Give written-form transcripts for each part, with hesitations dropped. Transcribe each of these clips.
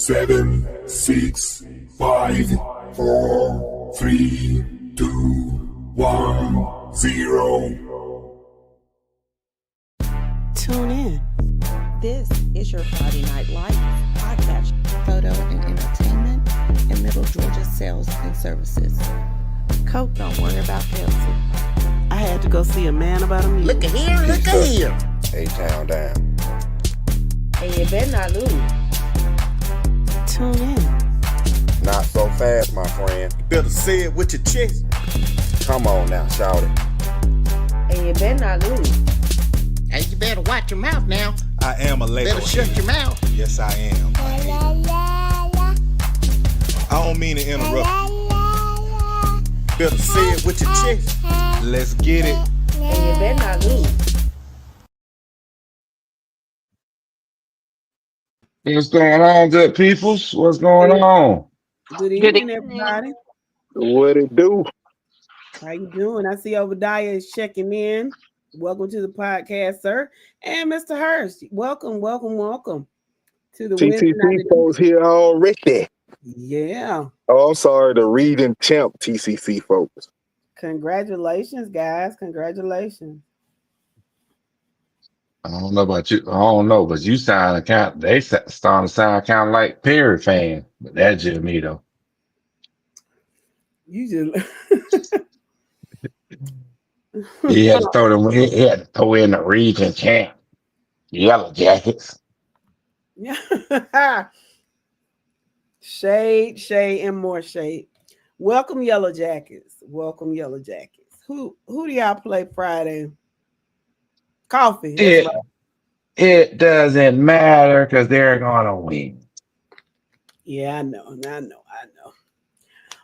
7, 6, 5, 4, 3, 2, 1, 0. Tune in. This is your Friday Night Lights podcast, photo and entertainment in Middle Georgia sales and services. Coke, don't worry about Pepsi. I had to go see a man about a mule. Look at here, look at here. A-Town down. Hey, you better not lose. Tune in. Not so fast, my friend. You better say it with your chest. Come on now, shout it. Hey, you better not lose. Hey, you better watch your mouth now. I am a Lego. Better shut your mouth. Yes, I am. I don't mean to interrupt you. Better say it with your chest. Let's get it. Hey, you better not lose. What's going on, good peoples? What's going on? Good evening, everybody. What it do? How you doing? I see Obadiah is checking in. Welcome to the podcast, sir. And Mr. Hurst, welcome to the TCC folks here already. Yeah. Oh, I'm sorry, the reading champ TCC folks. Congratulations, guys. Congratulations. I don't know about you. I don't know, but you sound they starting to sound kind of like Perry fan. But that's just me though. You just He had to throw in the region champ. Yellow Jackets. Yeah. Shade, and more shade. Welcome, Yellow Jackets. Welcome, Yellow Jackets. Who do y'all play Friday? Coffee. It doesn't matter because they're gonna win. Yeah, I know.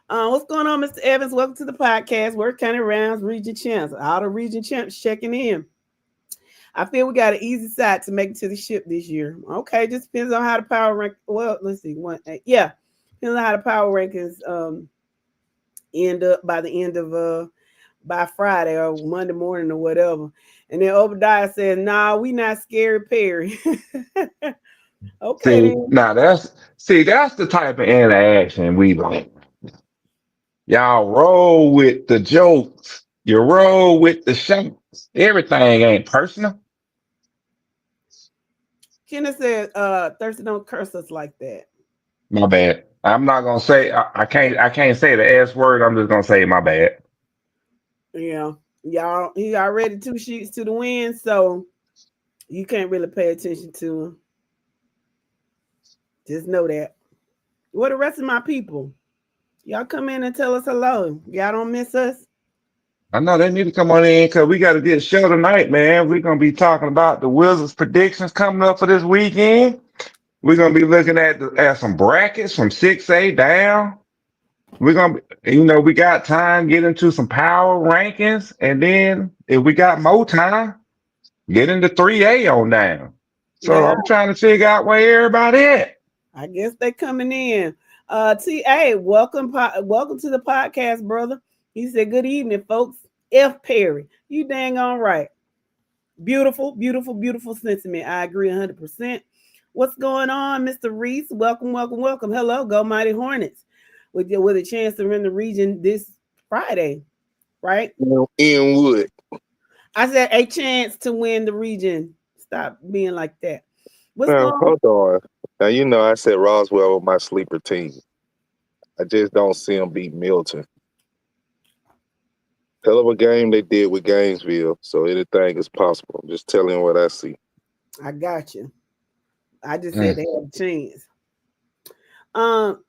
What's going on, Mr. Evans? Welcome to the podcast. Work County Rounds Region Champs. All the region champs checking in. I feel we got an easy side to make it to the ship this year. Okay, just depends on how the power rank. Well, let's see. Depends on how the power rankings end up by the end of by Friday or Monday morning or whatever. And then Obadiah says, "Nah, we not scared, Perry." Okay. That's the type of interaction we like. Y'all roll with the jokes. You roll with the shapes. Everything ain't personal. Kenneth said, Thursday don't curse us like that. My bad. I'm not gonna say I can't say the S word. I'm just gonna say my bad. Yeah. Y'all, he already 2 sheets to the wind, so you can't really pay attention to him. Just know that. What the rest of my people? Y'all come in and tell us hello. Y'all don't miss us. I know they need to come on in because we got a good show tonight, man. We're gonna be talking about the Wizards predictions coming up for this weekend. We're gonna be looking at some brackets from 6A down. We're gonna we got time, get into some power rankings, and then if we got more time, get into 3A on down. So Yeah. I'm trying to figure out where everybody at. I guess they coming in. TA, welcome to the podcast, brother. He said, "Good evening, folks." F. Perry, you dang on right. Beautiful sentiment. I agree 100%. What's going on, Mr. Reese? Welcome. Hello, Go Mighty Hornets. With a chance to win the region this Friday, right? In Wood. I said a chance to win the region. Stop being like that. What's going on? Hold on. Now, I said Roswell was my sleeper team. I just don't see them beat Milton. Hell of a game they did with Gainesville, so anything is possible. I'm just telling you what I see. I got you. I just said they had a chance.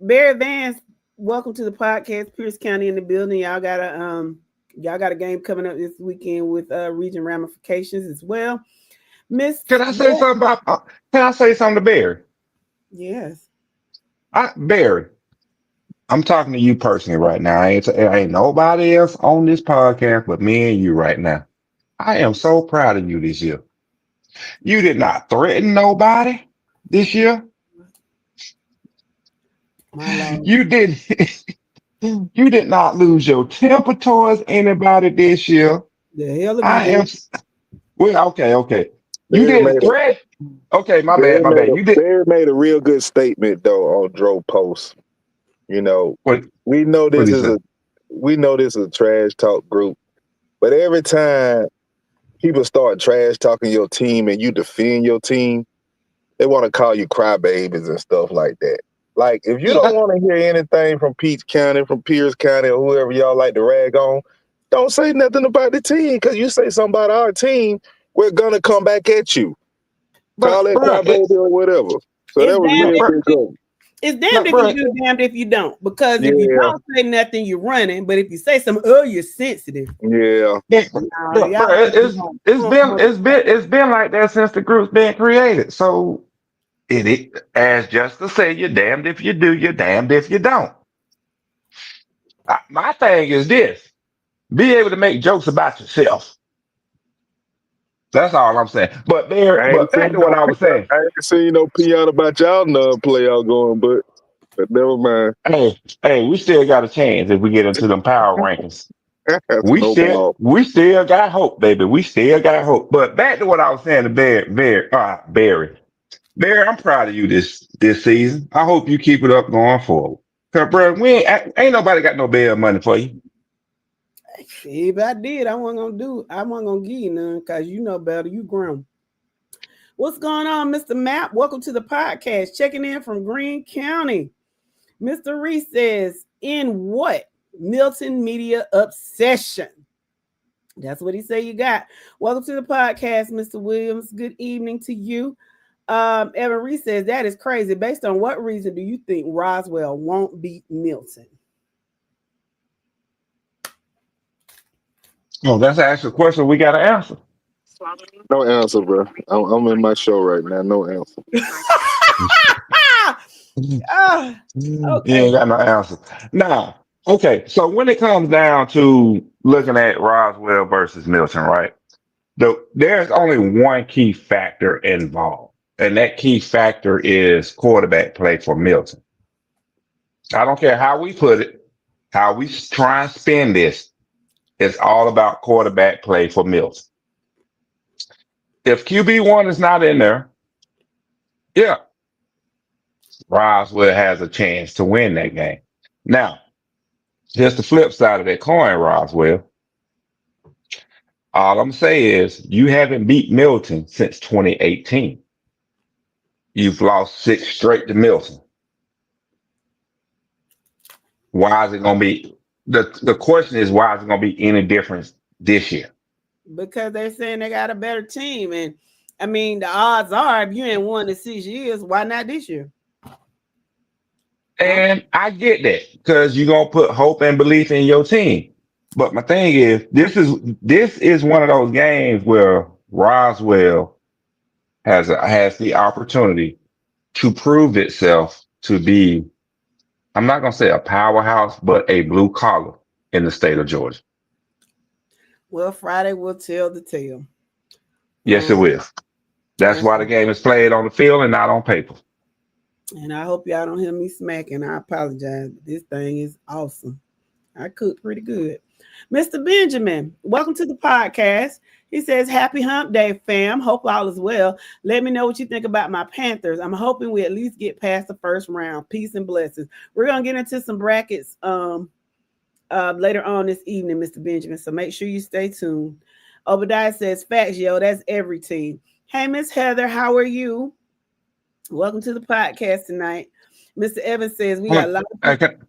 Barry Vance, welcome to the podcast. Pierce County in the building. Y'all got a game coming up this weekend with region ramifications as well. Can I say something to Barry? Yes. Barry, I'm talking to you personally right now. Ain't nobody else on this podcast but me and you right now. I am so proud of you this year. You did not threaten nobody this year. You did you did not lose your temper towards anybody this year. The hell of I am well, okay. You didn't threaten. Okay, my bad, my bad. You did Barry made a real good statement though on Dro Post. You know, what? we know What this he is said? a trash talk group, but every time people start trash talking your team and you defend your team, they want to call you crybabies and stuff like that. Like, if you don't want to hear anything from Peach County, from Pierce County, or whoever y'all like to rag on, don't say nothing about the team. Because you say something about our team, we're gonna come back at you. Call But that bro, crybaby or whatever. So It's that was damned real if big you up. it's damned but if you bro, do, damned if you don't. Because if you Yeah, don't say nothing, you're running. But if you say something, oh, you're sensitive. yeah. No, bro, y'all it's been like that since the group's been created. So as Jessica said, you're damned if you do, you're damned if you don't. My thing is this: be able to make jokes about yourself. That's all I'm saying. But back to what I was saying. I ain't seen no peon about y'all non-playoff going, but never mind. Hey, we still got a chance if we get into them power rankings. Snowball. We still got hope, baby. We still got hope. But back to what I was saying to Barry, I'm proud of you this season. I hope you keep it up going forward. Cause bro, ain't nobody got no bail money for you. If I did, I wasn't gonna do. I wasn't gonna give you none because you know better. You grown. What's going on, Mr. Mapp? Welcome to the podcast. Checking in from Greene County. Mr. Reese says, "In what Milton media obsession?" That's what he said you got. Welcome to the podcast, Mr. Williams. Good evening to you. Evan Reese says, "That is crazy. Based on what reason do you think Roswell won't beat Milton?" Oh, that's an actual question we got to answer. No answer, bro. I'm in my show right now. No answer. Ah, You okay. ain't got no answer. Now, okay, so when it comes down to looking at Roswell versus Milton, right? There's only one key factor involved, and that key factor is quarterback play for Milton. I don't care how we put it, how we try and spin this, it's all about quarterback play for Milton. If QB1 is not in there, yeah, Roswell has a chance to win that game. Now, here's the flip side of that coin, Roswell. All I'm saying is you haven't beat Milton since 2018. You've lost 6 straight to Milton. Why is it going to be the question is why is it going to be any difference this year? Because they're saying they got a better team. And I mean, the odds are if you ain't won in 6 years, why not this year? Huh? And I get that because you're going to put hope and belief in your team. But my thing is, this is one of those games where Roswell has the opportunity to prove itself to be, I'm not going to say a powerhouse, but a blue collar in the state of Georgia. Well, Friday will tell the tale. Yes, it will. That's Yes. why the game is played on the field and not on paper. And I hope y'all don't hear me smacking. I apologize. This thing is awesome. I cook pretty good. Mr. Benjamin, welcome to the podcast. He says, "Happy hump day, fam. Hope all is well. Let me know what you think about my Panthers. I'm hoping we at least get past the first round. Peace and blessings." We're going to get into some brackets later on this evening, Mr. Benjamin. So make sure you stay tuned. Obadiah says, "Facts, yo. That's every team." Hey, Miss Heather, how are you? Welcome to the podcast tonight. Mr. Evans says, "We got a lot of Hey, people."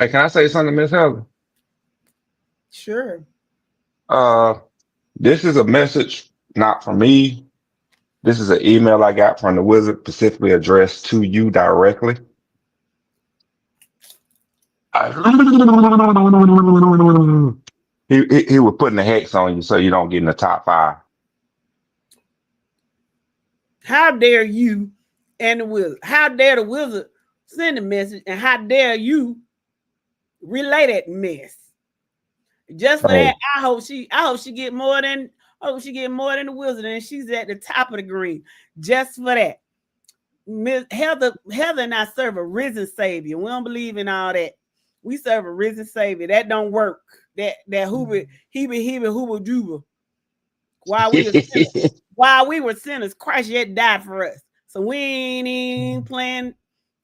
can I say something, Miss Heather? Sure. Uh, this is a message not from me. This is an email I got from the Wizard, specifically addressed to you directly. I- he was putting the hex on you so you don't get in the top 5. How dare you and the wizard? How dare the wizard send a message? And how dare you relay that mess? Just for that, Hey, I hope she get more than the wizard, and she's at the top of the green. Just for that. Miss Heather and I serve a risen savior. We don't believe in all that. We serve a risen savior. That don't work. That hooba hooba juba while we are sinners. while we were sinners, Christ yet died for us. So we ain't even playing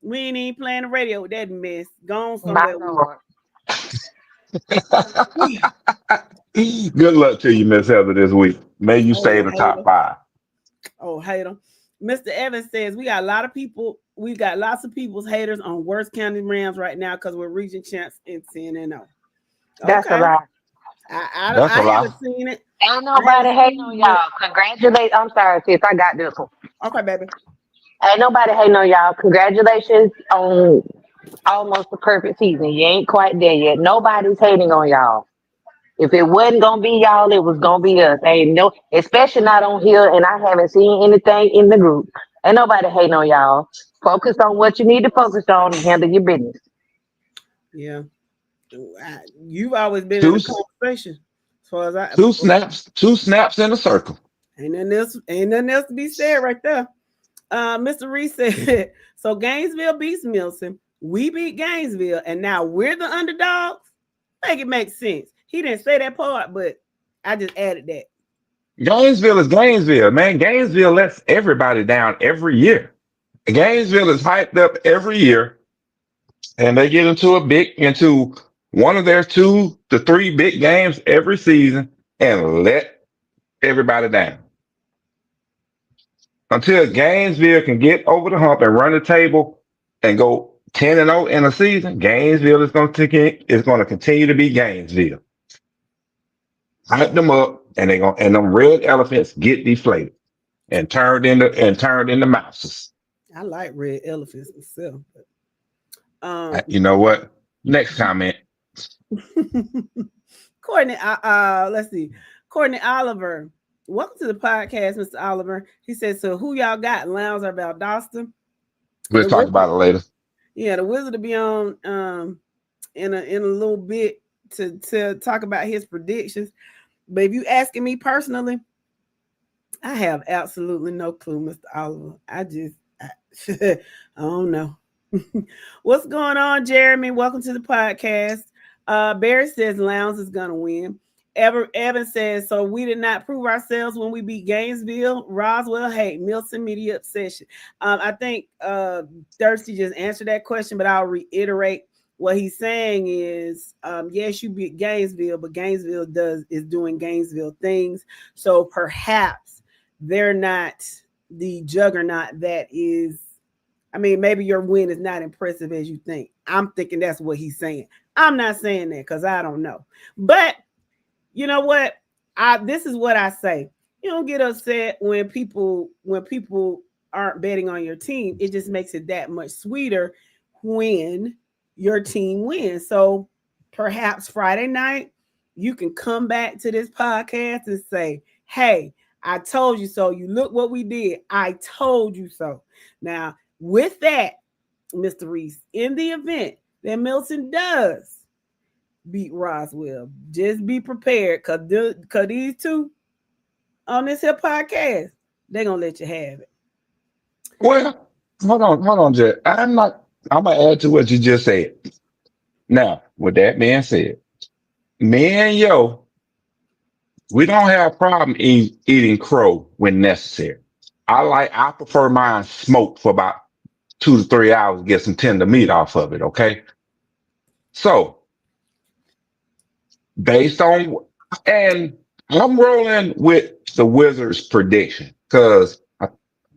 the radio with that mess. Gone My somewhere. Lord. Good luck to you, Miss Heather, this week. May you stay in Oh, the top hater. five. Oh, hater. Mr. Evans says we got a lot of people. We got lots of people's haters on worst county Rams right now because we're reaching champs in 10-0. That's a Okay. lie. That's a I lie. haven't seen it. Ain't I nobody haven't hating seen on it yet. y'all. Congratulations. I'm sorry, sis. I got this one. Okay, baby. Ain't nobody hating on y'all. Congratulations on almost the perfect season. You ain't quite there yet. Nobody's hating on y'all. If it wasn't gonna be y'all, it was gonna be us. Ain't no, especially not on here, and I haven't seen anything in the group. Ain't nobody hating on y'all. Focus on what you need to focus on and handle your business. Yeah. You've always been in Two the conversation. As far as I two snaps in a circle. ain't nothing else to be said right there. Mr. Reese said, so Gainesville beats Milton. We beat Gainesville, and now we're the underdogs. Make it make sense. He didn't say that part, but I just added that. Gainesville is Gainesville, man. Gainesville lets everybody down every year. Gainesville is hyped up every year, and they get into one of their 2 to 3 big games every season and let everybody down. Until Gainesville can get over the hump and run the table and go 10-0 in a season, Gainesville is going to continue to be Gainesville. Hype them up, and them red elephants get deflated and turned into mouses. I like red elephants myself. But, You know what? Next comment. Courtney, let's see. Courtney Oliver. Welcome to the podcast, Mr. Oliver. He says, so who y'all got? Lounge or Valdosta? We'll The talk Wizard, about it later. yeah, the Wizard will be on in a little bit to talk about his predictions. But if you asking me personally, I have absolutely no clue, Mr. Oliver. I don't know. What's going on, Jeremy? Welcome to the podcast. Barry says Lowndes is gonna win. Evan says, so we did not prove ourselves when we beat Gainesville. Roswell hate Milton media obsession. I think Thirsty just answered that question, but I'll reiterate what he's saying is, yes, you beat Gainesville, but Gainesville is doing Gainesville things. So perhaps they're not the juggernaut that is. I mean, maybe your win is not impressive as you think. I'm thinking that's what he's saying. I'm not saying that because I don't know. But you know what? This is what I say. You don't get upset when people aren't betting on your team. It just makes it that much sweeter when your team wins. So perhaps Friday night you can come back to this podcast and say, hey, I told you so. You look what we did. I told you so. Now, with that, Mr. Reese, in the event that Milton does beat Roswell, just be prepared because these two on this here podcast, they're going to let you have it. Well, hold on, Jay. I'm gonna add to what you just said. Now, with that being said, me and Yo, we don't have a problem eating crow when necessary. I prefer mine smoked for about 2 to 3 hours to get some tender meat off of it. Okay. So based on, and I'm rolling with the Wizards prediction because I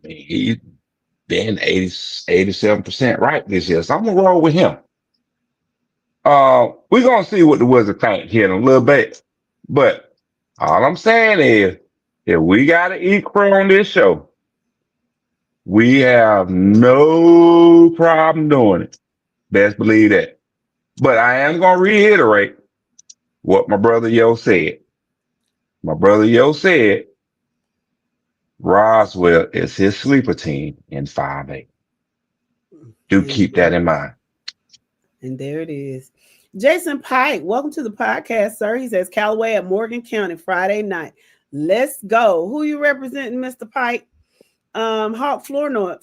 mean, he's been 87% right this year. So I'm gonna roll with him. We're gonna see what the Wizards think here in a little bit. But all I'm saying is, if we gotta eat crow on this show, we have no problem doing it. Best believe that. But I am gonna reiterate what my brother Yo said. My brother Yo said Roswell is his sleeper team in 5A. Do keep that in mind. And there it is. Jason Pike, welcome to the podcast, sir. He says Callaway at Morgan County Friday night. Let's go. Who you representing, Mr. Pike? Hawk Flournoy.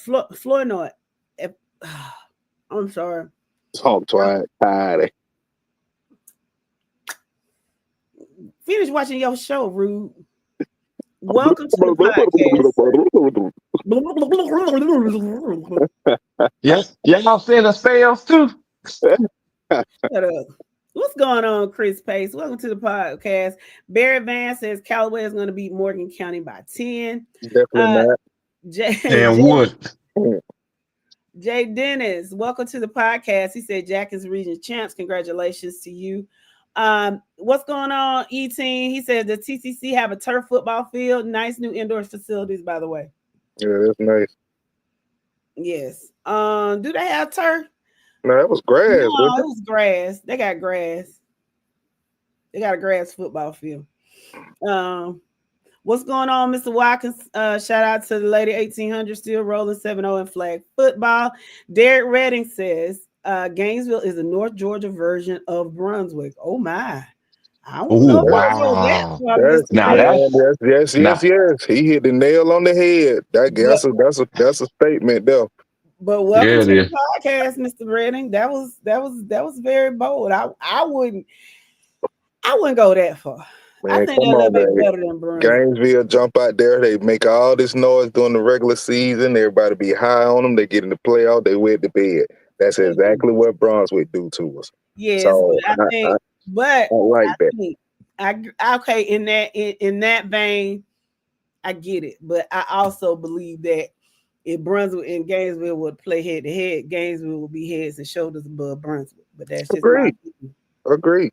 I'm sorry. Talk twice. Finish watching your show, Rude. welcome to the podcast. Yes, y'all saying the spells too. Shut up. What's going on, Chris Pace? Welcome to the podcast. Barry Van says Callaway is going to beat Morgan County by 10. Definitely not. And what? Jay Dennis, welcome to the podcast. He said Jack is region champs. Congratulations to you. What's going on, E-Team? He said the TCC have a turf football field. Nice new indoor facilities, by the way. Yeah, that's nice. Yes. Do they have turf? No, that was grass. No, it was grass. They got grass. They got a grass football field. What's going on, Mr. Watkins? Shout out to the Lady 1800 still rolling 7-0 in flag football. Derek Redding says Gainesville is the North Georgia version of Brunswick. Oh my. I don't know wow. Yes. He hit the nail on the head. That's a statement there. But welcome to the podcast, Mr. Redding. That was very bold. I wouldn't go that far. Man, I think they're a little bit better than Brunswick. Gainesville jump out there. They make all this noise during the regular season. Everybody be high on them. They get in the playoff. They went to bed. That's exactly what Brunswick do to us. Yes, so I like that. Okay, in that vein, I get it. But I also believe that if Brunswick and Gainesville would play head to head, Gainesville would be heads and shoulders above Brunswick. But that's just Agreed.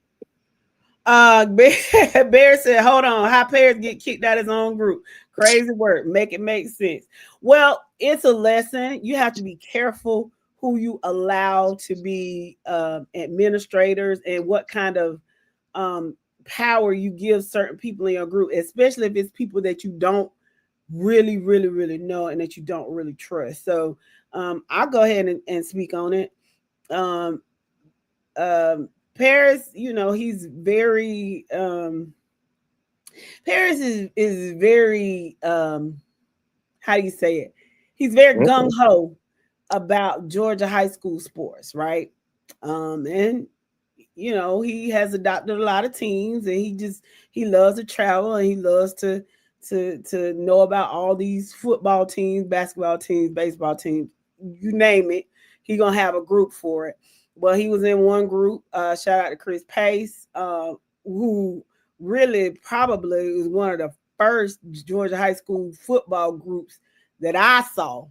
Bear said, hold on, how Paris get kicked out of his own group? Crazy work. Make it make sense. Well, it's a lesson. You have to be careful who you allow to be administrators and what kind of power you give certain people in your group, especially if it's people that you don't really know and that you don't really trust. So I'll go ahead and speak on it. Paris, he's very Paris is very how do you say it? He's very gung-ho about Georgia high school sports, right? And he has adopted a lot of teams, and he loves to travel, and he loves to know about all these football teams, basketball teams, baseball teams, you name it. He's gonna have a group for it. Well, he was in one group. Shout out to Chris Pace, who really probably was one of the first Georgia high school football groups that I saw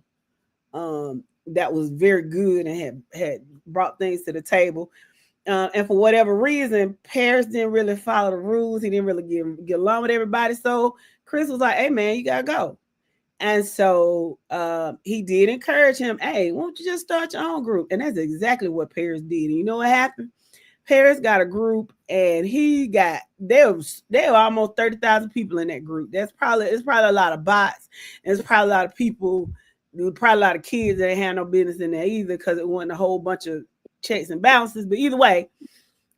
that was very good and had brought things to the table. And for whatever reason, Paris didn't really follow the rules. He didn't really get along with everybody. So Chris was like, hey, man, you got to go. And so he did encourage him, hey, why don't you just start your own group? And that's exactly what Paris did. And you know what happened? Paris got a group, and there were almost 30,000 people in that group. It's probably a lot of bots. And it's probably a lot of people, probably a lot of kids that ain't had no business in there either, because it wasn't a whole bunch of checks and balances. But either way,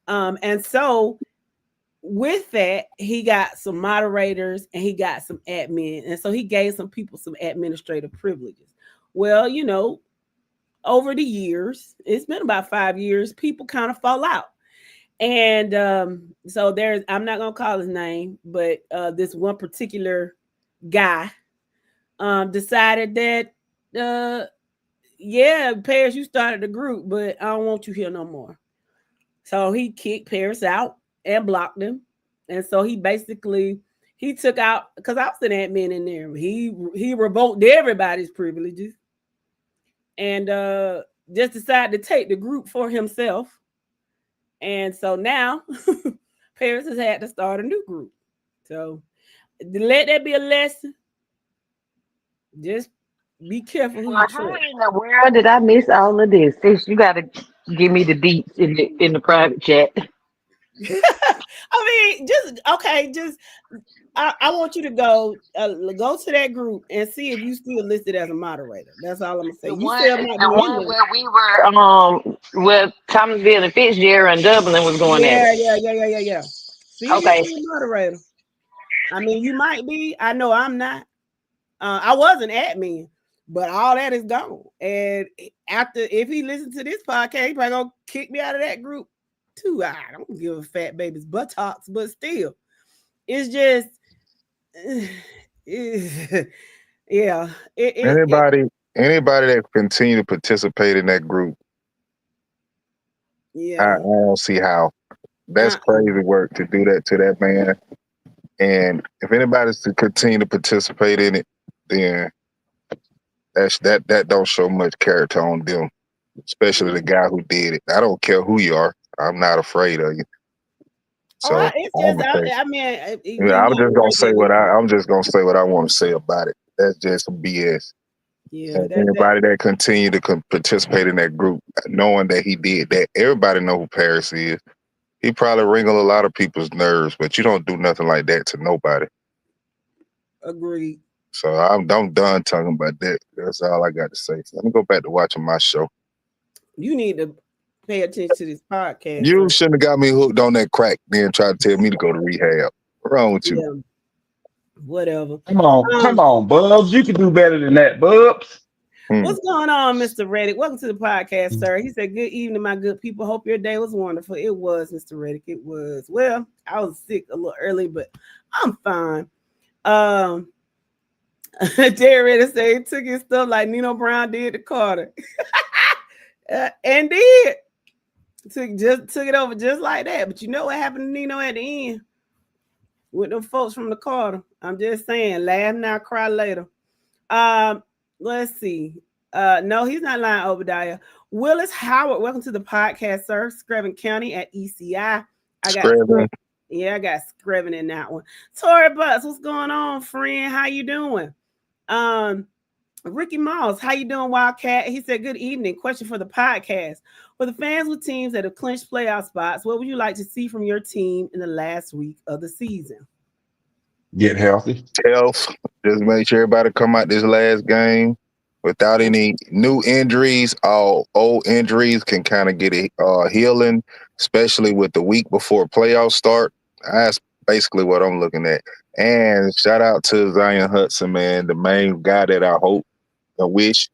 and so with that, he got some moderators and he got some admin. And so he gave some people some administrative privileges. Well, over the years, it's been about 5 years, people kind of fall out. And so I'm not going to call his name, but this one particular guy decided that, Paris, you started the group, but I don't want you here no more. So he kicked Paris out and blocked him. And so he took out, because I was an admin in there, he revoked everybody's privileges and just decided to take the group for himself. And so now Paris has had to start a new group. So let that be a lesson. Just be careful who you trust. How in the world did I miss all of this? Sis, you got to give me the deets in the private chat. I mean, I want you to go to that group and see if you still listed as a moderator. That's all I'm gonna say. The one where we were, where Thomasville and Fitzgerald and Dublin was going at. Yeah. See, okay. You're a moderator. I mean, you might be. I know I'm not. I was an admin, but all that is gone. And if he listens to this podcast, he probably gonna kick me out of that group too. I don't give a fat baby's buttocks, but still, it's just Yeah. Anybody that continue to participate in that group, I Yeah. don't see how. That's Uh-uh. crazy work to do that to that man. And if anybody's to continue to participate in it, then that don't show much character on them, especially the guy who did it. I don't care who you are. I'm not afraid of you. Oh, So it's I'm just, gonna say, I mean, yeah, he's I'm not just gonna worthy say of what it. I'm just gonna say what I want to say about it. That's just some BS. Yeah, And anybody that continue to participate in that group, knowing that he did that, everybody know who Paris is. He probably wringle a lot of people's nerves, but you don't do nothing like that to nobody. agreed. So I'm done talking about that. That's all I got to say. So let me go back to watching my show. You need to pay attention to this podcast, You sir. shouldn't have got me hooked on that crack, then try to tell me to go to rehab. What's wrong with you? Yeah, whatever. Come Um, on, Bubs. You can do better than that, Bubs. Hmm. what's going on, Mr. Reddick? Welcome to the podcast, sir. He said, "Good evening, my good people. Hope your day was wonderful." It was, Mr. Reddick. It was. Well, I was sick a little early, but I'm fine. Um, Jerry Reddick said he took his stuff like Nino Brown did to Carter, and did took it over just like that. But you know what happened to Nino at the end with them folks from the Carter? I'm just saying, laugh now, cry later. Let's see. No, he's not lying, Obadiah. Willis Howard, welcome to the podcast, sir. Screven County at ECI. I got Screven. I got Screven in that one. Tori Butts, what's going on, friend? How you doing? Ricky Moss, how you doing, Wildcat? He said, good evening. Question for the podcast. For the fans with teams that have clinched playoff spots, what would you like to see from your team in the last week of the season? Get healthy. Health. Just make sure everybody come out this last game without any new injuries. All old injuries can kind of get a healing, especially with the week before playoffs start. That's basically what I'm looking at. And shout out to Zion Hudson, man, the main guy that I wish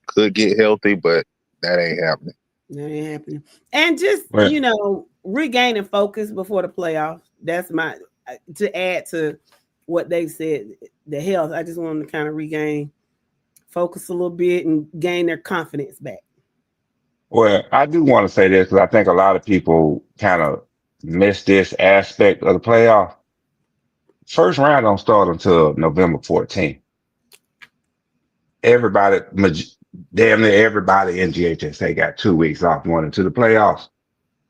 could get healthy, but that ain't happening. That ain't happening. And just, Well, regaining focus before the playoffs. That's my, to add to what they said, the health. I just want them to kind of regain focus a little bit and gain their confidence back. well, I do want to say this because I think a lot of people kind of miss this aspect of the playoff. First round don't start until November 14th. Everybody, damn near everybody in GHSA got 2 weeks off going into the playoffs.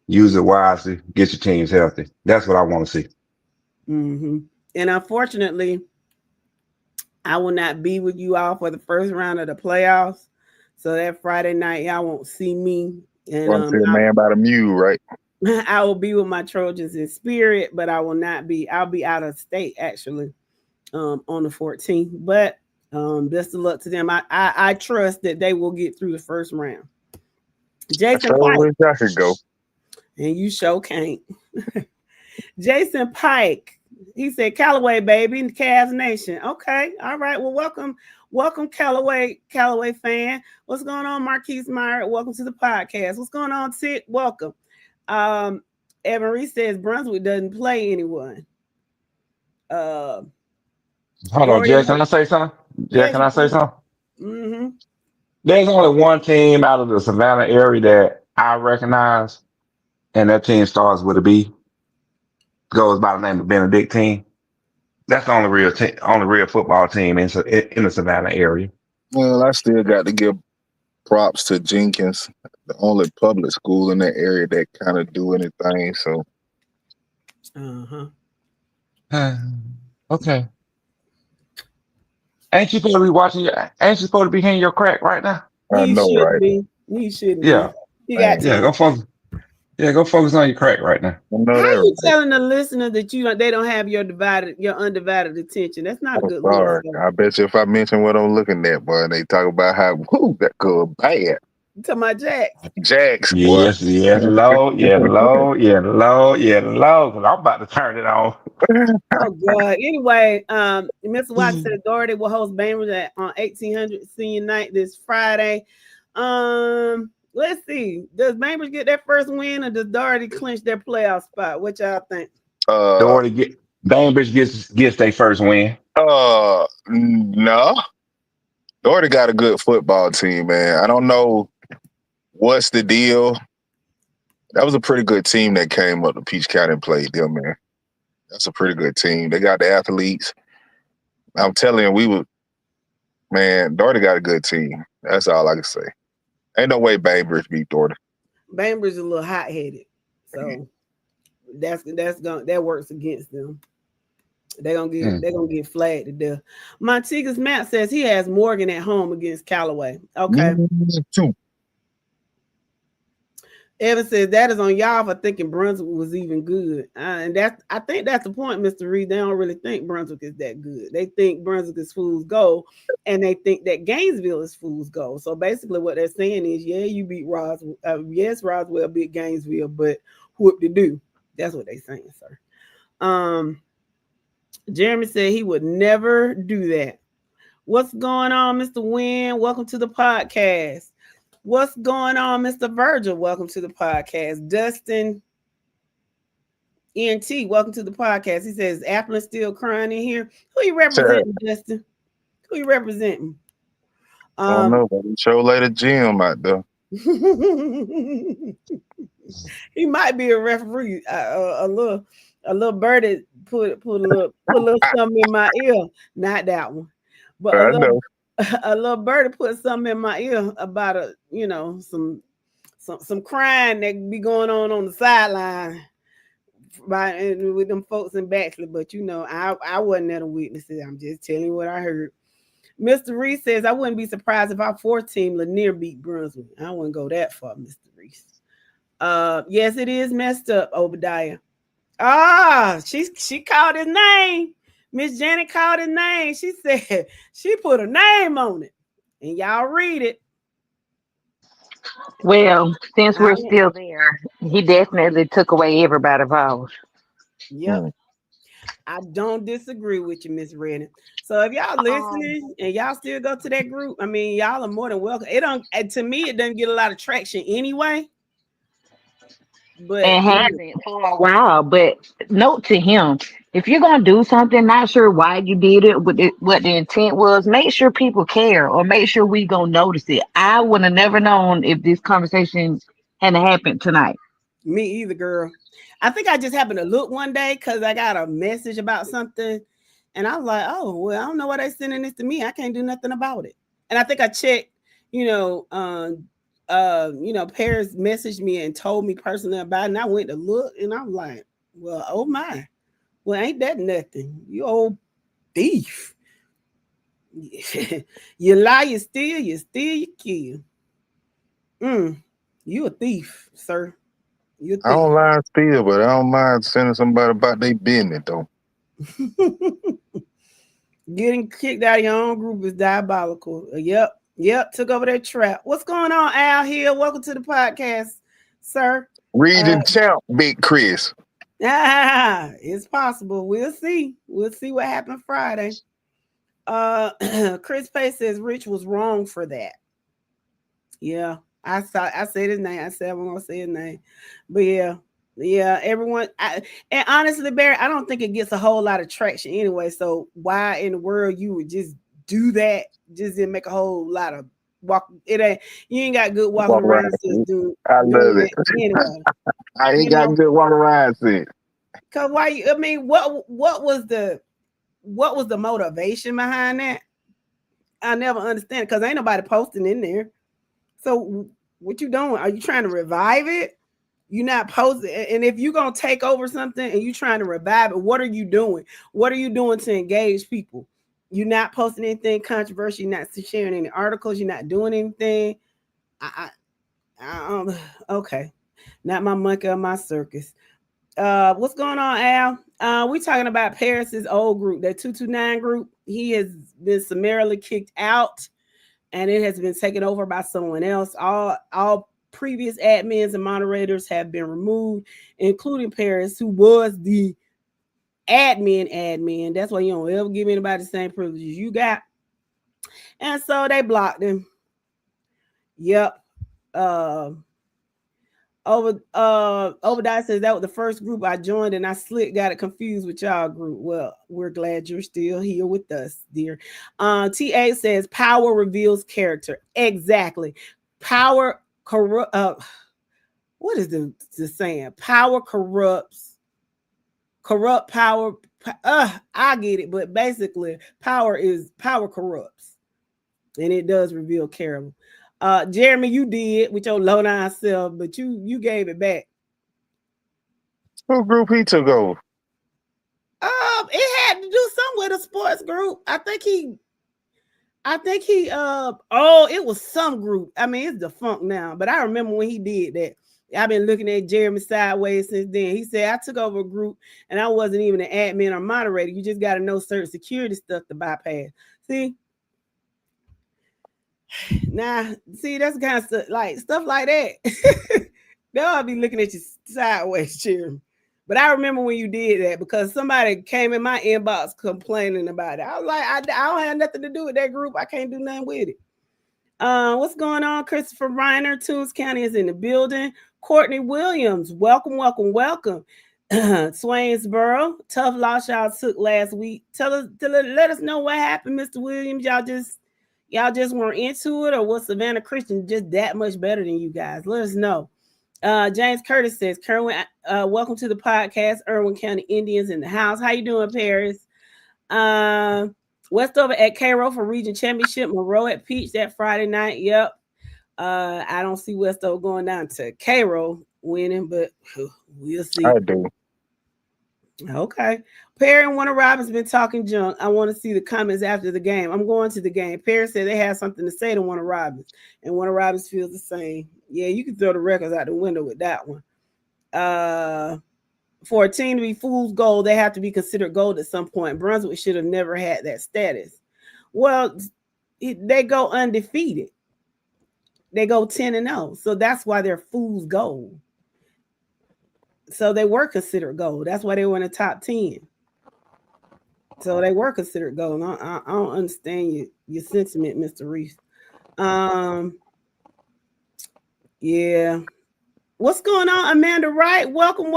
Use it wisely. Get your teams healthy. That's what I want to see. Mm-hmm. And unfortunately, I will not be with you all for the first round of the playoffs. So that Friday night, y'all won't see me. And Want to see a man by the mule, right? I will be with my Trojans in spirit, but I will not be. I'll be out of state actually on the 14th. But best of luck to them. I trust that they will get through the first round. Jason I Pike. wish I could go. And you sure can't. Jason Pike. He said, Callaway, baby, in the Cavs Nation. Okay. All right. Well, welcome, Callaway fan. What's going on, Marquise Meyer? Welcome to the podcast. What's going on, Sid? Welcome. Evan Reese says Brunswick doesn't play anyone. Hold on, Jay. Can I say something? Jay, Yes, can I say something? Mm-hmm. There's only one team out of the Savannah area that I recognize, and that team starts with a B. Goes by the name of Benedictine. That's the only real football team in the Savannah area. Well, I still got to give props to Jenkins, the only public school in that area that kind of do anything. So, Okay. Ain't you supposed to be Ain't you supposed to be hitting your crack right now? I He know, shouldn't right? be. He shouldn't Yeah. be. He got Man, Yeah. time. Go focus. Yeah. Go focus on your crack right now. I know How that, you right? telling the listener that they don't have your undivided attention? That's not a I'm good look. sorry. Sir. I bet you if I mention what I'm looking at, boy, and they talk about how that could bad. You talking about Jax? Jacks, boy. Yes. Yes. Low. Yeah. Low. Yeah. Low. Yeah. Low. Cause I'm about to turn it on. Oh God. Anyway, Mr. Watson said Doherty will host Bainbridge on 1800 senior night this Friday. Let's see. Does Bainbridge get their first win, or does Doherty clinch their playoff spot? What y'all think? Uh, Doherty Bainbridge gets their first win. No. Doherty got a good football team, man. I don't know what's the deal. That was a pretty good team that came up to Peach County and played them, man. That's a pretty good team. They got the athletes. I'm telling you, Doherty got a good team. That's all I can say. Ain't no way Bainbridge beat Doherty. Bainbridge is a little hot headed, so that works against them. They're gonna get flagged to death. Montigue's Matt says he has Morgan at home against Callaway. Okay. Two. Evan says that is on y'all for thinking Brunswick was even good. And I think that's the point, Mr. Reed. They don't really think Brunswick is that good. They think Brunswick is fool's gold, and they think that Gainesville is fool's gold. So basically what they're saying is, yeah, you beat Roswell. Yes, Roswell beat Gainesville, but whoop-de-doo. That's what they're saying, sir. Jeremy said he would never do that. What's going on, Mr. Wynn? Welcome to the podcast. What's going on, Mr. Virgil? Welcome to the podcast. Dustin ENT, welcome to the podcast. He says, Applin still crying in here. Who you representing, Dustin? Who you representing? I don't know, but show later Jim out there. He might be a referee. A little birdie put a little something in my ear. Not that one, but a little birdie put something in my ear about some crying that be going on the sideline with them folks in Baxley. But I wasn't there to witness it. I'm just telling you what I heard. Mr. Reese says I wouldn't be surprised if our 4th team Lanier beat Brunswick. I wouldn't go that far, Mr. Reese. Yes, it is messed up, Obadiah. She called his name. Miss Janet called his name. She said she put a name on it. And y'all read it. Well, since we're still there, he definitely took away everybody's vows. Yep. I don't disagree with you, Miss Redden. So if y'all listening and y'all still go to that group, I mean, y'all are more than welcome. To me, it doesn't get a lot of traction anyway. But it hasn't for a while. But note to him, if you're gonna do something, not sure why you did it, what the intent was, make sure people care or make sure we gonna notice it. I would have never known if this conversation hadn't happened tonight. Me either, girl. I think I just happened to look one day because I got a message about something, and I was like, "Oh, well, I don't know why they're sending this to me. I can't do nothing about it." And I think I checked, Paris messaged me and told me personally about it, and I went to look, and I'm like, "Well, oh my, well, ain't that nothing? You old thief! You lie, you steal, you kill. You a thief, sir." I don't lie and steal, but I don't mind sending somebody about their business, though. Getting kicked out of your own group is diabolical. Yep, took over that trap. What's going on, Al Hill? Welcome to the podcast, sir. Region champ, Big Chris. It's possible. We'll see. We'll see what happened Friday. Chris Pace says Rich was wrong for that. Yeah. I said his name. I said I'm gonna say his name, but yeah. Everyone, and honestly, Barry, I don't think it gets a whole lot of traction anyway. So why in the world you would just do that? Just didn't make a whole lot of walk. You ain't got good walking around. I love it. Anyway, I ain't got good walking around since. Cause what was the motivation behind that? I never understand it because ain't nobody posting in there. So what you doing? Are you trying to revive it? You're not posting. And if you're going to take over something and you're trying to revive it, what are you doing? What are you doing to engage people? You're not posting anything controversial. You're not sharing any articles. You're not doing anything. Okay. Not my monkey or my circus. What's going on, Al? We talking about Paris's old group, that 229 group. He has been summarily kicked out. And it has been taken over by someone else. All previous admins and moderators have been removed, including Paris, who was the admin. That's why you don't ever give anybody the same privileges you got. And so they blocked him. Yep. Obadiah says that was the first group I joined and I got it confused with y'all group. Well, we're glad you're still here with us, dear. TA says power reveals character. Exactly. Power corrupt what is the saying? Power corrupts. Corrupt power. I get it, but basically power corrupts. And it does reveal character. Jeremy, you did with your low down self, but you gave it back. What group he took over? It had to do something with a sports group. I think he it was some group. I mean, it's defunct now, but I remember when he did that. I've been looking at Jeremy sideways since then. He said, I took over a group and I wasn't even an admin or moderator. You just got to know certain security stuff to bypass. See? Nah, see, that's the kind of stuff like that. They'll be looking at you sideways, Jeremy. But I remember when you did that because somebody came in my inbox complaining about it. I was like, I don't have nothing to do with that group. I can't do nothing with it. What's going on? Christopher Reiner, Tools County is in the building. Courtney Williams, welcome. Swainsboro, tough loss y'all took last week. Let us know what happened, Mr. Williams. Y'all just weren't into it, or was Savannah Christian just that much better than you guys? Let us know. James Curtis says, Kerwin, welcome to the podcast. Irwin County Indians in the house. How you doing, Paris? Westover at Cairo for region championship. Monroe at Peach that Friday night. Yep. I don't see Westover going down to Cairo winning, but we'll see. I do. Okay. Perry and Warner Robins been talking junk. I want to see the comments after the game. I'm going to the game. Perry said they have something to say to Warner Robins, and Warner Robins feels the same. Yeah, you can throw the records out the window with that one. For a team to be fool's gold, they have to be considered gold at some point. Brunswick should have never had that status. Well, they go undefeated. They go 10-0. So that's why they're fool's gold. So they were considered gold. That's why they were in the top 10. So they were considered gold. I don't understand your sentiment, Mr. Reese. Yeah. What's going on, Amanda Wright? Welcome.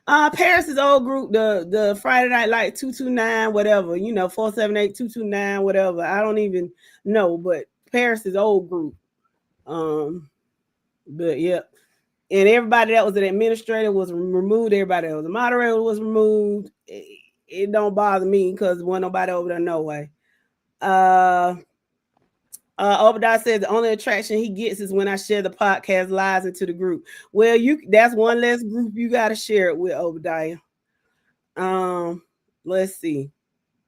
Paris's old group, the Friday Night Light 229, whatever, 478-229, whatever. I don't even know, but Paris's old group. But yeah. And everybody that was an administrator was removed. Everybody that was a moderator was removed. It don't bother me because wasn't nobody over there no way. Obadiah said the only attraction he gets is when I share the podcast lives into the group. Well, that's one less group you got to share it with, Obadiah. Let's see.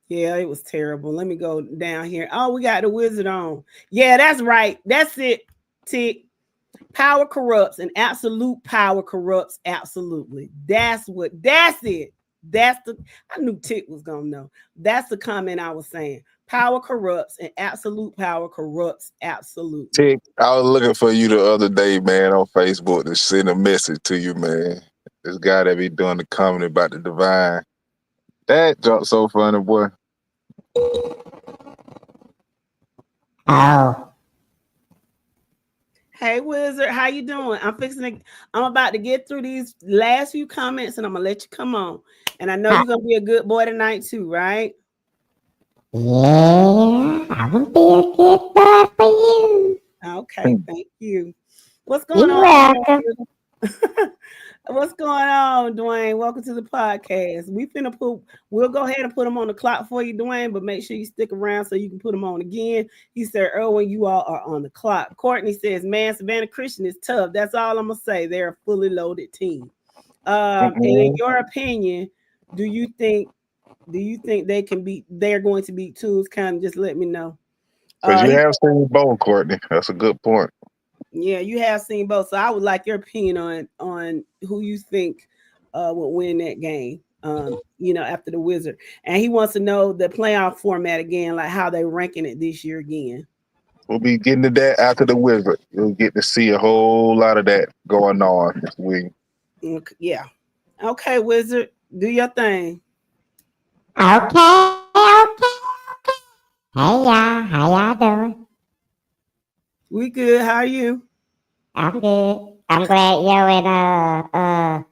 Yeah, it was terrible. Let me go down here. Oh, we got the wizard on. Yeah, that's right. That's it. Tick. Power corrupts, and absolute power corrupts absolutely. That's it. I knew Tick was gonna know. That's the comment I was saying. Power corrupts, and absolute power corrupts absolutely. Tick, I was looking for you the other day, man, on Facebook to send a message to you, man. This guy that be doing the comment about the divine. That junk so funny, boy. Oh. Hey, Wizard, how you doing? I'm about to get through these last few comments, and I'm gonna let you come on. And I know you're gonna be a good boy tonight too, right? Yeah, I will be a good boy for you. Okay, thank you. What's going You're on? welcome. What's going on, Dwayne? Welcome to the podcast. We'll go ahead and put them on the clock for you, Dwayne, but make sure you stick around so you can put them on again. He said, Erwin, you all are on the clock. Courtney says, man, Savannah Christian is tough. That's all I'm gonna say. They're a fully loaded team. And in your opinion, do you think they're going to beat Tools County? Just let me know. Because you have seen both, Courtney. That's a good point. Yeah, you have seen both. So I would like your opinion on who you think will win that game, after the Wizard. And he wants to know the playoff format again, like how they're ranking it this year again. We'll be getting to that after the Wizard. You'll get to see a whole lot of that going on this week. Yeah. Okay, Wizard, do your thing. Okay. Hey, y'all. How y'all doing? We good. How are you? I'm good. I'm glad Yo and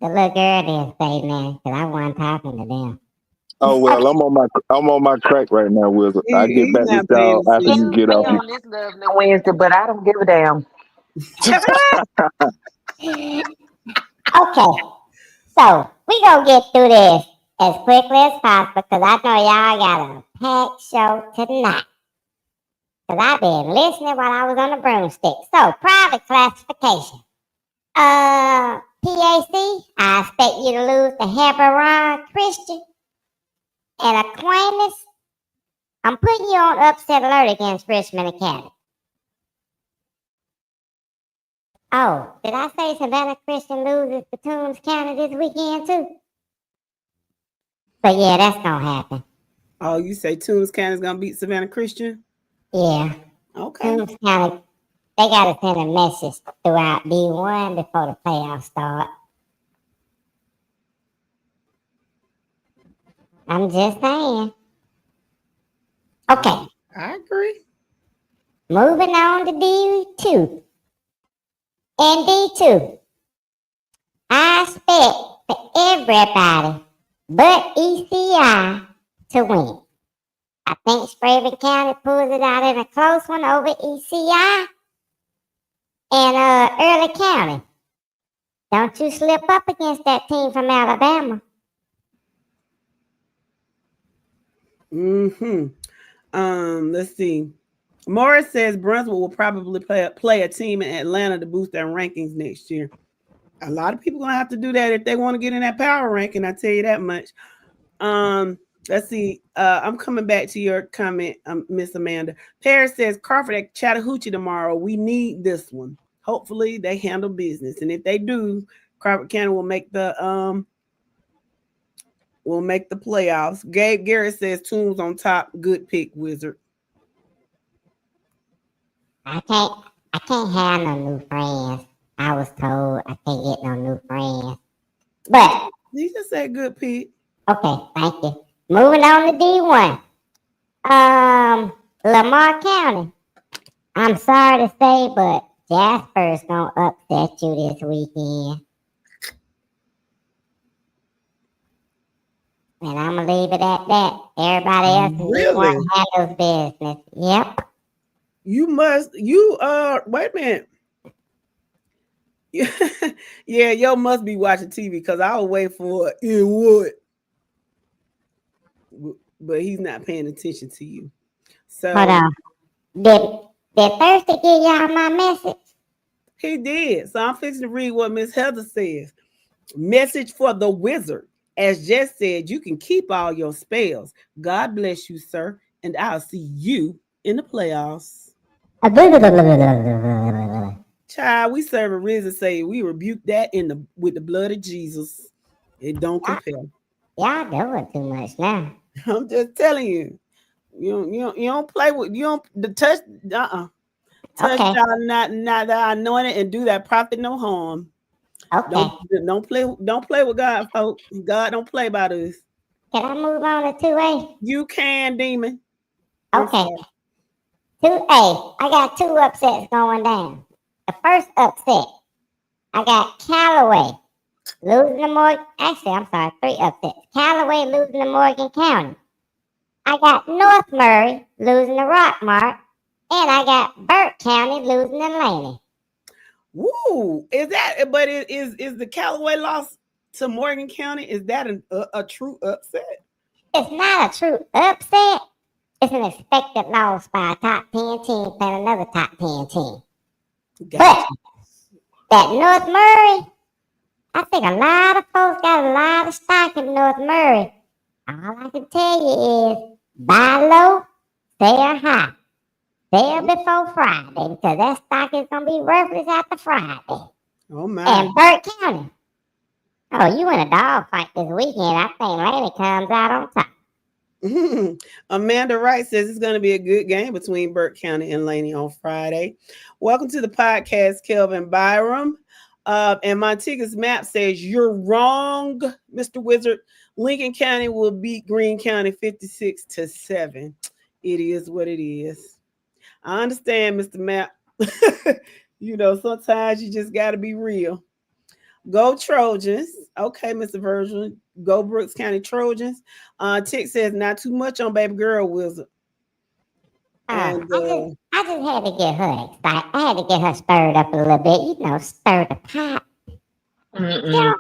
the little girl didn't stay there because I wasn't talking to them. Oh well, I'm on my crack right now, Wizard. I get He's back with not paying y'all after you Excuse attention. get me off. on this lovely Wednesday, but I don't give a damn. Okay, so we gonna get through this as quickly as possible because I know y'all got a packed show tonight. Because I've been listening while I was on the broomstick. So, private classification. PAC, I expect you to lose to Hebron Christian and Aquinas. I'm putting you on upset alert against Richmond Academy. Oh, did I say Savannah Christian loses to Toombs County this weekend too? But yeah, that's gonna happen. Oh, you say Toombs County's gonna beat Savannah Christian? Yeah, Okay. Toombs County, they gotta send a message throughout D1 before the playoffs start. I'm just saying. Okay, I agree. moving on to D2. In D2, I expect for everybody but ECI to win. I think Spraven County pulls it out in a close one over ECI and Early County. Don't you slip up against that team from Alabama. Let's see. Morris says Brunswick will probably play a team in Atlanta to boost their rankings next year. A lot of people gonna have to do that if they want to get in that power ranking. I tell you that much. Let's see. I'm coming back to your comment, Miss Amanda. Paris says Crawford at Chattahoochee tomorrow. We need this one. Hopefully they handle business, and if they do, Crawford County will make the playoffs. Gabe Garrett says Toombs on top. Good pick, Wizard. I can't have no new friends. I was told I can't get no new friends. But You just said good pick. okay, thank you. Moving on to D1. Lamar County. I'm sorry to say, but Jasper's gonna upset you this weekend. And I'm gonna leave it at that. Everybody else in Really? D1 handles business. Yep. Wait a minute. Yeah, yo must be watching TV because I was waiting for in what, but he's not paying attention to you. So Hold on. Did Thirsty give y'all my message? he did. So I'm fixing to read what Miss Heather says. Message for the Wizard. As Jess said, you can keep all your spells. God bless you, sir, and I'll see you in the playoffs. Child, we serve a risen Savior. We rebuke that with the blood of Jesus. It don't compare. Y'all doing too much now. I'm just telling you. You don't play with the touch touch Okay. not that anointed and do that prophet no harm. Okay. Don't play with God, folks. God don't play about us. Can I move on to 2A? You can, demon. Okay. 2A. I got 2 upsets going down. The first upset, I got Callaway losing to Morgan. Actually, I'm sorry, 3 upsets. Callaway losing to Morgan County. I got North Murray losing to Rockmart. And I got Burke County losing to Laney. Woo! Is the Callaway loss to Morgan County? Is that a true upset? It's not a true upset. It's an expected loss by a top 10 team playing another top 10 team. Gotcha. But that North Murray, I think a lot of folks got a lot of stock in North Murray. All I can tell you is buy low, sell high. Sell before Friday because that stock is going to be worthless after Friday. Oh, my. And Burke County. Oh, you in a dog fight this weekend. I think Laney comes out on top. Amanda Wright says it's going to be a good game between Burke County and Laney on Friday. Welcome to the podcast, Kelvin Byram. And Montigua's map says you're wrong, Mr. Wizard. Lincoln County will beat Greene County 56-7. It is what it is. I understand, Mr. Map. You know, sometimes you just got to be real. Go Trojans. Okay, Mr. Virgil. Go Brooks County Trojans. Tick says not too much on baby girl wizard. And I just had to get her excited. I had to get her stirred up a little bit. You know, stir the pot. Mm-mm.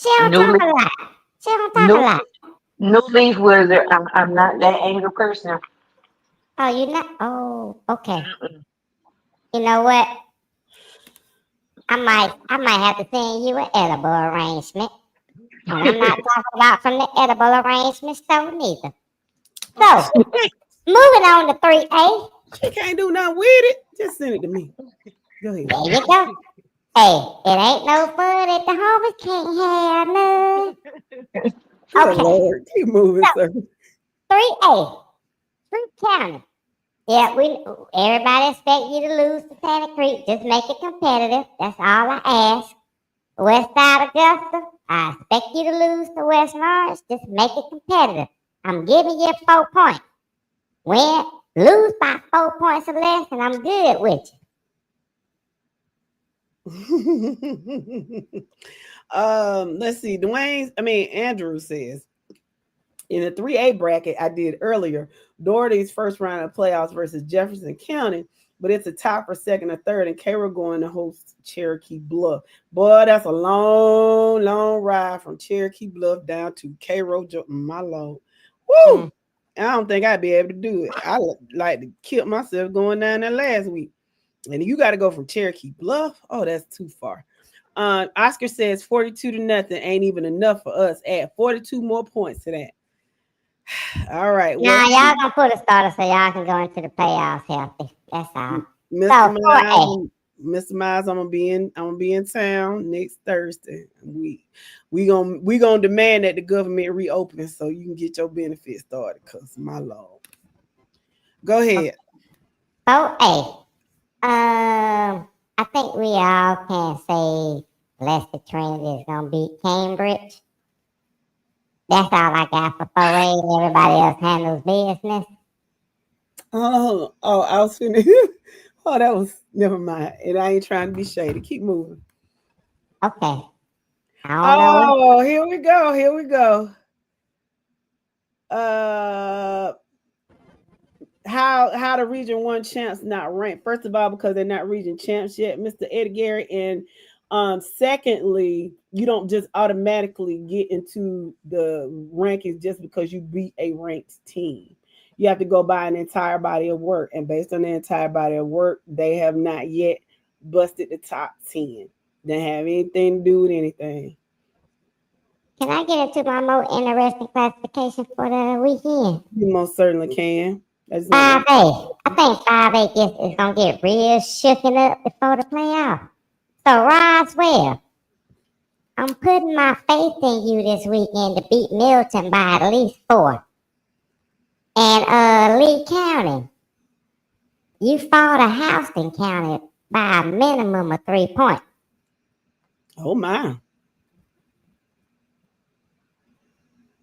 She don't New, talk leaf, a lot. She don't talk a new, lot. new leaf wizard. I'm not that angry person. Oh, you know? Oh, okay. You know what? I might have to send you an edible arrangement. And I'm not talking about from the edible arrangement store neither. So, moving on to 3A. she can't do nothing with it. Just send it to me. Go ahead. There you go. Hey, it ain't no fun if the homies can't have none. Good Okay, Lord. Keep moving, sir. 3A. Fruit County. Yeah, everybody expect you to lose to Santa Creek. Just make it competitive. That's all I ask. West Side Augusta, I expect you to lose to West Lawrence. Just make it competitive. I'm giving you 4 points. Win, lose by 4 points or less, and I'm good with you. Let's see. Andrew says in the 3A bracket I did earlier, Doherty's first round of playoffs versus Jefferson County, but it's a tie for second or third, and Cairo going to host Cherokee Bluff. Boy, that's a long, long ride from Cherokee Bluff down to Cairo, my Lord. Woo! I don't think I'd be able to do it. I like to kill myself going down there last week. And you got to go from Cherokee Bluff. Oh, that's too far. Oscar says 42-0 ain't even enough for us. Add 42 more points to that. All right. Nah, y'all gonna put a starter so y'all can go into the playoffs healthy. That's all. Mr. Miles, I'm gonna be in town next Thursday. We gonna demand that the government reopen so you can get your benefits started. Cause my Lord. Go ahead. 4A. I think we all can say Leicester Trinity is gonna beat Cambridge. That's all I got for 4A. Everybody else handles business. Oh, I was finna. Oh, that was never mind. And I ain't trying to be shady. Keep moving. Okay. Oh, here we go. How the Region 1 champs not ranked? First of all, because they're not region champs yet, Mr. Eddie Gary. And secondly, you don't just automatically get into the rankings just because you beat a ranked team. You have to go by an entire body of work. And based on the entire body of work, they have not yet busted the top 10. They have anything to do with anything. Can I get into my more interesting classification for the weekend? You most certainly can. 5A. I think 5A is going to get real shooken up before the playoff. So, Roswell, I'm putting my faith in you this weekend to beat Milton by at least 4. And Lee County, you fought a Houston County by a minimum of 3 points. Oh, my.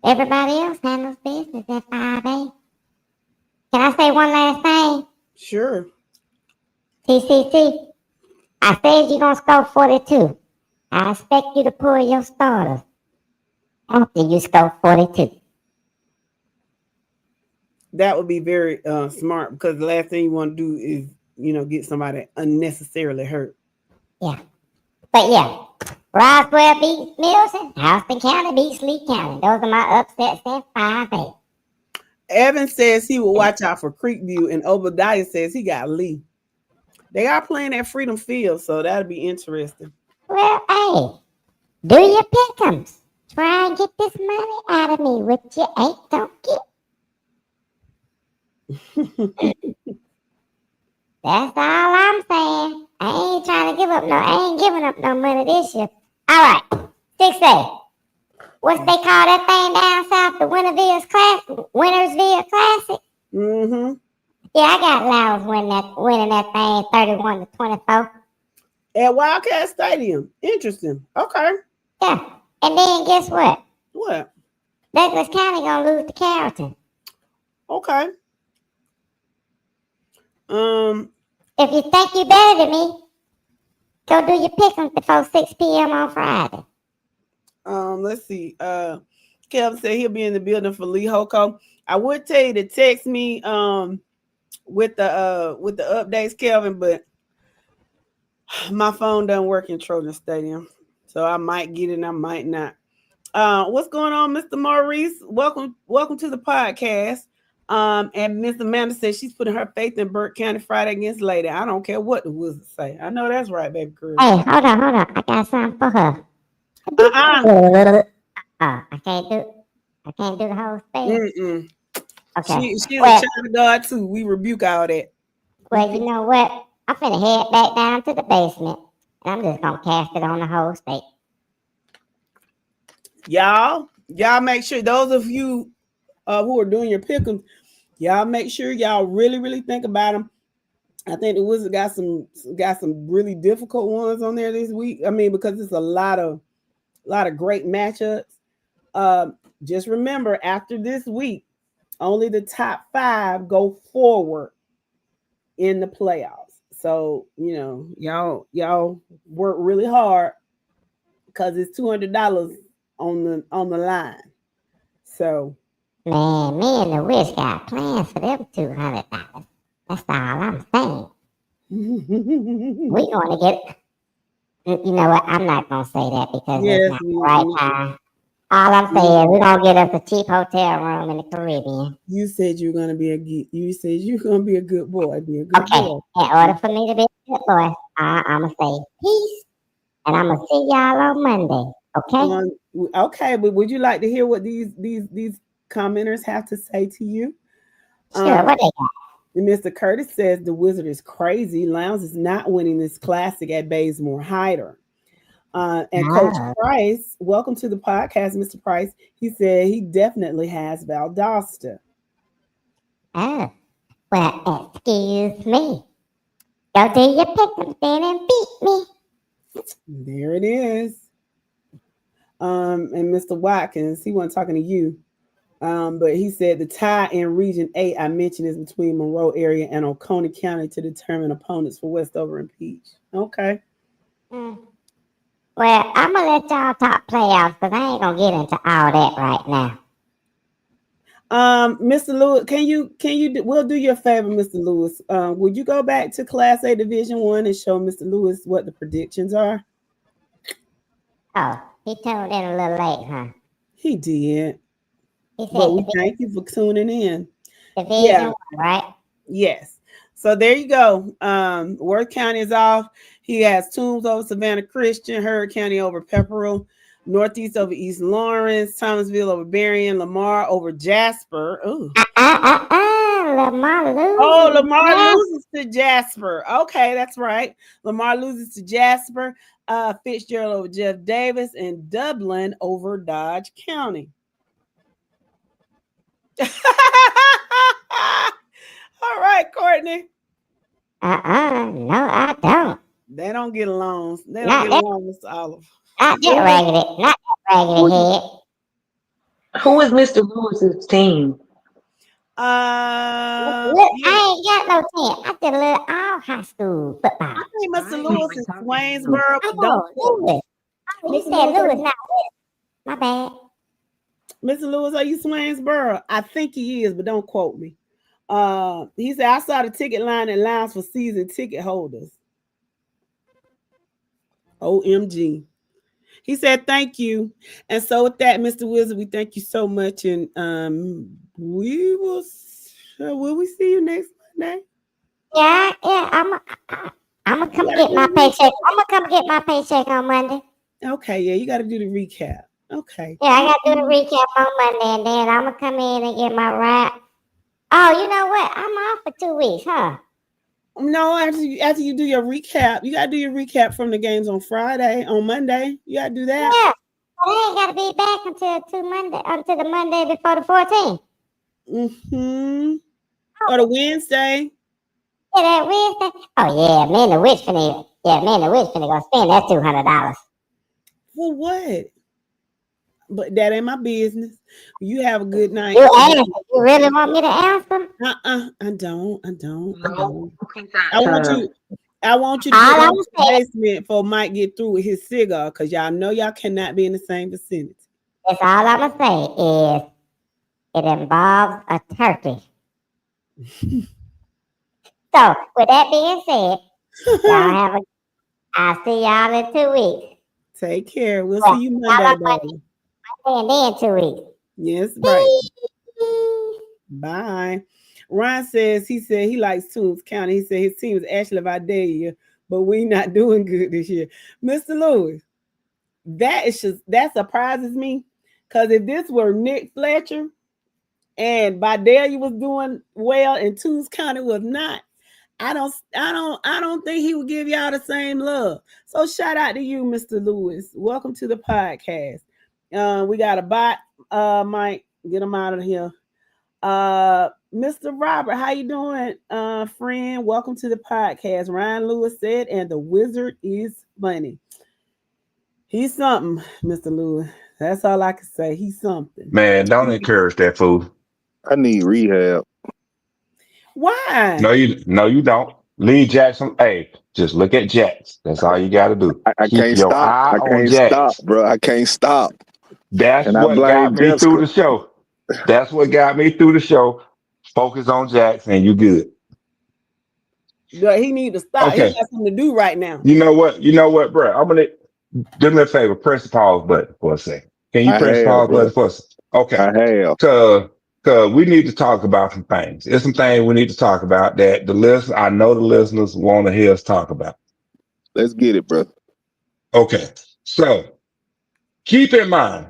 Everybody else handles business at 5A. Can I say one last thing? Sure. TCT, I said you're going to score 42. I expect you to pull your starters after you score 42. That would be very smart because the last thing you want to do is, get somebody unnecessarily hurt. Yeah. But yeah, Roswell beats Milton, Houston County beats Lee County. Those are my upsets at 5A. Evan says he will watch out for Creekview, and Obadiah says he got Lee. They are playing at Freedom Field, so that'll be interesting. Well, hey, do your pick'ems. Try and get this money out of me, which you ain't gonna get. That's all I'm saying. I ain't trying to give up I ain't giving up no money this year. All right, 6A. What's they call that thing down south? The Wintersville Classic? Mm-hmm. Yeah, I got Laos winning that thing 31-24. At Wildcat Stadium. Interesting. Okay. Yeah. And then guess what? What? Douglas County gonna lose to Carrollton. Okay. If you think you better than me, Go do your pickings before 6 p.m. on Friday. Let's see. Kelvin said he'll be in the building for Lee Hoko. I would tell you to text me with the updates, Kelvin, but my phone doesn't work in Trojan Stadium. So I might get it, I might not. What's going on, Mr. Maurice? Welcome to the podcast. And Miss Amanda says she's putting her faith in Burke County Friday against Lady. I don't care what the Wizards say. I know that's right, baby girl. Hey, hold on. I got something for her. I can't do the whole thing. Okay. She's a child of God too. We rebuke all that. Well, you know what? I'm finna head back down to the basement, and I'm just gonna cast it on the whole state. Y'all make sure, those of you who are doing your pick'em, y'all make sure y'all really think about them. I think the Wizards got some really difficult ones on there this week. I mean, because it's a lot of great matchups. Just remember, after this week, only the top 5 go forward in the playoffs. So, y'all work really hard because it's $200 on the line. So, man, me and the Wiz got plans for them $200. That's all I'm saying. We gonna get. You know what? I'm not gonna say that because it's not the right time. All I'm saying, we're gonna get us a cheap hotel room in the Caribbean. You said you're gonna be a good boy. Be a good boy. In order for me to be a good boy, I'm gonna say peace, and I'm gonna see y'all on Monday. Okay. Okay, but would you like to hear what these commenters have to say to you? Sure. What they got? Mr. Curtis says the Wizard is crazy. Lowndes is not winning this classic at Bazemore Hyder. And Coach Price, welcome to the podcast, Mr. Price. He said he definitely has Valdosta. Oh, well, excuse me. Go do your pick'em then and beat me. There it is. And Mr. Watkins, he wasn't talking to you. But he said the tie in Region 8 I mentioned is between Monroe area and Oconee County to determine opponents for Westover and Peach. Okay. Well, I'm gonna let y'all talk playoffs because I ain't gonna get into all that right now. Mr. Lewis, we'll do your favor, Mr. Lewis. Would you go back to Class A Division 1 and show Mr. Lewis what the predictions are? Oh, he tuned in a little late, huh? He did. He said, but we thank you for tuning in. Division 1, right? Yes. So there you go. Worth County is off. He has Toombs over Savannah Christian, Heard County over Pepperell, Northeast over East Lawrence, Thomasville over Berrien, Lamar over Jasper. Ooh. Lamar loses. Oh, Lamar loses to Jasper. Okay, that's right. Lamar loses to Jasper. Fitzgerald over Jeff Davis, and Dublin over Dodge County. All right, Courtney. No, I don't. They don't get along. They don't get along, Mr. Olive. Not that raggedy head. Who is Mr. Lewis's team? I ain't got no team. I did a little all high school football. I think Mr. Lewis is Waynesboro. Lewis. Oh, you said Lewis, not Lewis. My bad. Mr. Lewis, are you Swainsboro? I think he is, but don't quote me. He said, I saw the ticket line at Lounge for season ticket holders. OMG. He said, thank you. And so with that, Mr. Wizard, we thank you so much. And will we see you next Monday? Yeah. I'm gonna come get my paycheck. I'm gonna come get my paycheck on Monday. Okay, yeah, you got to do the recap. Okay. Yeah, I got to do the recap on Monday, and then I'm gonna come in and get my wrap. Oh, you know what? I'm off for 2 weeks, huh? No, after you do your recap, you gotta do your recap from the games on Monday. You gotta do that. Yeah, I ain't gotta be back until the Monday before the 14th. Or the Wednesday. Yeah, that Wednesday. Oh yeah, me and the witch finna go spend that $200. For what? But that ain't my business. You have a good night. You really want me to answer? I don't. I want you. I want you to All get I'm down to the saying, basement before Mike get through with his cigar, because y'all know y'all cannot be in the same vicinity. that's all I'm gonna say is it involves a turkey. So with that being said, y'all have a. I'll see y'all in 2 weeks. Take care. We'll see Well, you y'all Monday, on baby. Monday and then 2 weeks. Yes, right. Bye. Ron says he said he likes Toombs County. He said his team is actually Vidalia, but we not doing good this year. Mr. Lewis, that surprises me. Because if this were Nick Fletcher and Vidalia was doing well and Toombs County was not, I don't think he would give y'all the same love. So shout out to you, Mr. Lewis. Welcome to the podcast. We got a bot, Mike. Get him out of here. Mr. Robert, how you doing, friend? Welcome to the podcast. Ryan Lewis said, and the wizard is funny. He's something, Mr. Lewis. That's all I can say. He's something. Man, don't encourage that fool. I need rehab. Why? No, you don't. Lee Jackson. Hey, just look at Jax. That's all you got to do. I Keep can't your stop. eye I on can't stop, Jax. bro. I can't stop. That's And I what got blame me through Jessica. the show. That's what got me through the show. Focus on Jax, and you good. But he need to stop. He Okay. got something to do right now. You know what? You know what, bro? I'm gonna do me a favor. Press the pause button for a second. Can you I press the have, pause bro. button for us? Okay. I have. Cause we need to talk about some things. There's some things we need to talk about that I know the listeners want to hear us talk about. Let's get it, bro. Okay. So keep in mind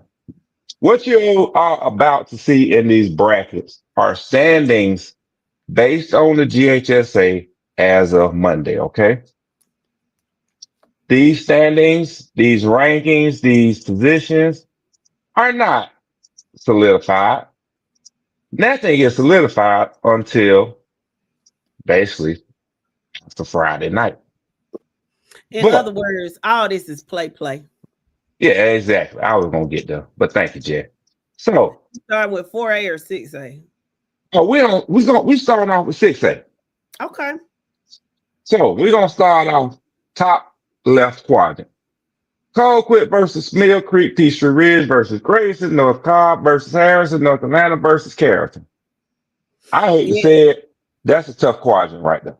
what you are about to see in these brackets are standings based on the GHSA as of Monday. Okay. These standings, these rankings, these positions are not solidified. Nothing is solidified until basically it's a Friday night. In other But words, all this is play. yeah, exactly. I was gonna get there, but thank you, Jay. So Start with 4A or 6A. we starting off with 6A. Okay. So we're gonna start off top left quadrant. Colquitt versus Mill Creek, Peachtree Ridge versus Grayson, North Cobb versus Harrison, North Atlanta versus Carrollton. I hate to Yeah. say it, that's a tough quadrant right there.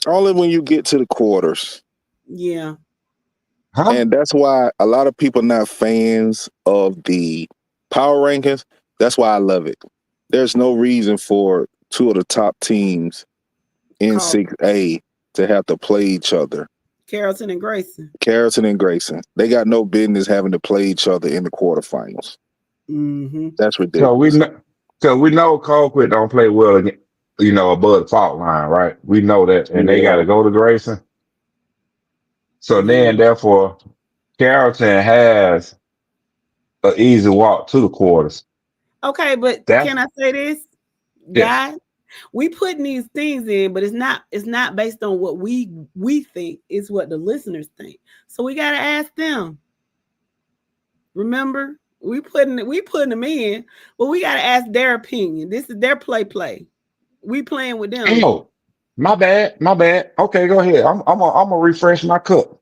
Only when you get to the quarters. Yeah. Huh? And that's why a lot of people not fans of the power rankings. That's why I love it. There's no reason for two of the top teams in Call 6A to have to play each other. Carrollton and Grayson. Carrollton and Grayson. They got no business having to play each other in the quarterfinals. Mm-hmm. That's So ridiculous. we know Colquitt don't play well again, above the fault line, right? We know that. And they Yeah. gotta go to Grayson. So Yeah. then therefore Carrollton has an easy walk to the quarters. Okay, but That's can I say this, yes. guys? We putting these things in, but it's not based on what we think. It's what the listeners think. So we gotta ask them. Remember, we putting them in, but we gotta ask their opinion. This is their play. We playing with them. Oh, my bad. Okay, go ahead. I'm gonna refresh my cup.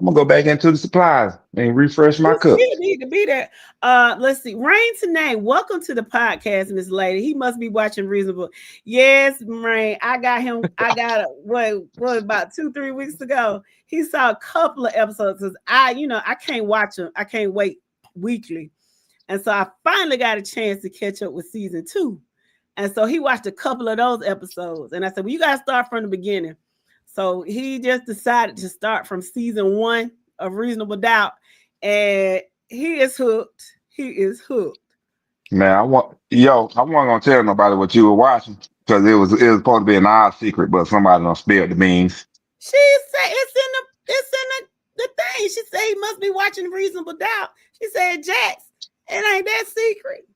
I'm gonna go back into the supplies and refresh my You cup. still need to be there. Let's see. Rain tonight. Welcome to the podcast, Miss Lady. He must be watching Reasonable. Yes, Rain. I got him. I got what about 2-3 weeks ago. He saw a couple of episodes because I can't watch them. I can't wait weekly. And so I finally got a chance to catch up with season 2. And so he watched a couple of those episodes. And I said, well, you gotta start from the beginning. So he just decided to start from season 1 of Reasonable Doubt. And he is hooked. He is hooked. Man, I wasn't gonna tell nobody what you were watching because it was supposed to be an odd secret, but somebody done spilled the beans. She said it's in the thing. She said he must be watching Reasonable Doubt. She said, Jax, it ain't that secret.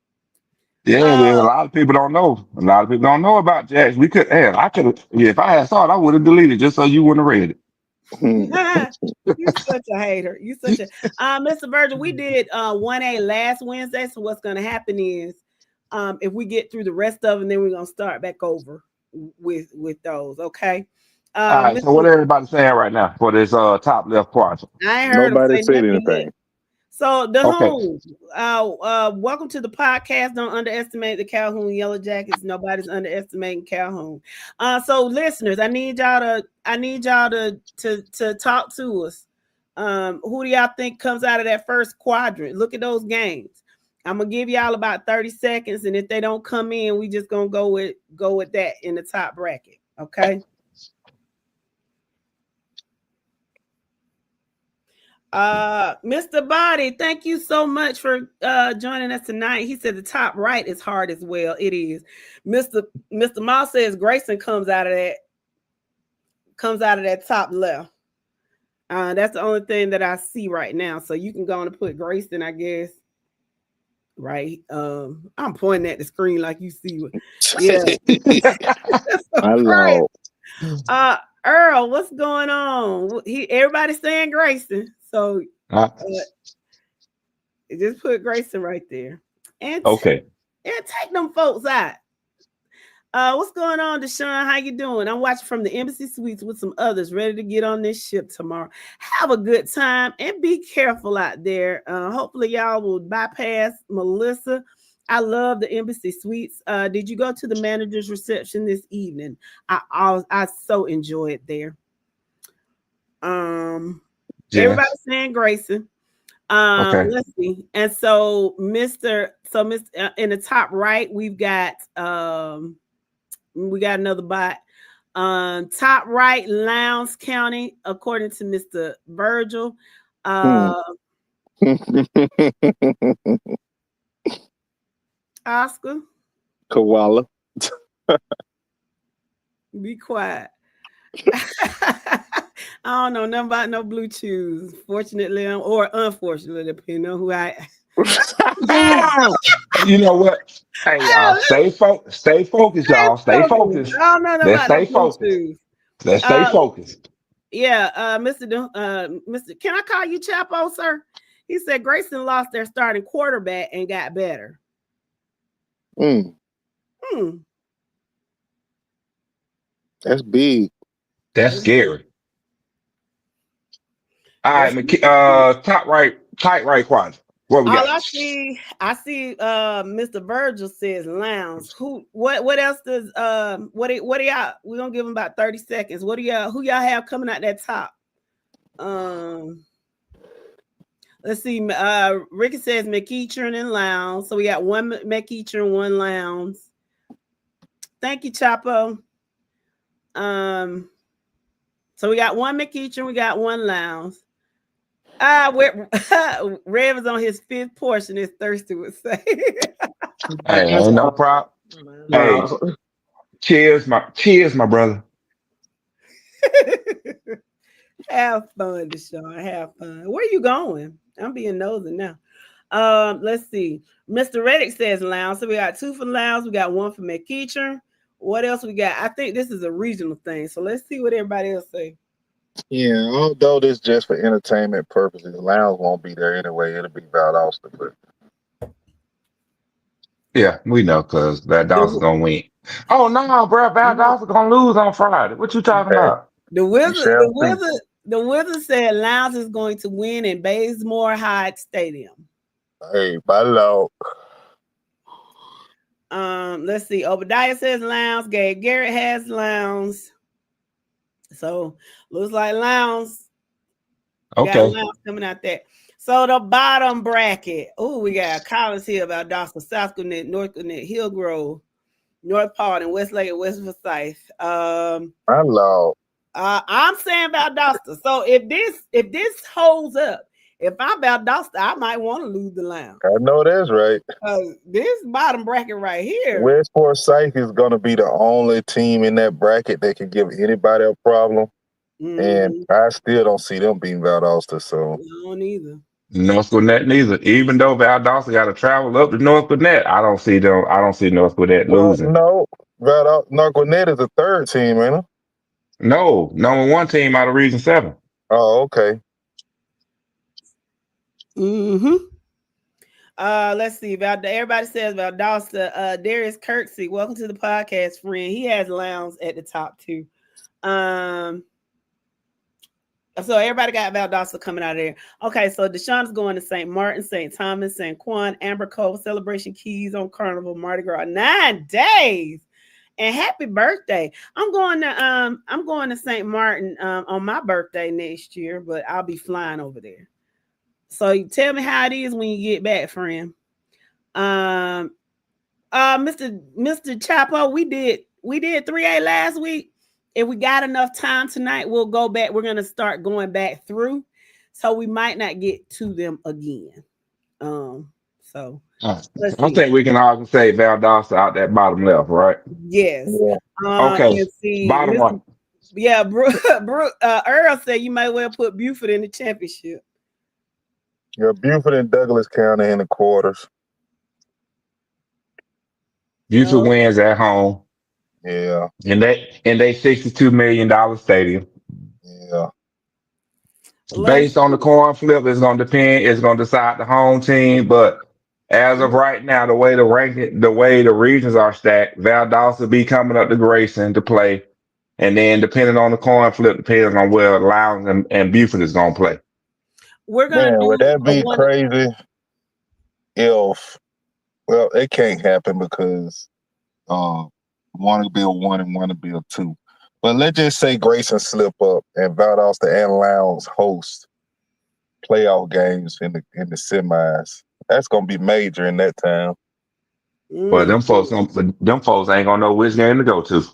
Yeah, there's a lot of people don't know. A lot of people don't know about Jax. I could have, if I had saw it, I would have deleted it just so you wouldn't have read it. You such a hater. You such a Mr. Virgil. We did 1A last Wednesday. So what's gonna happen is if we get through the rest of them, then we're gonna start back over. with those. Okay. All right. So what Mr. everybody saying right now for this top left quadrant? I ain't heard him Nobody say said nothing yet. anything. So the Okay. Hoon, welcome to the podcast. Don't underestimate the Calhoun Yellow Jackets. Nobody's underestimating Calhoun. So listeners, I need y'all to talk to us. Who do y'all think comes out of that first quadrant? Look at those games. I'm gonna give y'all about 30 seconds, and if they don't come in, we just gonna go with that in the top bracket. Okay. Mr. Body, thank you so much for joining us tonight. He said the top right is hard as well. It is. Mr. Moss says Grayson comes out of that top left. That's the only thing that I see right now. So you can go on and put Grayson, I guess. Right. I'm pointing at the screen like you see. Yeah. My Lord. Earl, what's going on? Everybody's saying Grayson. So just put Grayson right there. And Okay. Take them folks out. What's going on, Deshaun? How you doing? I'm watching from the Embassy Suites with some others, ready to get on this ship tomorrow. Have a good time and be careful out there. Hopefully, y'all will bypass Melissa. I love the Embassy Suites. Did you go to the manager's reception this evening? I so enjoyed there. Everybody's saying Grayson. Okay. Let's see. And so Mr. In the top right, we got another bot. Top right, Lowndes County, according to Mr. Virgil. Oscar. Koala. Be quiet. I don't know nothing about no blue chews, fortunately or unfortunately, depending on who I. You know what? Hey y'all, stay focused, y'all. Stay focused. I don't know nothing Let's about stay no blue focused. chews. Let's stay focused. Yeah, Mr. Can I call you Chapo, sir? He said Grayson lost their starting quarterback and got better. That's big. That's scary. All right, tight right quadrant. What we got? All I see Mr. Virgil says Lowndes. What else does what do y'all, we're gonna give him about 30 seconds. Who y'all have coming out that top? Let's see. Ricky says McEachern and Lowndes. So we got one McEachern, one Lowndes. Thank you, Chapo. So we got one McEachern, we got one Lowndes. Rev is on his fifth portion, as Thirsty would say. Hey, ain't no problem. Hey, cheers, my brother. Have fun, Deshaun. Have fun. Where are you going? I'm being nosy now. Let's see. Mr. Reddick says Lowndes. So we got two for Lowndes. We got one for McEachern. What else we got? I think this is a regional thing. So let's see what everybody else say. Yeah, although this just for entertainment purposes, Lowndes won't be there anyway. It'll be Valdosta, but yeah, we know because Valdosta's gonna win. Oh no, bro, Valdosta's gonna lose on Friday. What you talking about? The Wizard said Lowndes is going to win in Bazemore High Stadium. Hey, my Lord. Let's see. Obadiah says Lowndes. Gabe Garrett has Lowndes. So looks like Lowndes. Okay. Got Lowndes coming out there. So the bottom bracket. Oh, we got Collins Hill, Valdosta, South Gwinnett, North Gwinnett, Hillgrove, North Part, and Westlake and West Forsyth. My Lord. I'm saying Valdosta. So if this holds up, if I'm Valdosta, I might want to lose the Lowndes. I know that's right. This bottom bracket right here. West Forsyth is going to be the only team in that bracket that can give anybody a problem. And I still don't see them being Valdosta. So I don't either. North Gwinnett neither. Even though Valdosta got to travel up to North Gwinnett, I don't see North Gwinnett losing. No, North Gwinnett is the third team, ain't it? No, number one team out of Region 7. Oh, okay. Let's see. Everybody says Valdosta. Darius Kirksey, welcome to the podcast, friend. He has Lowndes at the top too. So everybody got Valdosta coming out of there. Okay, so Deshaun's going to St. Martin, St. Thomas, St. Juan, Amber Cove, Celebration Keys on Carnival, Mardi Gras. 9 days. And happy birthday. I'm going to St. Martin on my birthday next year, but I'll be flying over there. So tell me how it is when you get back, friend. Mr. Chapo, we did 3A last week. If we got enough time tonight, we'll go back. We're gonna start going back through, so we might not get to them again. So I think we can all say Valdosta out that bottom left, right? Yes. Yeah. Okay. And see, Bottom one. Yeah, Earl said you might well put Buford in the championship. Yeah, Buford and Douglas County in the quarters. Buford wins at home. Yeah. In they $62 million stadium. Yeah. Based on the coin flip, it's gonna depend. It's gonna decide the home team. But as of right now, the way the regions are stacked, Valdosta be coming up to Grayson to play. And then depending on the coin flip, depending on where Lowndes and Buford is gonna play. We're gonna do would that be crazy if it can't happen because one will be a 1 and one will be a 2. But let's just say Grayson slip up and Valdosta and Lowndes host playoff games in the semis. That's gonna be major in that town. But them folks ain't gonna know which game to go to.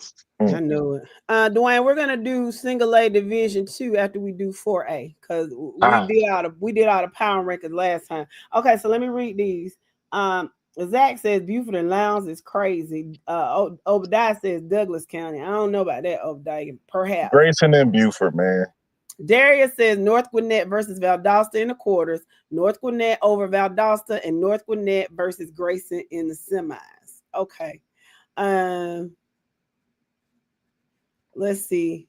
I know it. Dwayne, we're gonna do single A Division 2 after we do 4A because we did all the power records last time. Okay, so let me read these. Zach says Buford and Lowndes is crazy. Obadiah says Douglas County. I don't know about that, Obadiah. Perhaps Grayson and Buford, man. Darius says North Gwinnett versus Valdosta in the quarters. North Gwinnett over Valdosta and North Gwinnett versus Grayson in the semis. Okay. Let's see.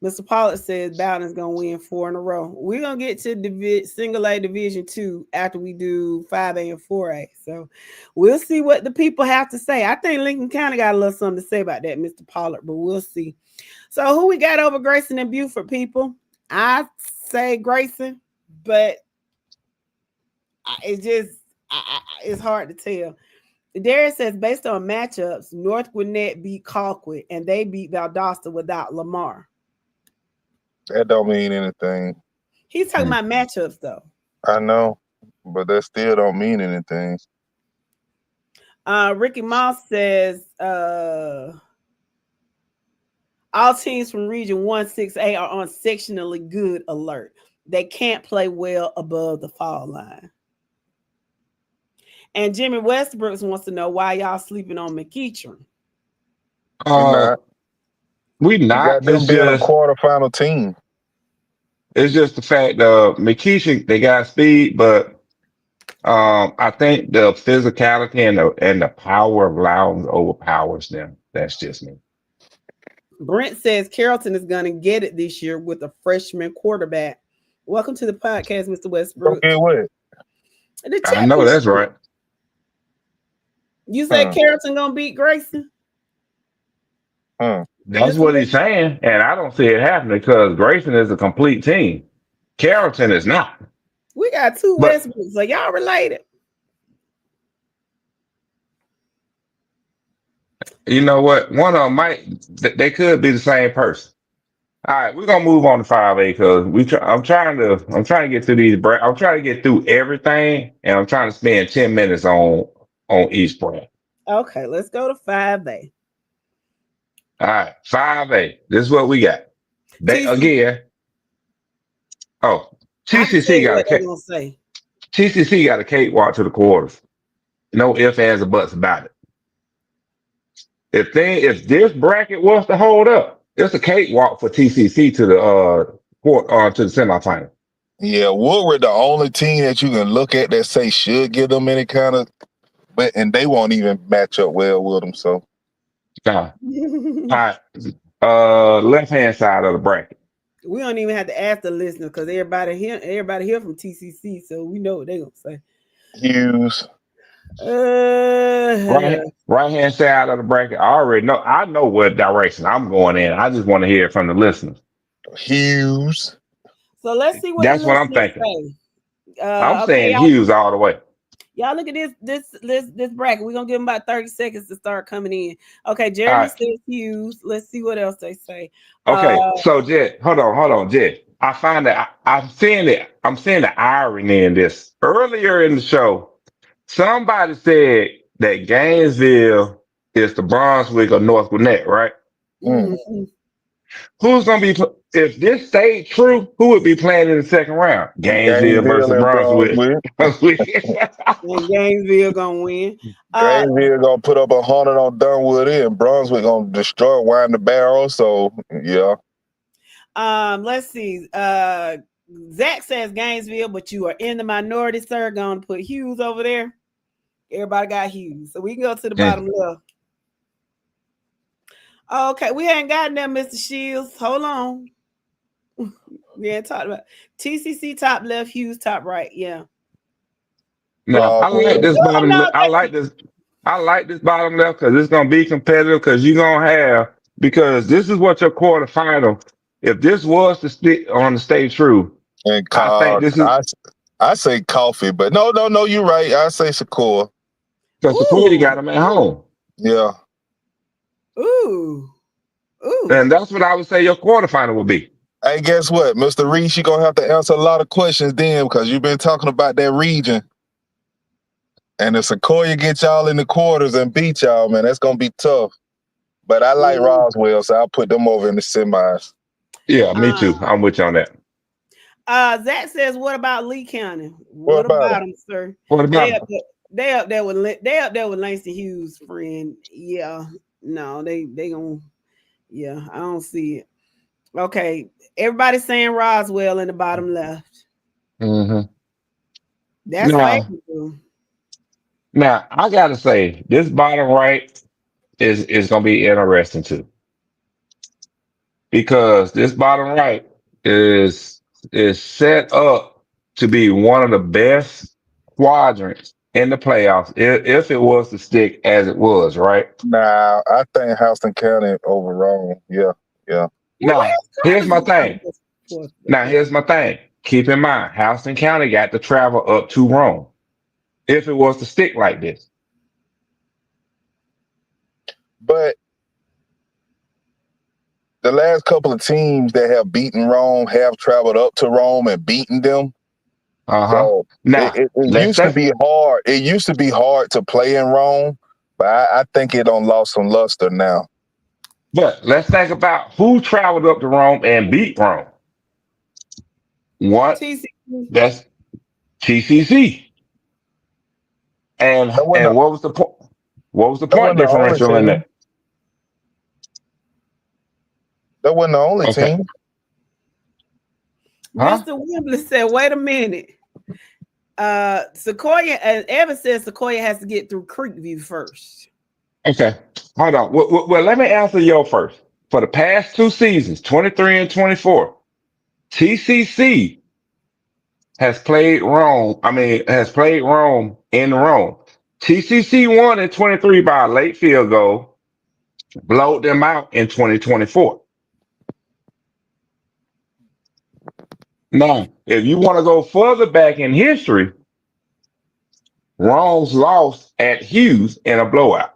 Mr. Pollard says Bowden's gonna win 4 in a row. We're gonna get to single A Division 2 after we do 5A and 4A. So we'll see what the people have to say. I think Lincoln County got a little something to say about that, Mr. Pollard, but we'll see. So who we got over Grayson and Buford, people? I say Grayson, but it's hard to tell. Darius says based on matchups, North Gwinnett beat Colquitt and they beat Valdosta without Lamar. That don't mean anything. He's talking about matchups though. I know, but that still don't mean anything. Ricky Moss says all teams from Region 1 6A are on sectionally good alert. They can't play well above the fall line. And Jimmy Westbrooks wants to know why y'all sleeping on McEachern. We not. Got them being a quarterfinal team. It's just the fact McEachern, they got speed, but I think the physicality and the power of Lowndes overpowers them. That's just me. Brent says Carrollton is going to get it this year with a freshman quarterback. Welcome to the podcast, Mr. Westbrook. Okay, what? I know that's right. You said Carrollton going to beat Grayson? That's what he's saying, and I don't see it happening because Grayson is a complete team. Carrollton is not. We got 2 Westbrooks, so y'all related. You know what? One of them they could be the same person. All right, we're gonna move on to 5A because I'm trying to get through these. I'm trying to get through everything, and I'm trying to spend 10 minutes on each brand. Okay, let's go to 5A. All right, 5A. This is what we got. TCC TCC got a cakewalk to the quarters. No ifs, ands, or buts about it. If this bracket was to hold up, it's a cakewalk for TCC to the semifinal. Yeah, Woodward the only team that you can look at that say should give them any kind of, and they won't even match up well with them. So, all right, left hand side of the bracket. We don't even have to ask the listeners because everybody here from TCC, so we know what they're gonna say. Hughes. Right hand side of the bracket. I know what direction I'm going in. I just want to hear it from the listeners. Hughes. So let's see what the That's what I'm listeners thinking. say. I'm Okay, saying Hughes all the way. y'all look at this bracket. We're gonna give them about 30 seconds to start coming in. Okay, All Jeremy right. says Hughes. Let's see what else they say. Okay. So Jed, hold on, Jed. I find that I'm seeing it. I'm seeing the irony in this. Earlier in the show, somebody said that Gainesville is the Brunswick of North Gwinnett, right? Mhm. Who's gonna be if this stayed true? Who would be playing in the second round? Gainesville Gainesville versus and Brunswick. Brunswick. And Gainesville gonna win. Gainesville gonna put up 100 on Dunwoody, and Brunswick gonna destroy Wind the Barrel. So yeah. Let's see. Zach says Gainesville, but you are in the minority, sir. Gonna put Hughes over there. Everybody got Hughes. So we can go to the bottom left. Okay, we ain't got there, Mr. Shields. Hold on. We ain't talked about TCC top left, Hughes top right. Yeah. Now I like this Oh, bottom. no, I like this. I like this bottom left because it's gonna be competitive because you're gonna have because this is what your quarterfinal. If this was to stick on the stay true, And I think this is I say Coffee, but no, you're right. I say Shakur. because Sequoia got him at home. Yeah. Ooh. And that's what I would say your quarterfinal would be. Hey, guess what, Mr. Reese? You're gonna have to answer a lot of questions then because you've been talking about that region. And if Sequoia gets y'all in the quarters and beat y'all, man, that's gonna be tough. But I like Roswell, so I'll put them over in the semis. Yeah, me too. I'm with you on that. Zach says, "What about Lee County? What about them, sir? What about They up there with Langston Hughes, friend. Yeah, no, they gonna. Yeah, I don't see it. Okay, everybody's saying Roswell in the bottom left. Mm-hmm. That's favorable. Now I gotta say this bottom right is gonna be interesting too because this bottom right is set up to be one of the best quadrants in the playoffs if it was to stick as it was, right? Nah, I think Houston County overall. Yeah. Now, here's my thing. Keep in mind, Houston County got to travel up to Rome if it was to stick like this. But the last couple of teams that have beaten Rome have traveled up to Rome and beaten them. So now it used to be hard. It used to be hard to play in Rome, but I think it don't lost some luster now. But let's think about who traveled up to Rome and beat Rome. What? That's TCC. And what was the point? What was the point differential in that? That wasn't the only team. Mr. Wembley said, "Wait a minute. Sequoia, and Evan says Sequoia has to get through Creekview first." Okay, hold on. Well, let me answer your first. For the past 2 seasons, 23 and 24, TCC has played Rome. Has played Rome in Rome. TCC won in 23 by a late field goal, blowed them out in 2024. Now, if you want to go further back in history, Rome's lost at Hughes in a blowout.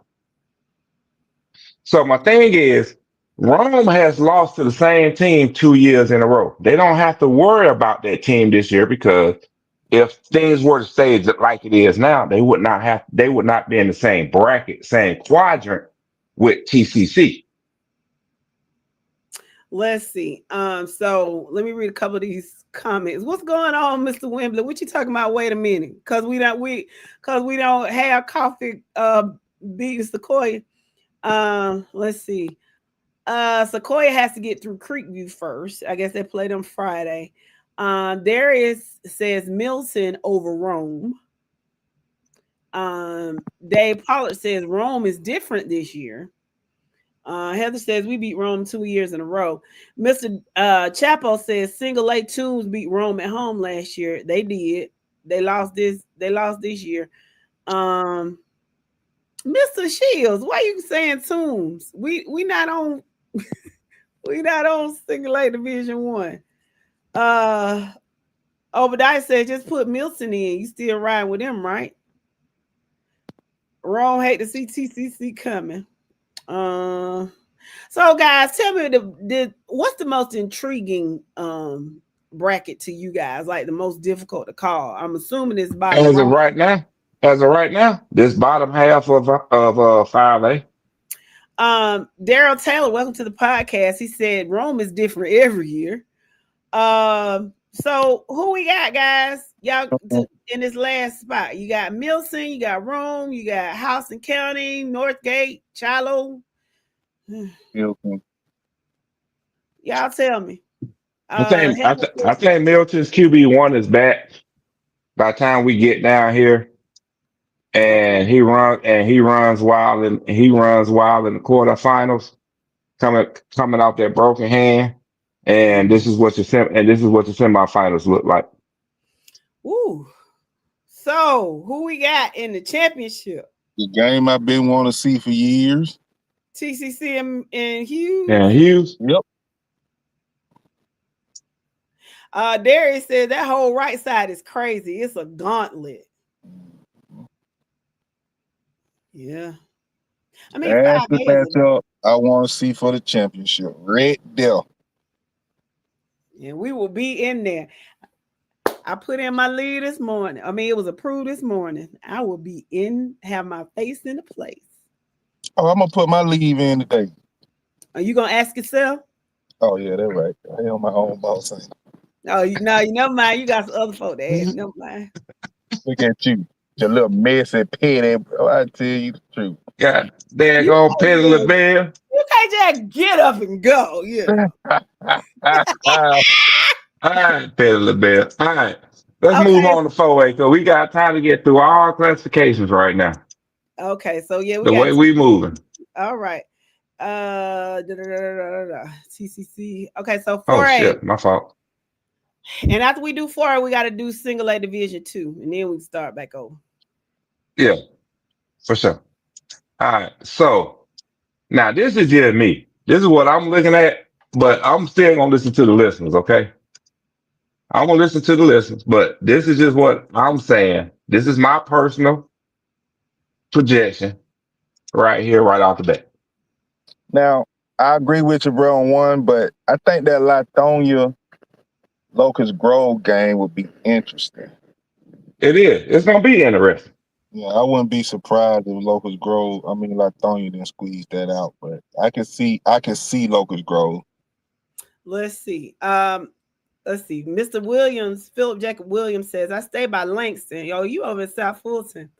So my thing is, Rome has lost to the same team 2 years in a row. They don't have to worry about that team this year because if things were to stay like it is now, they would not be in the same bracket, same quadrant with TCC. Let's see. So let me read a couple of these comments. What's going on, Mr. Wembley? What you talking about? Wait a minute, because we don't have coffee beating Sequoia. Let's see. Sequoia has to get through Creekview first. I guess they play them Friday. Darius says Milton over Rome. Dave Pollard says Rome is different this year. Heather says we beat Rome 2 years in a row. Mr. Chapo says Single A Tunes beat Rome at home last year. They did. They lost this. They lost this year. Um, Mr. Shields, why you saying Toombs? We not on we not on single A Division One. Obadiah said just put Milton in. You still riding with him, right? Wrong. Hate to see TCC coming. So guys, tell me what's the most intriguing bracket to you guys? Like the most difficult to call. I'm assuming it's bottom As of right. right now, this bottom half of 5A. Daryl Taylor, welcome to the podcast. He said Rome is different every year. So who we got, guys? Y'all in this last spot. You got Milton, you got Rome, you got Houston County, Northgate, Shiloh. Milton. Y'all tell me. I think Milton's QB1 is back by the time we get down here, and he runs wild in the quarterfinals, coming off that broken hand, and this is what the semifinals look like. Ooh. So who we got in the championship? The game I've been wanting to see for years. TCC and Hughes. And Hughes. Yep. Darius said that whole right side is crazy. It's a gauntlet. Yeah. I mean, that's the matchup I want to see for the championship. Red Devil. And we will be in there. I put in my leave this morning. I mean, it was approved this morning. I will be have my face in the place. Oh, I'm gonna put my leave in today. Are you gonna ask yourself? Oh yeah, that's right. I am my own boss. Oh, you never mind. You got some other folk to ask. Never mind. Look at you, your little messy petty. Bro. I tell you the truth. God, there you go, Petty LaBelle. You can't just get up and go. Yeah. All right, Petty LaBelle. All right, let's move on to 4A because we got time to get through all classifications right now. Okay, so yeah, the way we moving. All right. TCC. Okay, so 4A. Oh shit, my fault. And after we do 4A, we got to do single A Division 2, and then we start back over. Yeah, for sure. All right, so now this is just me. This is what I'm looking at, but I'm still gonna listen to the listeners. Okay, I'm gonna listen to the listeners, but this is just what I'm saying. This is my personal projection right here, right off the bat. Now, I agree with you, bro, on one, but I think that Lithonia Locust Grove game would be interesting. It is. It's gonna be interesting. Yeah, I wouldn't be surprised if Locust Grove. I mean, Lithonia didn't squeeze that out, but I can see Locust Grove. Let's see. Mr. Williams, Philip Jacob Williams says, I stay by Langston. Yo, you over in South Fulton.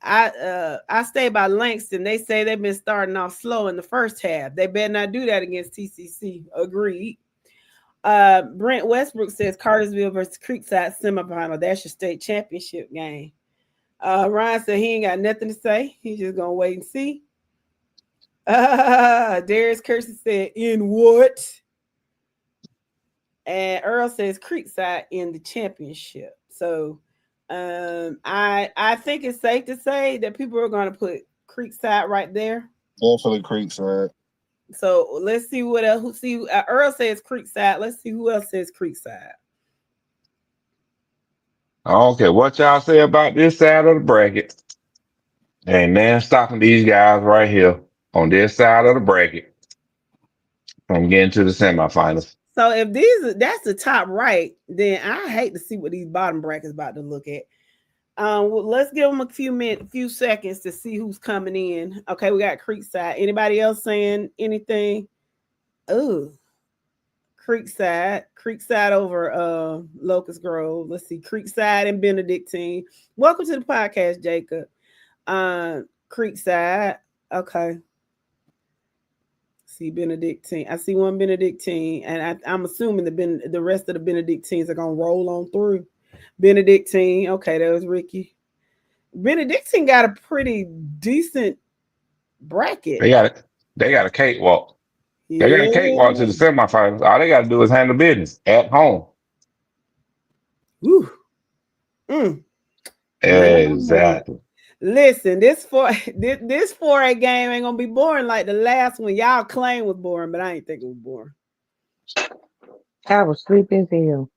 I stay by Langston. They say they've been starting off slow in the first half. They better not do that against TCC. Agreed. Brent Westbrook says Cartersville versus Creekside semifinal. That's your state championship game. Ryan said he ain't got nothing to say. He's just gonna wait and see. Darius Kersey said, in what? And Earl says Creekside in the championship. So I think it's safe to say that people are going to put Creekside right there. Definitely Creekside. So let's see what else. Earl says Creekside. Let's see who else says Creekside. Okay, what y'all say about this side of the bracket? Ain't man stopping these guys right here on this side of the bracket from getting to the semifinals. So if that's the top right, then I hate to see what these bottom brackets about to look at. Well, let's give them a few seconds to see who's coming in. Okay, we got Creekside. Anybody else saying anything? Oh, Creekside over Locust Grove. Let's see, Creekside and Benedictine. Welcome to the podcast, Jacob. Creekside. Okay. See Benedictine. I see one Benedictine, and I'm assuming the rest of the Benedictines are gonna roll on through. Benedictine. Okay, that was Ricky. Benedictine got a pretty decent bracket. They got a cakewalk. Yeah. They got a cakewalk to the semifinals. All they got to do is handle business at home. Woo. Exactly. Listen, this 4A game ain't gonna be boring like the last one. Y'all claim was boring, but I ain't think it was boring. I was sleepy as hell.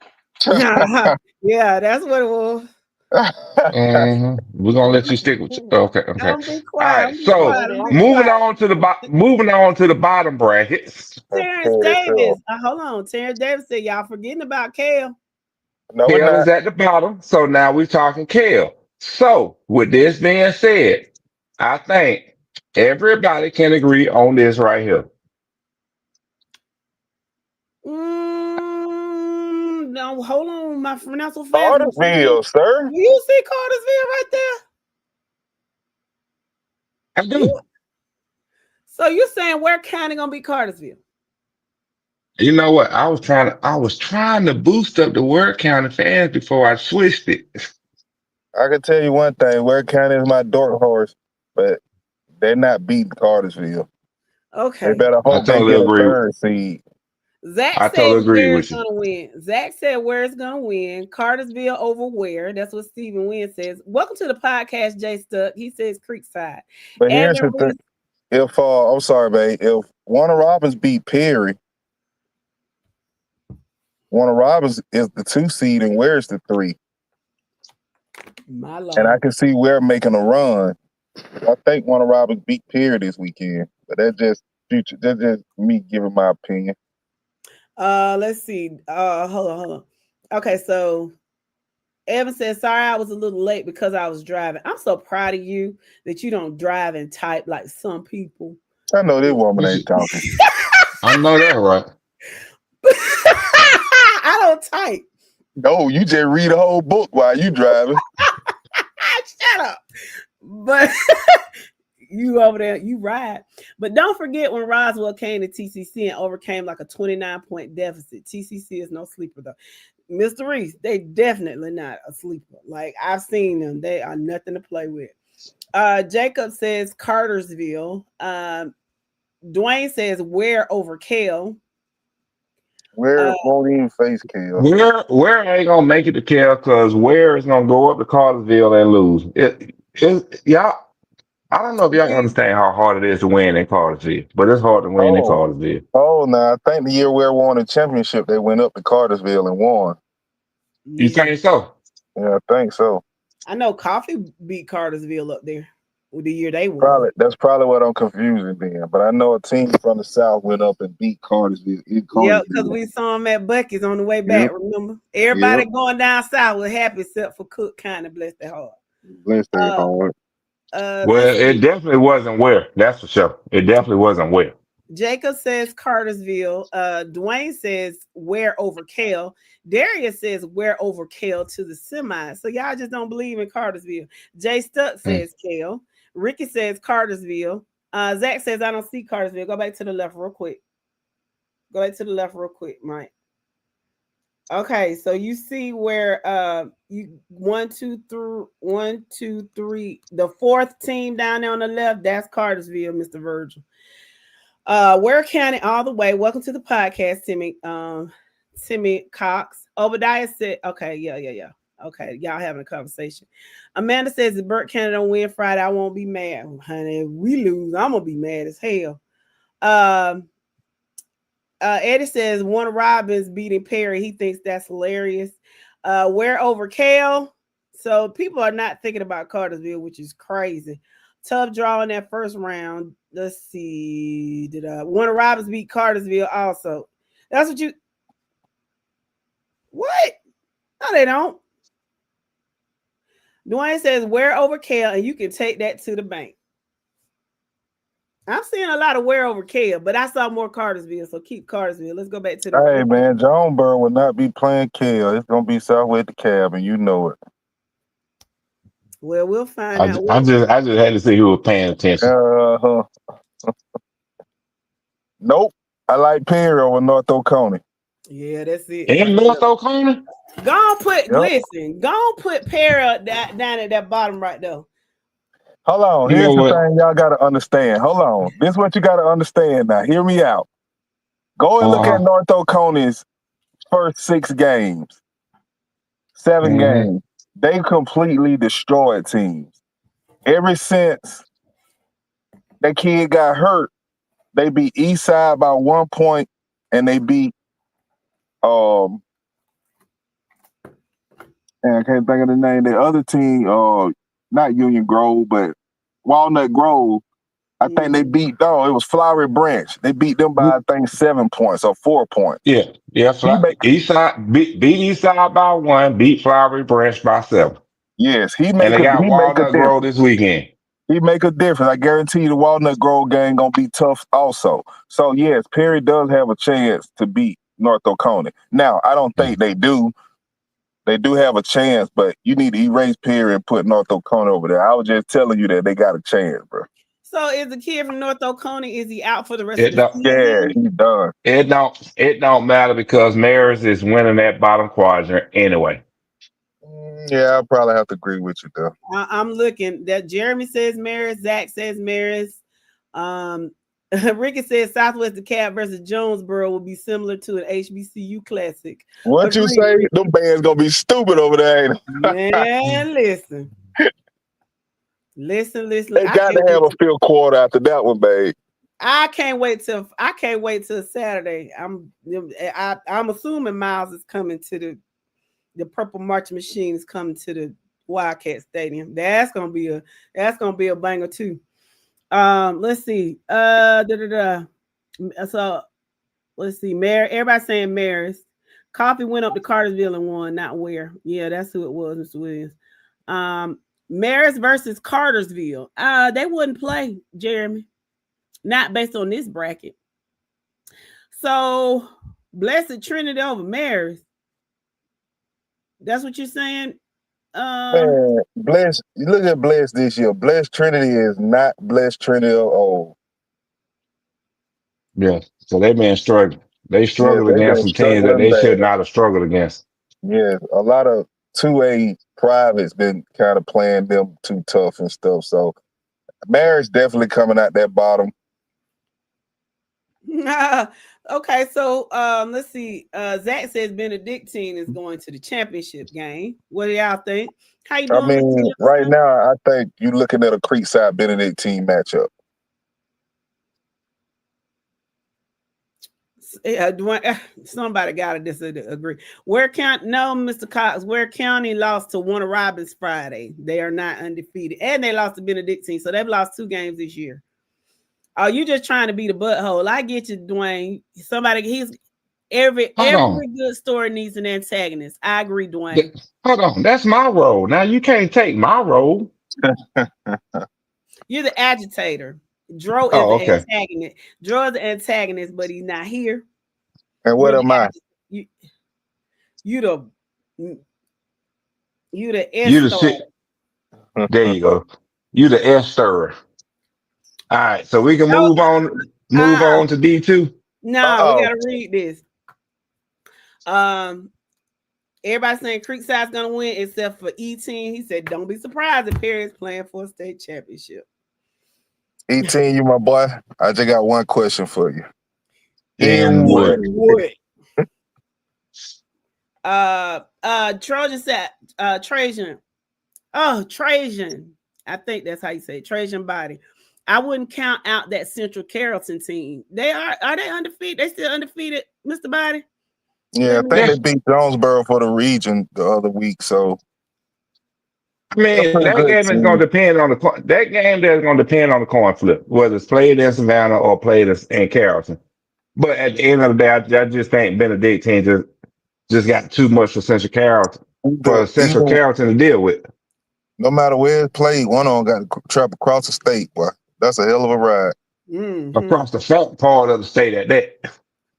Yeah, that's what it was. We're gonna let you stick with. Okay. I'm be All quiet. right. I'm be So quiet. I'm be moving quiet. on to the bottom brackets. Terrence Davis. Hold on. Terrence Davis said y'all forgetting about Kale. No, we're Kale is not. at the bottom. So now we're talking Kale. So with this being said, I think everybody can agree on this right here. No, hold on, my friend. Not so fast. Cartersville, sir. Do you see Cartersville right there? I do. So you're saying where county gonna be Cartersville? You know what? I was trying to boost up the Word County fans before I switched it. I can tell you one thing. Ware County is my dark horse, but they're not beating Cartersville. They Okay. better I hope they totally get a agree. third seed. Zach I says totally agree where it's with you. gonna win. Zach said where it's gonna win. Cartersville over where. That's what Stephen Wynn says. Welcome to the podcast, Jay Stuck. He says Creekside. But here's Evan the thing. Reese, If I'm sorry, babe. If Warner Robins beat Perry, Warner Robins is the 2 seed and Ware's the 3. my And I lord. can see Ware making a run. I think Warner Robins beat Perry this weekend. But that's just future. That's just me giving my opinion. Let's see. Hold on. Okay, so Evan says, sorry, I was a little late because I was driving. I'm so proud of you that you don't drive and type like some people. I know this woman ain't talking. I know that, right? I don't type. No, you just read a whole book while you driving. Shut up. But you over there, you ride. But don't forget when Roswell came to TCC and overcame like a 29-point deficit. TCC is no sleeper though. Mr. Reese, they definitely not a sleeper. Like I've seen them, they are nothing to play with. Jacob says Cartersville. Dwayne says where over Kale. Where won't even face Kale. Where ain't gonna make it to Cal because Where is gonna go up to Cartersville and lose. Y'all. I don't know if y'all understand how hard it is to win in Cartersville, but it's hard to win in Oh, Cartersville. now I think the year Ware won the championship, they went up to Cartersville and won. You think so? Yeah, I think so. I know Coffee beat Cartersville up there with the year they won. That's probably what I'm confusing then. But I know a team from the South went up and beat Cartersville in Yep, because Cartersville. we saw him at Bucky's on the way back. Yep. Remember, everybody going down south was happy except for Cook County. Bless their heart. Bless their heart. Well, it definitely wasn't Where. That's for sure. It definitely wasn't Where. Jacob says Cartersville. Dwayne says where over Kale. Darius says where over Kale to the semi. So y'all just don't believe in Cartersville. Jay Stuck says Kale. Ricky says Cartersville. Zach says I don't see Cartersville. Go back to the left real quick. Mike. Okay, so you see where you 1, 2, 3, the fourth team down there on the left, that's Cartersville, Mr. Virgil. Ware County all the way. Welcome to the podcast, Timmy Cox. Obadiah said, okay, yeah. Okay, y'all having a conversation. Amanda says if Burke County don't win Friday, I won't be mad. Honey, if we lose, I'm gonna be mad as hell. Eddie says Warner Robins beating Perry. He thinks that's hilarious. Where over Kale? So people are not thinking about Cartersville, which is crazy. Tough draw in that first round. Let's see. Did Warner Robins beat Cartersville also? That's what you. What? No, they don't. Dwayne says where over Kale, and you can take that to the bank. I'm seeing a lot of where over Kale, but I saw more Cartersville, so keep Cartersville. Let's go back to the. Hey man, Jonesboro will not be playing Kale. It's gonna be Southwest DeKalb, and you know it. Well, we'll find out. I just had to see who was paying attention. Nope. I like Perry over North Oconee. Yeah, that's it. In North Oconee? Go on put Perry down at that bottom right there. Hold on. Here's the thing y'all got to understand. Hold on. This is what you got to understand now. Hear me out. Go and look at North Oconee's first 6 games. 7 games. they completely destroyed teams. Ever since that kid got hurt, they beat Eastside by 1 point, and they beat and I can't think of the name. The other team, not Union Grove, but Walnut Grove. I think they beat it was Flowery Branch. They beat them by I think 7 points or 4 points. Yeah. Eastside beat Eastside by 1, beat Flowery Branch by 7. Yes, And they got Walnut Grove this weekend. He make a difference. I guarantee you the Walnut Grove game gonna be tough also. So yes, Perry does have a chance to beat North Oconee. Now, I don't think they do. They do have a chance, but you need to erase Perry and put North Oconee over there. I was just telling you that they got a chance, bro. So is the kid from North Oconee, is he out for the rest of the season? Yeah, he's done. It don't matter because Maris is winning that bottom quadrant anyway. Yeah, I'll probably have to agree with you though. I'm looking that Jeremy says Maris, Zach says Maris. Ricky says Southwest DeKalb versus Jonesboro will be similar to an HBCU classic. What you say? Them bands gonna be stupid over there, ain't they? Man, listen. Listen. They got to have a field quarter after that one, babe. I can't wait till Saturday. I'm assuming Miles is coming to the Purple March Machine is coming to the Wildcat Stadium. That's gonna be a banger too. Let's see. So let's see. Everybody saying Maris. Coffee went up to Cartersville and won, not where. Yeah, that's who it was, Mr. Williams. Maris versus Cartersville. They wouldn't play, Jeremy. Not based on this bracket. So Blessed Trinity over Maris. That's what you're saying? Man, Bless, you look at Bless this year. Bless Trinity is not Bless Trinity of old. Yeah, so they've been struggling. They struggled against some teams that they should not have struggled against. Yeah, a lot of 2A privates been kind of playing them too tough and stuff. So Maris definitely coming out that bottom. Okay, so let's see. Zach says Benedictine is going to the championship game. What do y'all think? How you doing? I mean, right now, I think you're looking at a Creekside Benedictine matchup. Somebody got to disagree. Mr. Cox, Ware County lost to Warner Robins Friday. They are not undefeated, and they lost to Benedictine, so they've lost 2 games this year. Oh, you just trying to be the butthole. I get you, Dwayne. Every good story needs an antagonist. I agree, Dwayne. Hold on, that's my role. Now you can't take my role. You're the agitator. Dro is the antagonist. Dro is the antagonist, but he's not here. And what am I? You the S. There you go. You the S stirrer. All right, so we can move on to D2. No, we gotta read this. Everybody's saying Creekside's gonna win except for E-Team. He said, "Don't be surprised if Perry is playing for a state championship." E-Team, you my boy. I just got one question for you. In what? Trojan said, Trajan. Oh, Trajan. I think that's how you say it. Trajan Body. I wouldn't count out that Central Carrollton team. Are they undefeated? They still undefeated, Mr. Body? Yeah, I think they beat Jonesboro for the region the other week. So I mean, that game is going to depend on the coin flip, whether it's played in Savannah or played in Carrollton. But at the end of the day, I just think Benedictine just got too much for Central Carrollton to deal with. No matter where it's played, one of them got to travel across the state. Boy, that's a hell of a ride. Mm-hmm. Across the fat part of the state at that.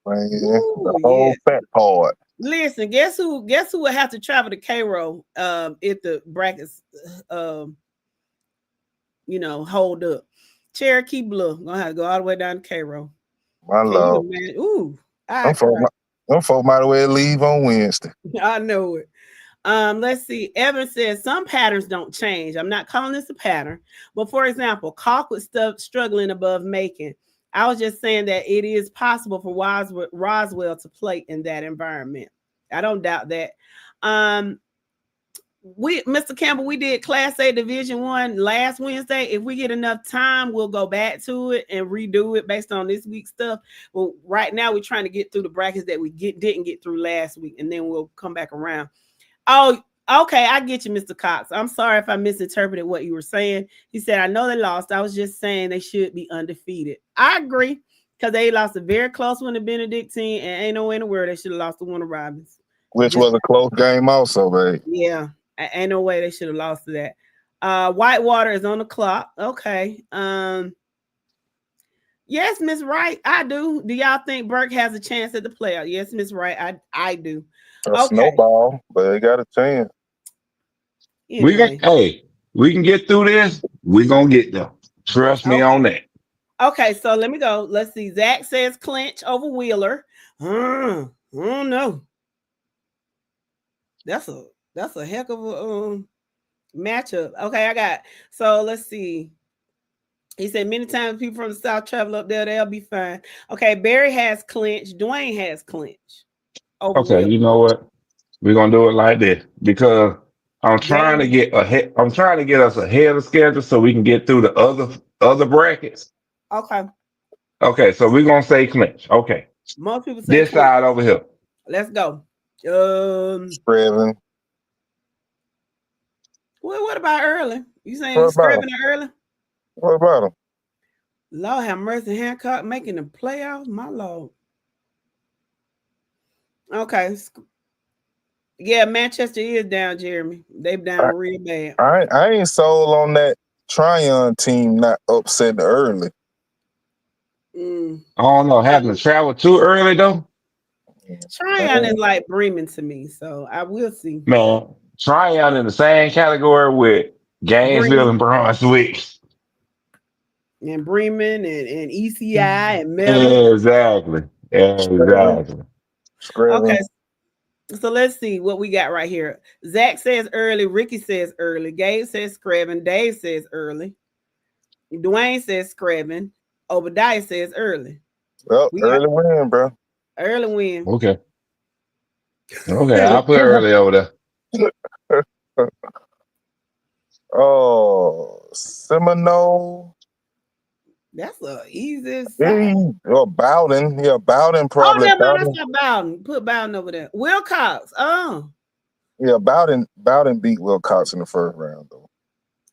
Man, the whole fat part. Listen, guess who would have to travel to Cairo if the brackets hold up? Cherokee Blue. Gonna have to go all the way down to Cairo. My love. Ooh. Them folk might as well leave on Wednesday. I know it. Let's see. Evan says some patterns don't change. I'm not calling this a pattern, but for example, Colquitt struggling above Macon. I was just saying that it is possible for Roswell to play in that environment. I don't doubt that. Mr. Campbell, we did Class A Division 1 last Wednesday. If we get enough time, we'll go back to it and redo it based on this week's stuff. Well, right now we're trying to get through the brackets that we didn't get through last week, and then we'll come back around. Oh, okay, I get you, Mr. Cox. I'm sorry if I misinterpreted what you were saying. He said, I know they lost. I was just saying they should be undefeated. I agree, because they lost a very close one to Benedictine, and ain't no way in the world they should have lost to one of Robbins. Which was a close game also, babe. Yeah, ain't no way they should have lost to that. Whitewater is on the clock. Okay. Yes, Miss Wright, I do. Do y'all think Burke has a chance at the playoff? Yes, Miss Wright, I do. A snowball, but they got a chance. Anyway. We can get through this. We're gonna get them. Trust me on that. Okay, so let me go. Let's see. Zach says clinch over Wheeler. Oh no. That's a heck of a matchup. Okay, so let's see. He said many times people from the South travel up there, they'll be fine. Okay, Barry has clinch. Dwayne has clinch. Okay, you know what? We're gonna do it like this because I'm trying to get ahead. I'm trying to get us ahead of schedule so we can get through the other brackets. Okay, so we're gonna say clinch. Okay. Most people say this side over here. Let's go. Scriven. Well, what about early? You saying Scriven early? What about him? Lord have mercy, Hancock making the playoffs. My Lord. Okay. Yeah, Manchester is down, Jeremy. They've down real bad. I ain't sold on that Tryon team not upsetting early. I don't know. Having to travel too early though. Tryon is like Bremen to me, so I will see. Man, Tryon in the same category with Gainesville and Brunswick. And Bremen and ECI and Meta. Exactly. Okay. So let's see what we got right here. Zach says early. Ricky says early. Gabe says Scriven. Dave says early. Dwayne says Scriven. Obadiah says early. Well, early win, bro. Early win. Okay, I'll put early over there. Seminole. That's a easy side. Bowden. Yeah, Bowden probably. Oh, that's not Bowden. Put Bowden over there. Wilcox. Oh. Yeah, Bowden beat Wilcox in the first round, though.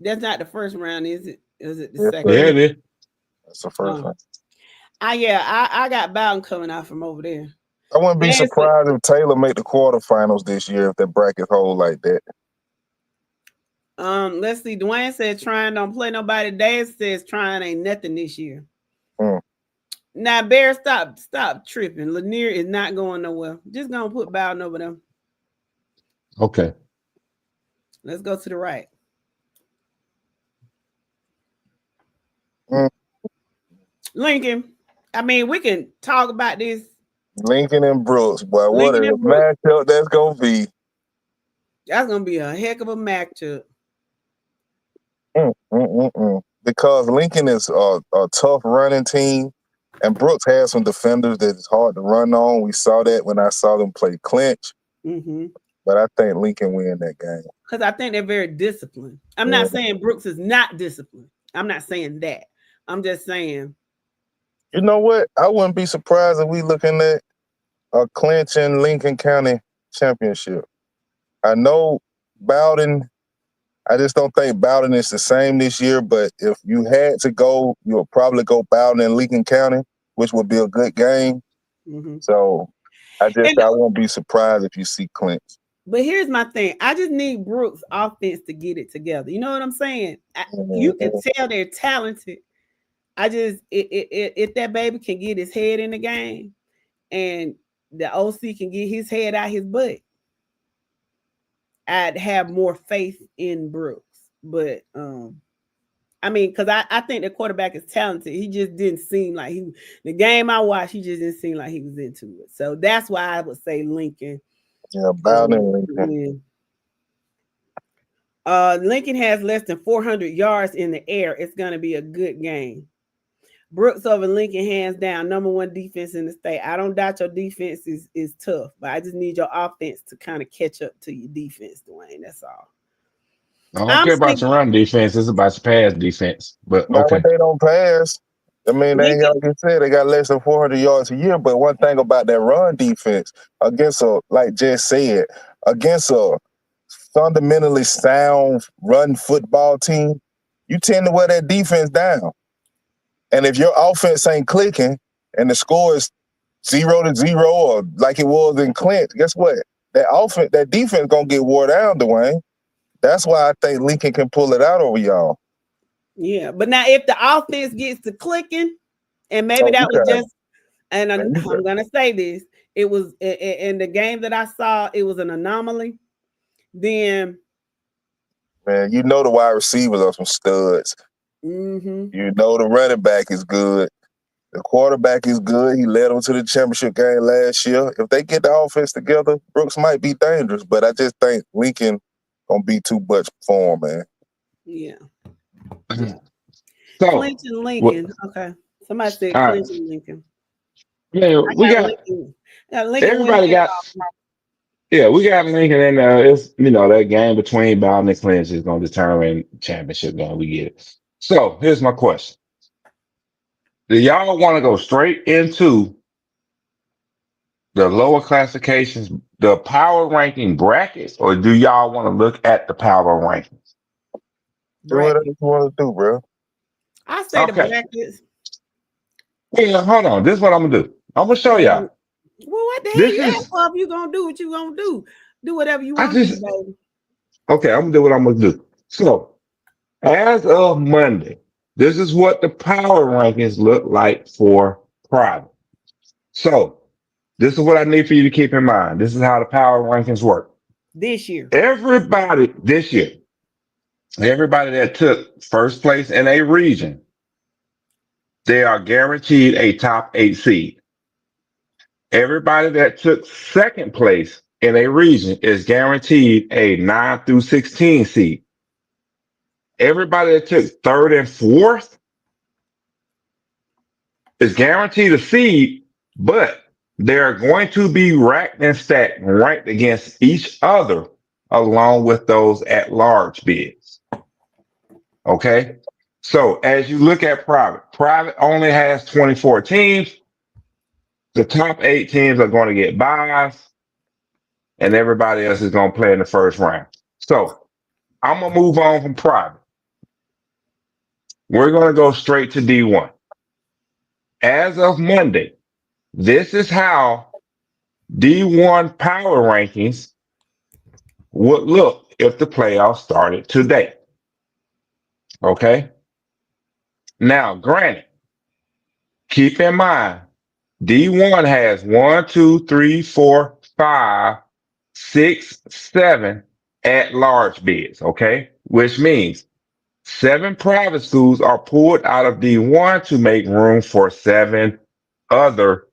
That's not the first round, is it? Is it the second? Yeah, it is. That's the first round. I got Bowden coming out from over there. I wouldn't be surprised if Taylor made the quarterfinals this year if the bracket hold like that. Let's see. Dwayne said Tryon don't play nobody. Dave says Tryon ain't nothing this year. Now, Bear, stop tripping. Lanier is not going nowhere. Just gonna put Bowden over them. Okay. Let's go to the right. Lincoln. I mean, we can talk about this. Lincoln and Brooks, boy. What a matchup that's gonna be. That's gonna be a heck of a matchup. Because Lincoln is a tough running team, and Brooks has some defenders that is hard to run on. We saw that when I saw them play clinch. But I think Lincoln win that game. Because I think they're very disciplined. I'm not saying Brooks is not disciplined. I'm not saying that. I'm just saying. You know what? I wouldn't be surprised if we looking at a clinch in Lincoln County championship. I know Bowden. I just don't think Bowden is the same this year, but if you had to go, you'll probably go Bowden in Lincoln County, which would be a good game. So I won't be surprised if you see clinch. But here's my thing. I just need Brooks offense to get it together. You know what I'm saying? You can tell they're talented. I just, if that baby can get his head in the game and the OC can get his head out his butt, I'd have more faith in Brooks. But, I mean, because I think the quarterback is talented. He just didn't seem like the game I watched, he just didn't seem like he was into it. So that's why I would say Lincoln. Yeah, Bowden Lincoln. Lincoln has less than 400 yards in the air. It's going to be a good game. Brooks over Lincoln, hands down, number one defense in the state. I don't doubt your defense is tough, but I just need your offense to kind of catch up to your defense, Dwayne. That's all. I don't I'm care about saying your run defense. It's about your pass defense. But Not when okay. they don't pass. I mean, they ain't Lincoln. like you said, they got less than 400 yards a year. But one thing about that run defense against a, like Jess said, against a fundamentally sound run football team, you tend to wear that defense down. And if your offense ain't clicking and the score is 0-0 or like it was in Clint, guess what? That defense gonna get wore down, Dwayne. That's why I think Lincoln can pull it out over y'all. Yeah, but now if the offense gets to clicking, and maybe Oh, you that was got it. just, and Man, you got I'm gonna say this, it was in the game that I saw, it was an anomaly. Then, Man, you know the wide receivers are some studs. mm-hmm. You know the running back is good. The quarterback is good. He led them to the championship game last year. If they get the offense together, Brooks might be dangerous. But I just think Lincoln gonna be too much for him, man. Yeah, yeah. So, Clinton what? Lincoln. Okay, somebody said All right. Clinton Lincoln. Yeah, I we got got Lincoln. Lincoln win everybody that. got. Yeah, we got Lincoln in there. It's that game between Bowden and Clinch is going to determine championship game. We get it. So here's my question: do y'all want to go straight into the lower classifications, the power ranking brackets, or do y'all want to look at the power rankings? Do whatever Bracket. you want to do, bro. I say the Okay. brackets. Yeah, hold on. This is what I'm gonna do. I'm gonna show Well, y'all. what the hell This you ask is for? If you gonna do what you gonna do, do whatever you I want to do, just baby. okay. I'm gonna do what I'm gonna do. So as of Monday, this is what the power rankings look like for private. So this is what I need for you to keep in mind. This is how the power rankings work. This year. Everybody this year, everybody that took first place in a region, they are guaranteed a top 8 seed. Everybody that took second place in a region is guaranteed a 9 through 16 seed. Everybody that took third and fourth is guaranteed a seed, but they're going to be racked and stacked ranked against each other along with those at large bids. Okay. So as you look at private only has 24 teams. The top 8 teams are going to get buys, and everybody else is going to play in the first round. So I'm going to move on from private. We're going to go straight to D1. As of Monday, this is how D1 power rankings would look if the playoffs started today. Okay. Now, granted, keep in mind, D1 has 1, 2, 3, 4, 5, 6, 7 at large bids. Okay. Which means 7 private schools are pulled out of D1 to make room for 7 other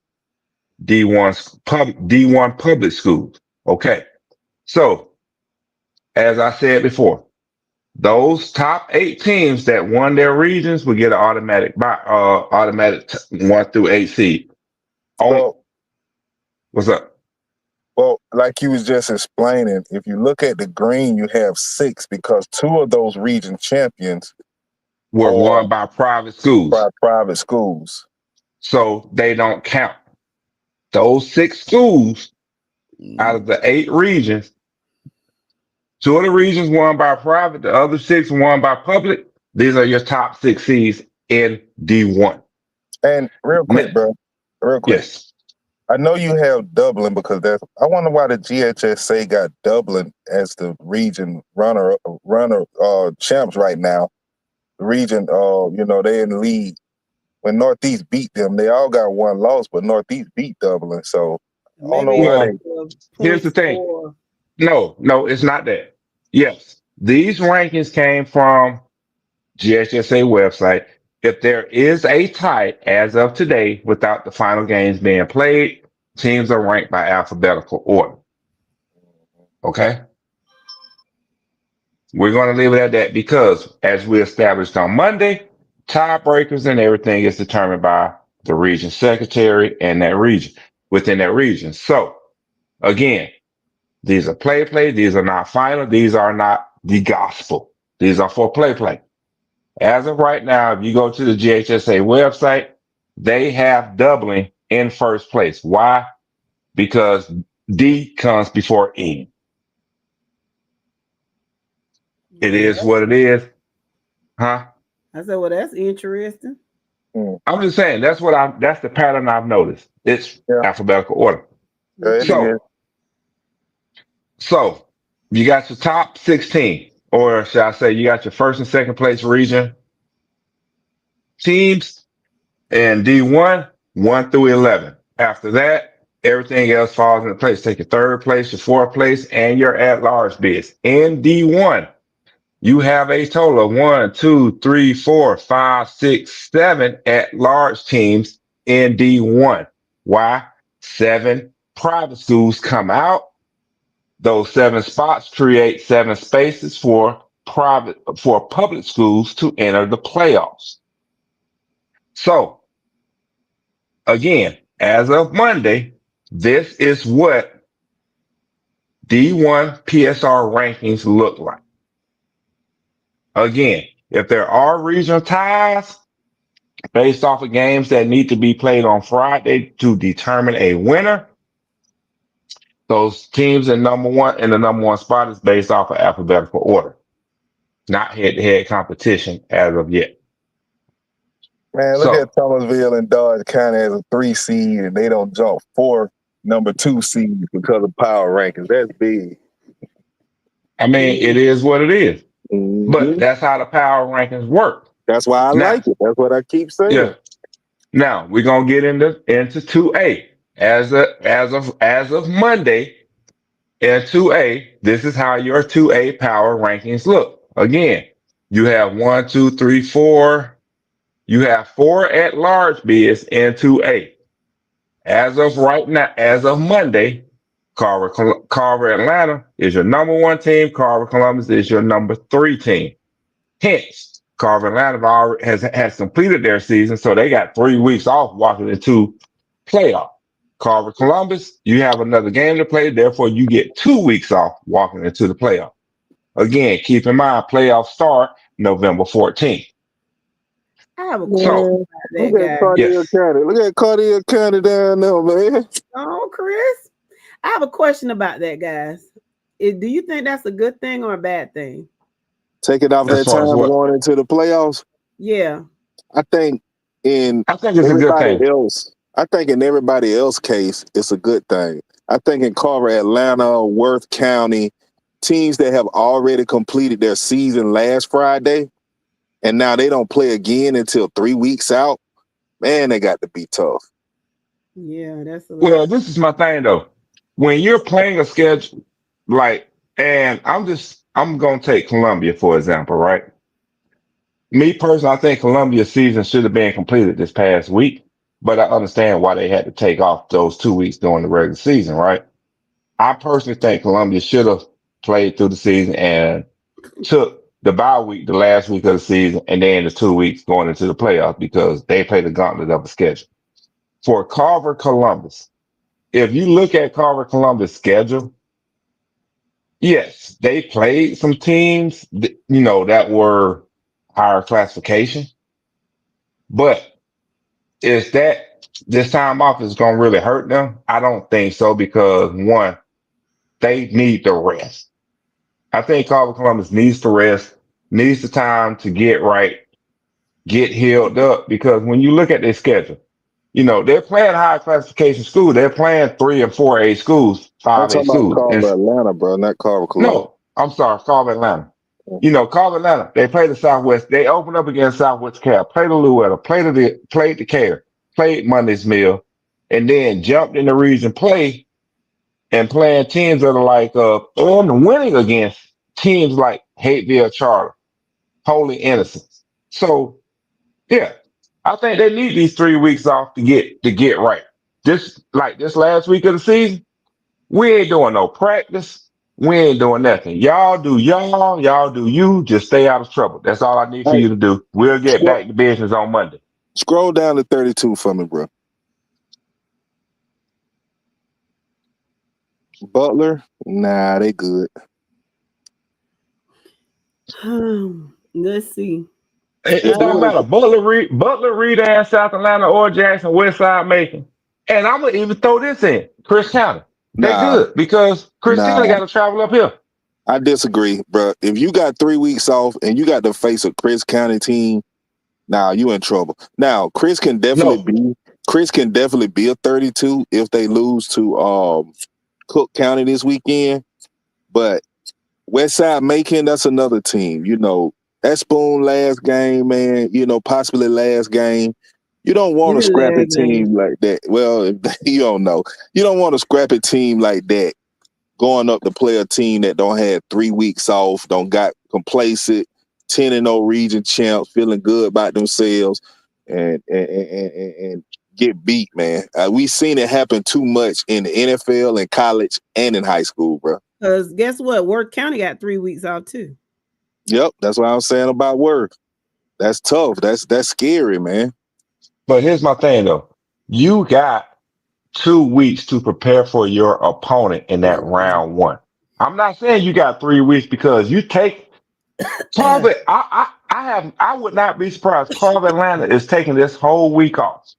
D1 public schools. Okay. So, as I said before, those top 8 teams that won their regions will get an automatic 1 through 8 seed. On Well, what's up? like you was just explaining, if you look at the green, you have 6 because 2 of those region champions Were are won by private schools, private schools. so they don't count. Those 6 schools out of the 8 regions, 2 of the regions won by private, the other 6 won by public. These are your top 6 seeds in D1. And real quick, bro, real quick. Yes. I know you have Dublin because I wonder why the GHSA got Dublin as the region runner champs right now. The region, they in the league. When Northeast beat them, they all got 1 loss, but Northeast beat Dublin. So I don't know Maybe why Well, they. here's the points thing. for. No, it's not that. Yes, these rankings came from GHSA website. If there is a tie as of today without the final games being played, teams are ranked by alphabetical order. Okay? We're going to leave it at that because, as we established on Monday, tiebreakers and everything is determined by the region secretary and that region within that region. So, again, these are play. These are not final. These are not the gospel. These are for play. As of right now, if you go to the GHSA website, they have doubling in first place. Why? Because D comes before E. It Well, is what it is, huh? I said, well, that's interesting. I'm just saying that's the pattern I've noticed. It's Yeah, alphabetical order. yeah, it Okay. is. So, so you got your top 16, or should I say, you got your first and second place region teams in D1, 1 through 11. After that, everything else falls into place. Take your third place, your fourth place, and your at-large bids. In D1, you have a total of 1, 2, 3, 4, 5, 6, 7 at-large teams in D1. Why? 7 private schools come out. Those 7 spots create 7 spaces for public schools to enter the playoffs. So again, as of Monday, this is what D1 PSR rankings look like. Again, if there are regional ties based off of games that need to be played on Friday to determine a winner, those teams in the number one spot is based off of alphabetical order, not head-to-head competition as of yet. Man, look So, at Thomasville and Dodge County as a 3 seed, and they don't jump 4 number 2 seeds because of power rankings. That's big. I mean, it is what it is, but hmm that's how the power rankings work. That's why I Now, like it. That's what I keep saying. yeah. Now we're gonna get into 2A. As of Monday in 2A, this is how your 2A power rankings look. Again, you have 1, 2, 3, 4. You have 4 at large bids in 2A. As of right now, as of Monday, Carver Atlanta is your number 1 team. Carver Columbus is your number 3 team. Hence, Carver Atlanta has completed their season, so they got 3 weeks off walking into playoff. Carver Columbus, you have another game to play, therefore you get 2 weeks off walking into the playoff. Again, keep in mind, playoffs start November 14th. I have a question So, Man, about look that at guy. Cartier yes, County. Look at Cartier County down there, man. Oh, Chris. I have a question about that, guys. Do you think that's a good thing or a bad thing? Take it off as that far as time what going into the playoffs. Yeah. I think in I think it's a good everybody thing. else, I think in everybody else case, it's a good thing. I think in Carver, Atlanta, Worth County, teams that have already completed their season last Friday, and now they don't play again until 3 weeks out. Man, they got to be tough. Yeah, that's a lot. Well, this is my thing though. When you're playing a schedule, like, and I'm gonna take Columbia for example, right? Me personally, I think Columbia's season should have been completed this past week, but I understand why they had to take off those 2 weeks during the regular season, right? I personally think Columbia should have played through the season and took the bye week, the last week of the season, and then the 2 weeks going into the playoffs because they played the gauntlet of a schedule. For Carver Columbus, if you look at Carver Columbus' schedule, yes, they played some teams, that were higher classification, but is that this time off is going to really hurt them? I don't think so because one, they need the rest. I think Carver Columbus needs the rest, needs the time to get right, get healed up because when you look at their schedule, they're playing high classification school. They're playing 3 and 4A schools, I'm 5A talking about schools. And Carver, Atlanta, bro, not Carver, Columbus. no, I'm sorry, Carver Atlanta. Carver Atlanta, they play the Southwest. They open up against Southwest Cal, play the Louetta, played the Care, played Monday's Mill, and then jumped in the region play and playing teams that are like and winning against teams like Hateville Charter, Holy Innocents. So yeah, I think they need these 3 weeks off to get right. This last week of the season, we ain't doing no practice. We ain't doing nothing. Y'all do y'all do you. Just stay out of trouble. That's all I need for Hey, you to do. We'll get scroll, back to business on Monday. scroll down to 32 for me, bro. Butler, nah, they good. Let's see. It If it don't was, matter. Butler, Reed, South Atlanta, or Jackson, West Side, Macon. And I'm gonna even throw this in. Chris County. They nah, good because Chris County nah, got to travel up here. I disagree, bro. If you got 3 weeks off and you got to face a Chris County team, now you in trouble. Now No, Chris can definitely be a 32 if they lose to Cook County this weekend. But Westside Macon, that's another team. You know, that Spoon last game, man. You know, possibly last game. You don't want a Your scrappy leg game. team like that. Well, you don't know. You don't want a scrappy team like that going up to play a team that don't have 3 weeks off, don't got complacent, 10-0 region champs, feeling good about themselves, and get beat, man. We seen it happen too much in the NFL, in college, and in high school, bro. Because guess what? Worth County got 3 weeks off too. Yep, that's what I'm saying about Worth. That's tough. That's scary, man. but here's my thing though. You got 2 weeks to prepare for your opponent in that round one. I'm not saying you got 3 weeks because you take Carver. I would not be surprised. Carver Atlanta is taking this whole week off.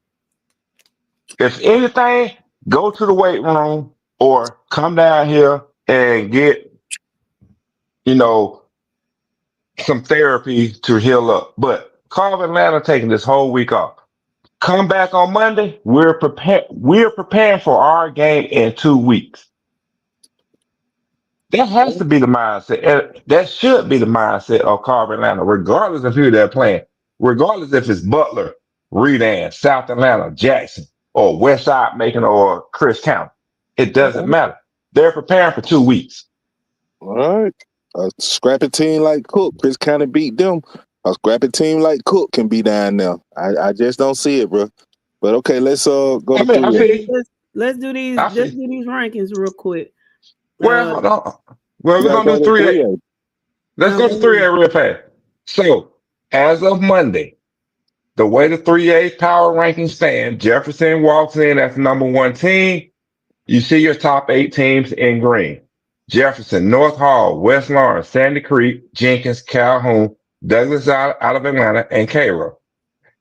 If anything, go to the weight room or come down here and get, you know, some therapy to heal up. But Carver Atlanta taking this whole week off. Come back on Monday. We're prepared. We're preparing for our game in 2 weeks. That has to be the mindset. That should be the mindset of Carver Atlanta, regardless of who they're playing. Regardless if it's Butler, Redan, South Atlanta, Jackson, or West Side Macon or Chris County. It doesn't matter. They're preparing for 2 weeks. All right. A scrappy team like Cook, Chris County beat them. A scrappy team like Cook can be down there. I just don't see it, bro. But okay, let's go I to mean, I 3. feel, Let's do these. I Let's feel. do these rankings real quick. Well, hold on. Well, You we're gotta gonna go do to 3A. 3A. Let's go to 3A real fast. So, as of Monday, the way the 3A power rankings stand, Jefferson walks in as the number one team. You see your top 8 teams in green. Jefferson, North Hall, West Lawrence, Sandy Creek, Jenkins, Calhoun, Douglas out of Atlanta, and Cairo.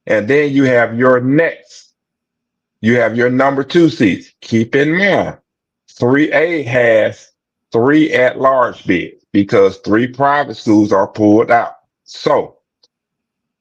And then you have your next. You have your number 2 seats. Keep in mind, 3A has 3 at-large bids because 3 private schools are pulled out. So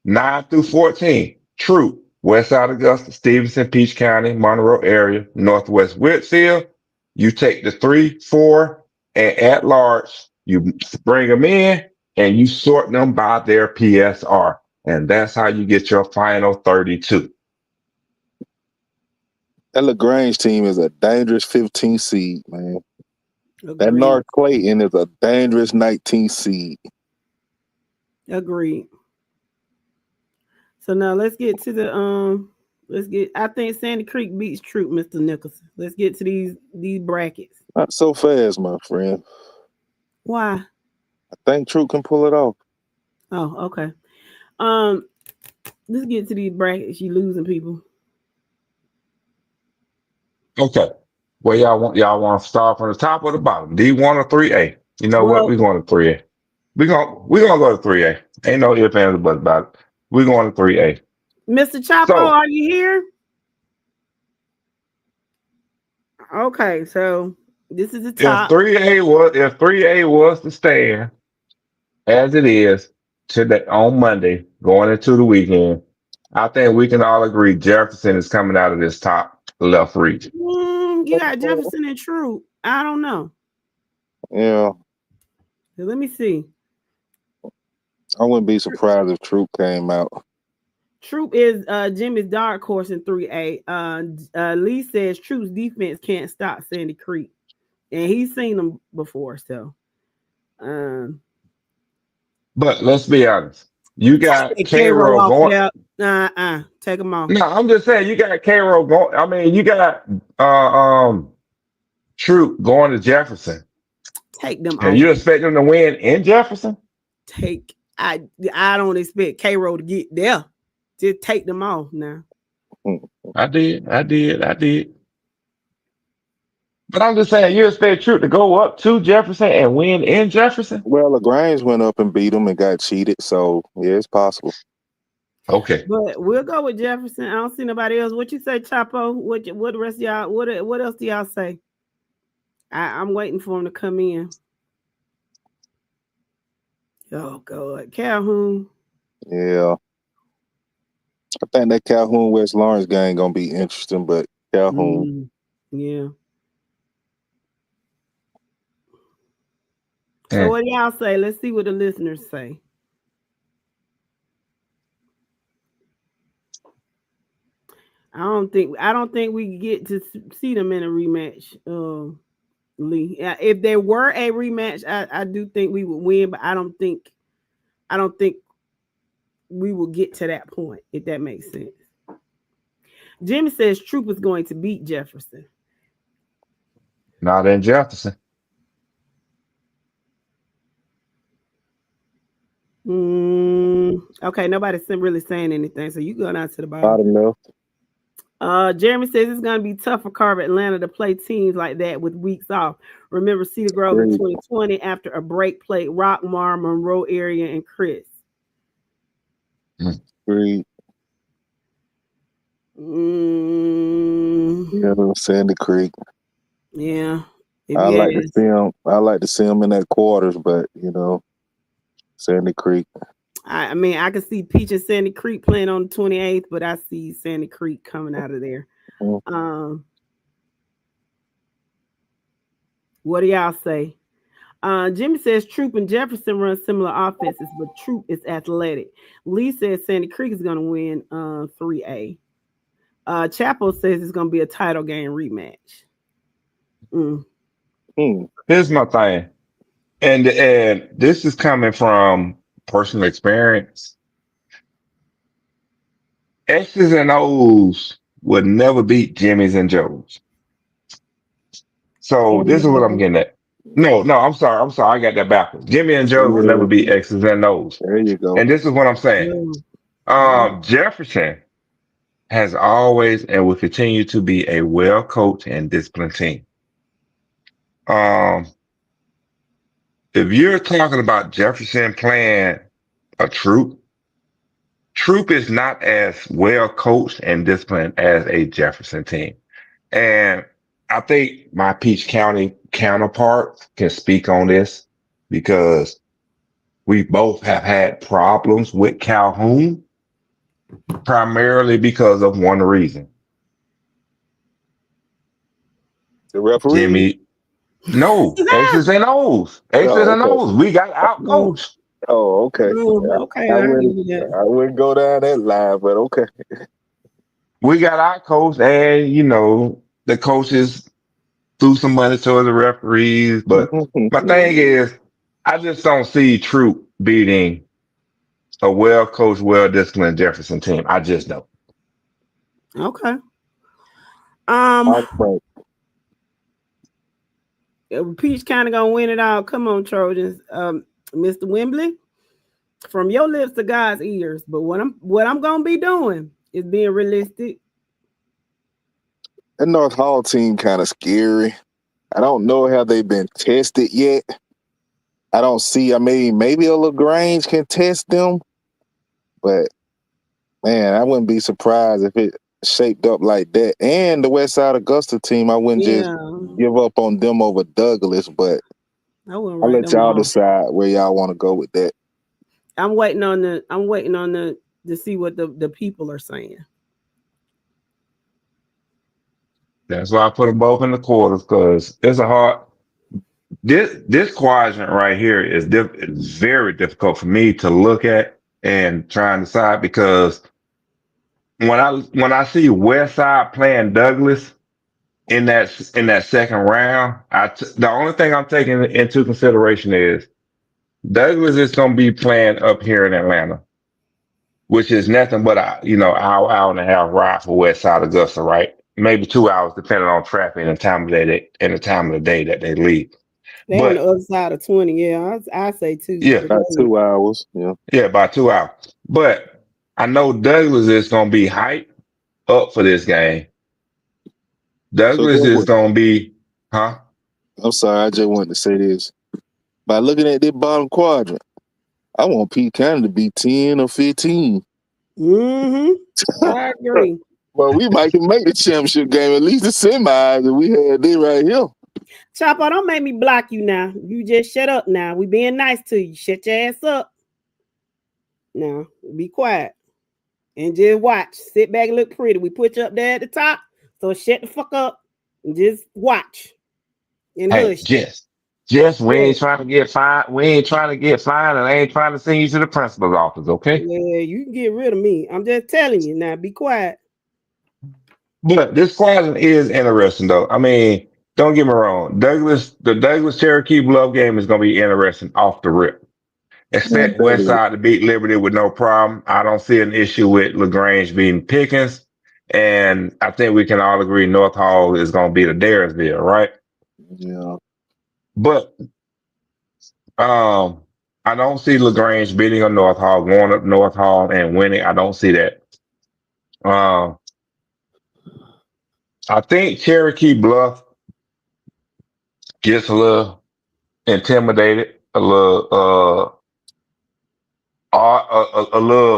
9 through 14, Troop, Westside Augusta, Stevenson, Peach County, Monroe area, Northwest Whitfield. You take the 3, 4, and at large, you bring them in and you sort them by their PSR. And that's how you get your final 32. That LaGrange team is a dangerous 15 seed, man. That Agreed. North Clayton is a dangerous 19 seed. Agreed. So now let's get to the I think Sandy Creek beats Troop, Mr. Nicholson. Let's get to these brackets. Not so fast, my friend. Why? I think Troop can pull it off. Oh, okay. Let's get to these brackets. You losing people. Okay. Well, y'all want to start from the top or the bottom? D1 or 3A? You know what? Well, We're going to 3A. We're gonna go to 3A. Ain't no ifs, ands, or buts about it. We're going to 3A. Mr. Chapo, So are you here? Okay, so this is the if top. 3A was to stand as it is today on Monday, going into the weekend, I think we can all agree Jefferson is coming out of this top left region. You got Jefferson and Troop. I don't know. Yeah. So let me see. I wouldn't be surprised if Troop came out. Troop is Jimmy's dark horse in 3A. Lee says Troop's defense can't stop Sandy Creek, and he's seen them before. So, But let's be honest. You got K-Roll K-Roll off going. there. Take them off. No, I'm just saying you got K-Roll going. I mean, you got Troop going to Jefferson. Take them And off. you expect them to win in Jefferson? I don't expect K-Roll to get there. Just take them off now. I did. But I'm just saying, you expect Troop to go up to Jefferson and win in Jefferson? Well, LaGrange went up and beat them and got cheated, so yeah, it's possible. Okay. But we'll go with Jefferson. I don't see nobody else. What you say, Chapo? What the rest of y'all? What else do y'all say? I'm waiting for him to come in. Oh God, Calhoun. Yeah, I think that Calhoun West Lawrence game gonna be interesting, but Calhoun. Yeah. So Yeah. what do y'all say? Let's see what the listeners say. I don't think we get to see them in a rematch. Lee. If there were a rematch, I do think we would win, but I don't think we will get to that point, if that makes sense. Jimmy says Troop is going to beat Jefferson. Not in Jefferson. Okay, nobody's really saying anything, so you go down to the bottom. Enough. Jeremy says it's going to be tough for Carver Atlanta to play teams like that with weeks off. Remember Cedar Grove in 2020 after a break played Rockmar, Monroe area, and Chris. Agreed. Yeah, Sandy Creek. Yeah. I like to see them. I like to see them in that quarters, but Sandy Creek. I mean, I can see Peach and Sandy Creek playing on the 28th, but I see Sandy Creek coming out of there. What do y'all say? Jimmy says Troop and Jefferson run similar offenses, but Troop is athletic. Lee says Sandy Creek is going to win 3A. Chapo says it's going to be a title game rematch. Here's my thing, and this is coming from personal experience. X's and O's would never beat Jimmy's and Joe's. So this is what I'm getting at. No, I'm sorry. I got that backwards. Jimmy and Joe's would never beat X's and O's. There you go. And this is what I'm saying. Jefferson has always and will continue to be a well-coached and disciplined team. If you're talking about Jefferson playing a Troop is not as well coached and disciplined as a Jefferson team. And I think my Peach County counterpart can speak on this because we both have had problems with Calhoun, primarily because of one reason. The referee? Jimmy. No, X's and O's. X's and O's. We got out coached. Oh, okay. Okay, I wouldn't go down that line, but okay. We got out coached, and the coaches threw some money towards the referees. But my thing is, I just don't see Troop beating a well-coached, well-disciplined Jefferson team. I just don't. Okay. Peach kind of gonna win it all. Come on, Trojans. Mr. Wembley, from your lips to God's ears. But what I'm gonna be doing is being realistic. That North Hall team kind of scary. I don't know how they've been tested yet. I don't see. I mean, maybe a LaGrange can test them, but man, I wouldn't be surprised if it shaped up like that. And the West Side Augusta team, I wouldn't just give up on them over Douglas, but I'll let y'all decide where y'all want to go with that. I'm waiting on the to see what the people are saying. That's why I put them both in the quarters, because it's a hard. This quadrant right here is very difficult for me to look at and try and decide, because when I see West Side playing Douglas in that second round, the only thing I'm taking into consideration is Douglas is going to be playing up here in Atlanta, which is nothing but hour and a half ride for West Side Augusta, right? Maybe 2 hours, depending on traffic and the time of the day that they leave. They're on the other side of 20. Yeah, I say 2. Yeah, about 2 hours. Yeah, about 2 hours. But I know Douglas is going to be hyped up for this game. Douglas is going to be Huh? I'm sorry, I just wanted to say this. By looking at this bottom quadrant, I want Pete County to be 10 or 15. I agree. Well, we might can make the championship game, at least the semis, and we had this right here. Chopper, don't make me block you now. You just shut up now. We being nice to you. Shut your ass up. Now, be quiet. And just watch. Sit back and look pretty. We put you up there at the top. So shut the fuck up and just watch. And Hey, hush. Jess, we ain't trying to get fined. We ain't trying to get fined, and I ain't trying to send you to the principal's office, okay? Yeah, you can get rid of me. I'm just telling you now. Be quiet. But this quadrant is interesting, though. I mean, don't get me wrong. The Douglas Cherokee Bluff game is going to be interesting off the rip. Man, Expect West Side to beat Liberty with no problem. I don't see an issue with LaGrange beating Pickens. And I think we can all agree North Hall is going to be the Daresville, right? yeah. But I don't see LaGrange beating a North Hall, going up North Hall and winning. I don't see that. I think Cherokee Bluff gets a little intimidated, a little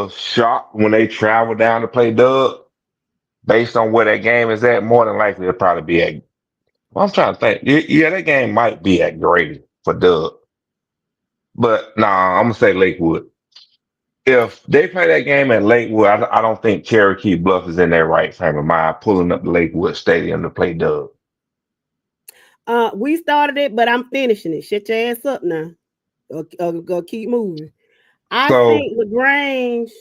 shocked when they travel down to play Doug. Based on where that game is at, more than likely it'll probably be at. Well, I'm trying to think. Yeah, that game might be at Grady for Doug, but nah, I'm gonna say Lakewood. If they play that game at Lakewood, I don't think Cherokee Bluff is in their right frame of mind pulling up the Lakewood Stadium to play Doug. We started it, but I'm finishing it. Shut your ass up now. Go keep moving. I think LaGrange.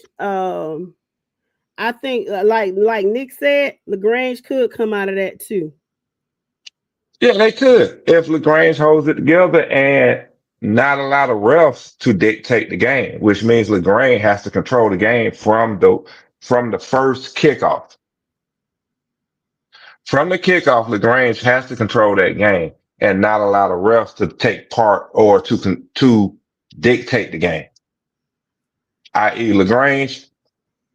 I think like Nick said, LaGrange could come out of that too. Yeah, they could if LaGrange holds it together and not allow the refs to dictate the game, which means LaGrange has to control the game from the first kickoff. From the kickoff, LaGrange has to control that game and not allow the refs to take part or to dictate the game. I.e., LaGrange,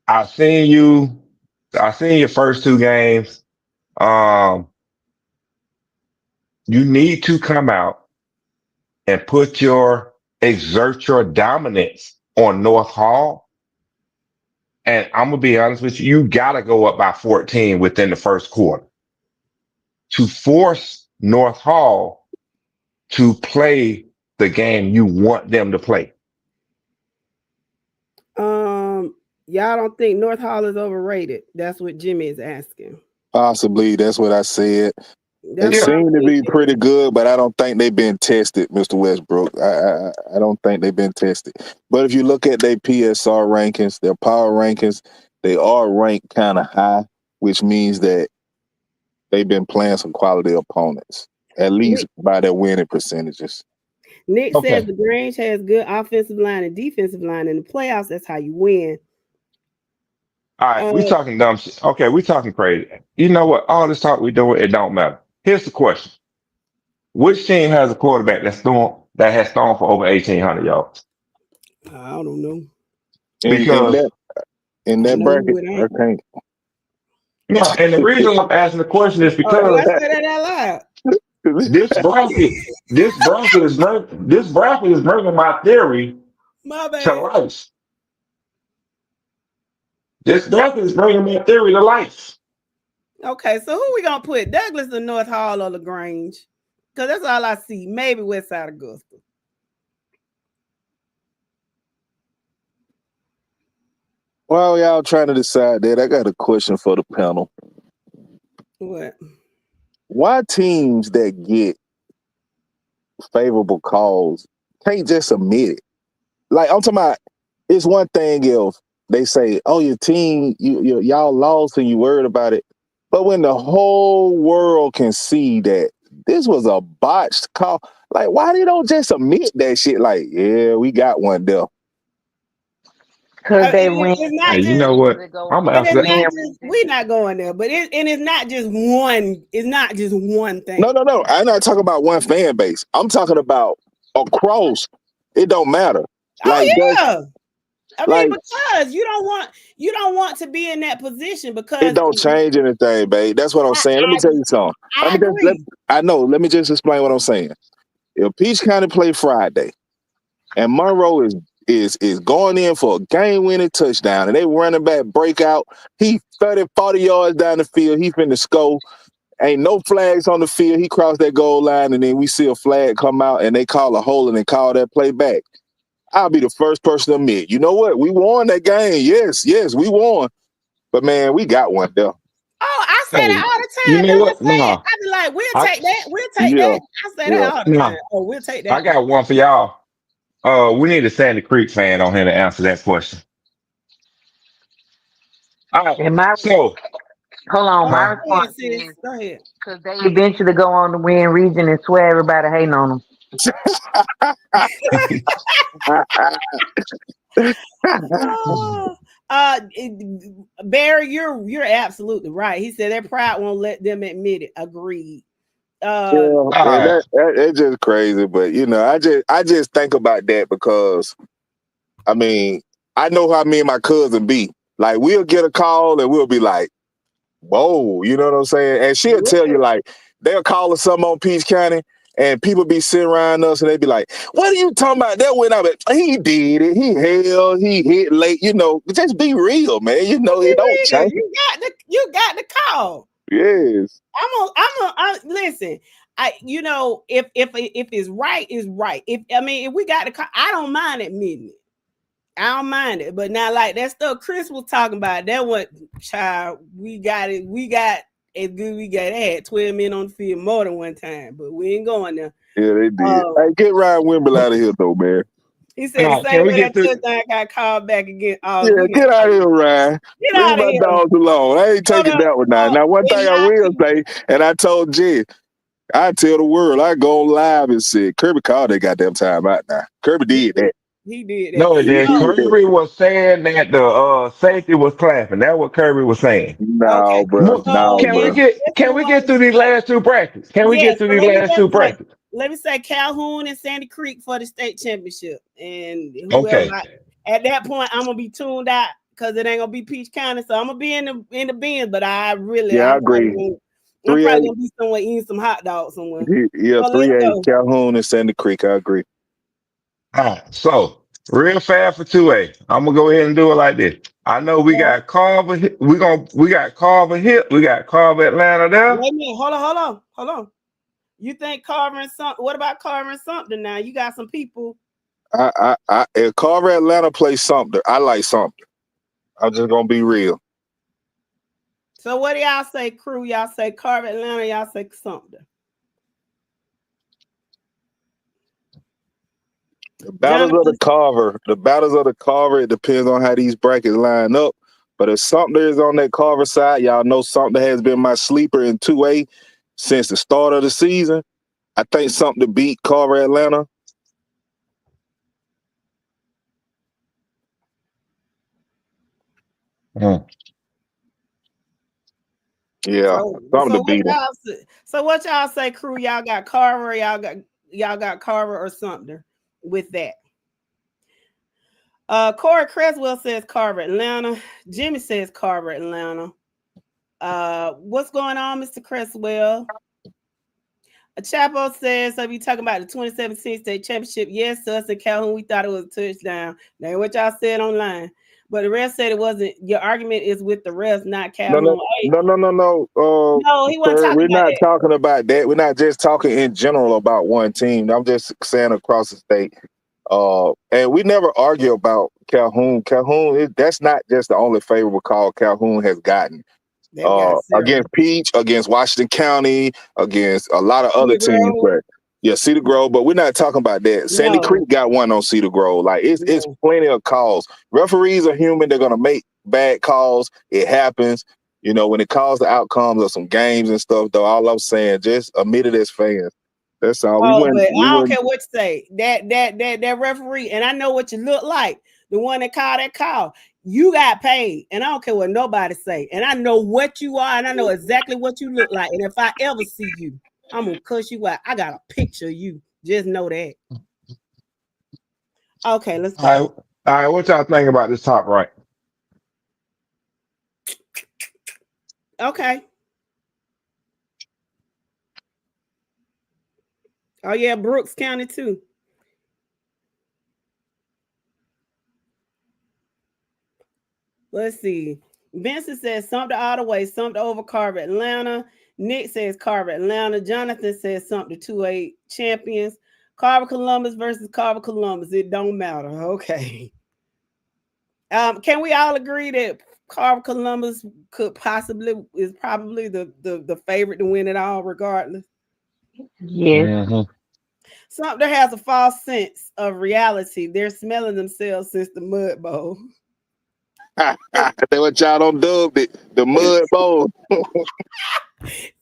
I've seen your first two games. You need to come out and exert your dominance on North Hall. And I'm gonna be honest with you, you gotta go up by 14 within the first quarter to force North Hall to play the game you want them to play. Y'all don't think North Hall is overrated? That's what Jimmy is asking. Possibly, that's what I said. They seem to be pretty good, but I don't think they've been tested, Mr. Westbrook. I don't think they've been tested. But if you look at their PSR rankings, their power rankings, they are ranked kind of high, which means that they've been playing some quality opponents, at least by their winning percentages. Nick says LaGrange has good offensive line and defensive line in the playoffs. That's how you win. All right, we talking dumb shit. Okay, we talking crazy. You know what? All this talk we doing, it don't matter. Here's the question: which team has a quarterback that has thrown for over 1,800 yards? I don't know. Because in that bracket, I can't. No, and the reason I'm asking the question is because I say that out loud. this bracket is bringing my theory to life. This bracket is bringing my theory to life. Okay, so who we gonna put? Douglas or North Hall or LaGrange? Because that's all I see. Maybe West Side Augusta. While y'all trying to decide that, I got a question for the panel. What? Why teams that get favorable calls can't just admit it? Like, I'm talking about, it's one thing if they say, oh, your team, y'all lost and you worried about it. But when the whole world can see that this was a botched call, like, why they don't just admit that shit? Like, yeah, we got one there. Because they win. Hey, you know what? I'm gonna ask that. We're not going there, but it's not just one. It's not just one thing. No. I'm not talking about one fan base. I'm talking about across. It don't matter. Like, yeah. I Like, mean, because you don't want to be in that position it because don't change anything, babe. That's what I'm saying. Let me I, tell you something. I agree. I know. Let me just explain what I'm saying. If Peach County play Friday and Monroe is going in for a game-winning touchdown and they running back breakout, he 30, 40 yards down the field, he finna score. Ain't no flags on the field. He crossed that goal line, and then we see a flag come out, and they call a holding and call that play back. I'll be the first person to admit, you know what? We won that game. Yes, we won. But, man, we got one there. Oh, I say Hey, that all the you time. know Don't I what? say it? Nah, I be like, we'll I take that. We'll take Yeah, that. I say yeah. that all the nah, time. Oh, we'll take I that. got one for y'all. We need a Sandy Creek fan on here to answer that question. All right. And my So, hold on, my huh? Go ahead, response sis. is Go ahead. because they eventually go on to win region and swear everybody hating on them. Oh, Barry, you're absolutely right. He said their pride won't let them admit it. Agreed. Yeah, Uh, All man, right. it's just crazy. But, I just think about that because, I mean, I know how me and my cousin be. Like, we'll get a call, and we'll be like, whoa, you know what I'm saying? And she'll yeah, tell you, like, they'll call us something on Peach County, and people be sitting around us, and they be like, what are you talking about? That went out. He did it. He hit late. Just be real, man. It don't be real. change. You got the call. Yes. Listen. If it's right, it's right. If we got the call, I don't mind admitting it. I don't mind it, but not like that stuff Chris was talking about. That what child we got it. We got as good. We got. They had 12 men on the field more than one time, but we ain't going there. Yeah, they did. Hey, get Ryan Wimble out of here, though, man. He said the All right. Can same we way get that through? touchdown got called back again. Oh, Yeah, get out of here, Ryan. get Leave out of my here. dogs alone. I ain't Hold taking up. that one now. Now, one In thing I my will opinion, say, and I told Jay, I tell the world, I go live and say, Kirby called that goddamn time out now. Kirby did that. he did that. No, it He didn't. No, did that. Kirby was saying that the safety was clapping. That's what Kirby was saying. okay. No, bro. Mo- No, So Can we bro. get listen can to we what I'm get gonna through these say. last two brackets? Can we get Yes, through so these let me last just two say, brackets? Calhoun and Sandy Creek for the state championship, and whoever. Okay. At that point, I'm gonna be tuned out because it ain't gonna be Peach County, so I'm gonna be in the bins. But Yeah, I agree. I'm probably 3-8. gonna be somewhere eating some hot dogs somewhere. Yeah, So let's 3-8. go. Calhoun and Sandy Creek. I agree. All right. So real fast for 2A. I'm gonna go ahead and do it like this. I know we Yeah. got Carver. We got Carver here. We got Carver Atlanta there. Wait a minute. Hold on. You think Carver and something? What about Carver and something? Now you got some people. If Carver Atlanta plays Sumter, I like Sumter. I'm just gonna be real. So what do y'all say, crew? Y'all say Carver Atlanta. Y'all say something. The battles of Jonathan. the Carver, it depends on how these brackets line up. But if Sumter is on that Carver side, y'all know Sumter has been my sleeper in 2A since the start of the season. I think Sumter beat Carver Atlanta. Mm. Yeah, So Sumter beat him. what y'all say, crew? Y'all got Carver. Y'all got Carver or something with that. Corey Creswell says Carver Atlanta. Jimmy says Carver Atlanta. What's going on, Mr. Creswell? Chapo says, so you talking about the 2017 state championship? Yes, to us and Calhoun, we thought it was a touchdown. Now, what y'all said online, but the rest said it wasn't. Your argument is with the refs, not Calhoun. No. No, he wasn't Sir, talking we're about not that. talking about that. We're not just talking in general about one team. I'm just saying across the state. And we never argue about Calhoun. That's not just the only favorable call Calhoun has gotten. They've got several. Against Peach, against Washington County, against a lot of other Cedar teams. Grove? But yeah, Cedar Grove, but we're not talking about that. Sandy No. Creek got one on Cedar Grove. Like it's plenty of calls. Referees are human. They're gonna make bad calls. It happens. When it calls the outcomes of some games and stuff, though, all I'm saying, just admit it as fans. That's all. But I We don't wouldn't. care what you say. That referee, and I know what you look like. The one that called that call. You got paid, and I don't care what nobody say. And I know what you are, and I know exactly what you look like. And if I ever see you, I'm gonna cuss you out. I got a picture of you. Just know that. Okay, let's go. All All right, what y'all think about this top right? Okay. Oh yeah, Brooks County too. Let's see. Vincent says something all the way, something over Carver Atlanta. Nick says Carver Atlanta. Jonathan says something 2-8 champions. Carver Columbus versus Carver Columbus. It don't matter. Okay. Can we all agree that Carver Columbus is probably the favorite to win it all, regardless? Yes. Mm-hmm. Sumter has a false sense of reality. They're smelling themselves since the Mud Bowl. That's what y'all don't dub it. The Mud Bowl.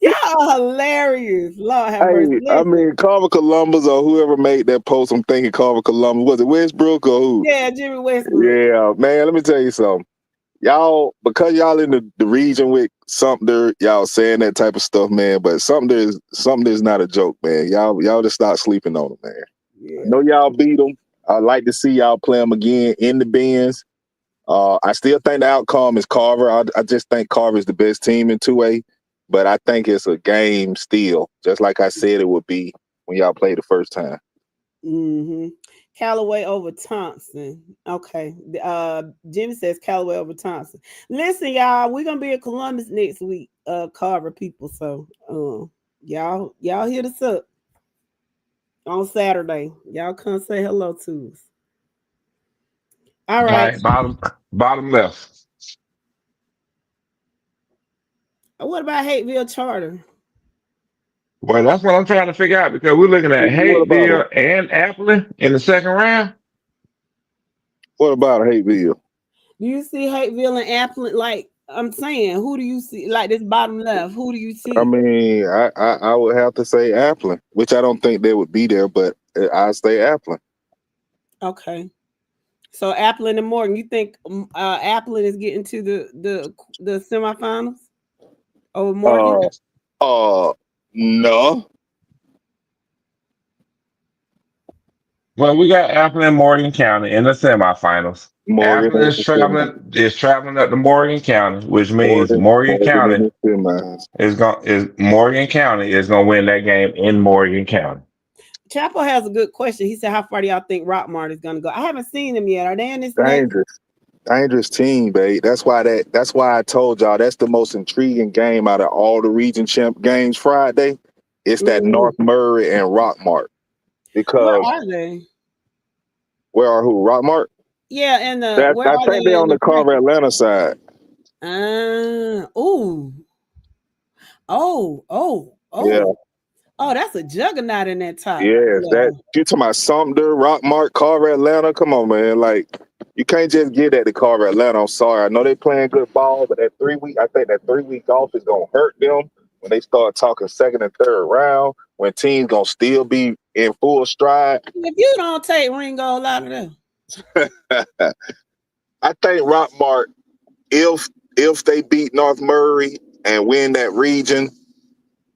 Y'all are hilarious. Lord have mercy. Hey, I Listen. mean, Carver Columbus or whoever made that post, I'm thinking Carver Columbus. Was it Westbrook or who? Yeah, Jimmy Westbrook. Yeah, man, let me tell you something. Y'all, because y'all in the region with Sumter, y'all saying that type of stuff, man. But Sumter is not a joke, man. Y'all just start sleeping on them, man. Yeah. I know y'all beat them. I'd like to see y'all play them again in the Benz. I still think the outcome is Carver. I just think Carver is the best team in 2A, but I think it's a game still, just like I said it would be when y'all played the first time. Mm-hmm. Callaway over Thompson. Okay. Jimmy says Callaway over Thompson. Listen, y'all, we're gonna be at Columbus next week, Carver people. So y'all hit us up on Saturday. Y'all come say hello to us. All All right. right, bottom left. What about Hateville Charter? Well, that's what I'm trying to figure out because we're looking at What about them? Hateville and Applin in the second round. What about Hateville? Do you see Hateville and Applin? Like I'm saying, who do you see? Like this bottom left, who do you see? I mean, I would have to say Applin, which I don't think they would be there, but I say Applin. Okay. So Applin and Morgan, you think Applin is getting to the semifinals over Morgan? No. Well, we got Applin and Morgan County in the semifinals. Morgan Applin in is the semis. traveling up to Morgan County, which means Morgan in the semis. Morgan County is gonna win that game in Morgan County. Chapo has a good question. He said, "How far do y'all think Rockmart is going to go?" I haven't seen them yet. Are they in this next? Dangerous team, babe. That's why I told y'all that's the most intriguing game out of all the region champ games Friday. It's that North Murray and Rockmart. Where Because are they? where are who? Rockmart? Yeah, and where I are think they they're in on the the Carver bracket? Atlanta side. Oh. Yeah. Oh, that's a juggernaut in that top. Yes. Yeah. That you talking about Sumter, Rockmart, Carver Atlanta. Come on, man. Like you can't just get that to Carver Atlanta. I'm sorry. I know they playing good ball, but I think that 3 week off is gonna hurt them when they start talking second and third round, when teams gonna still be in full stride. If you don't take Ringo out of there. I think Rockmart, if they beat North Murray and win that region,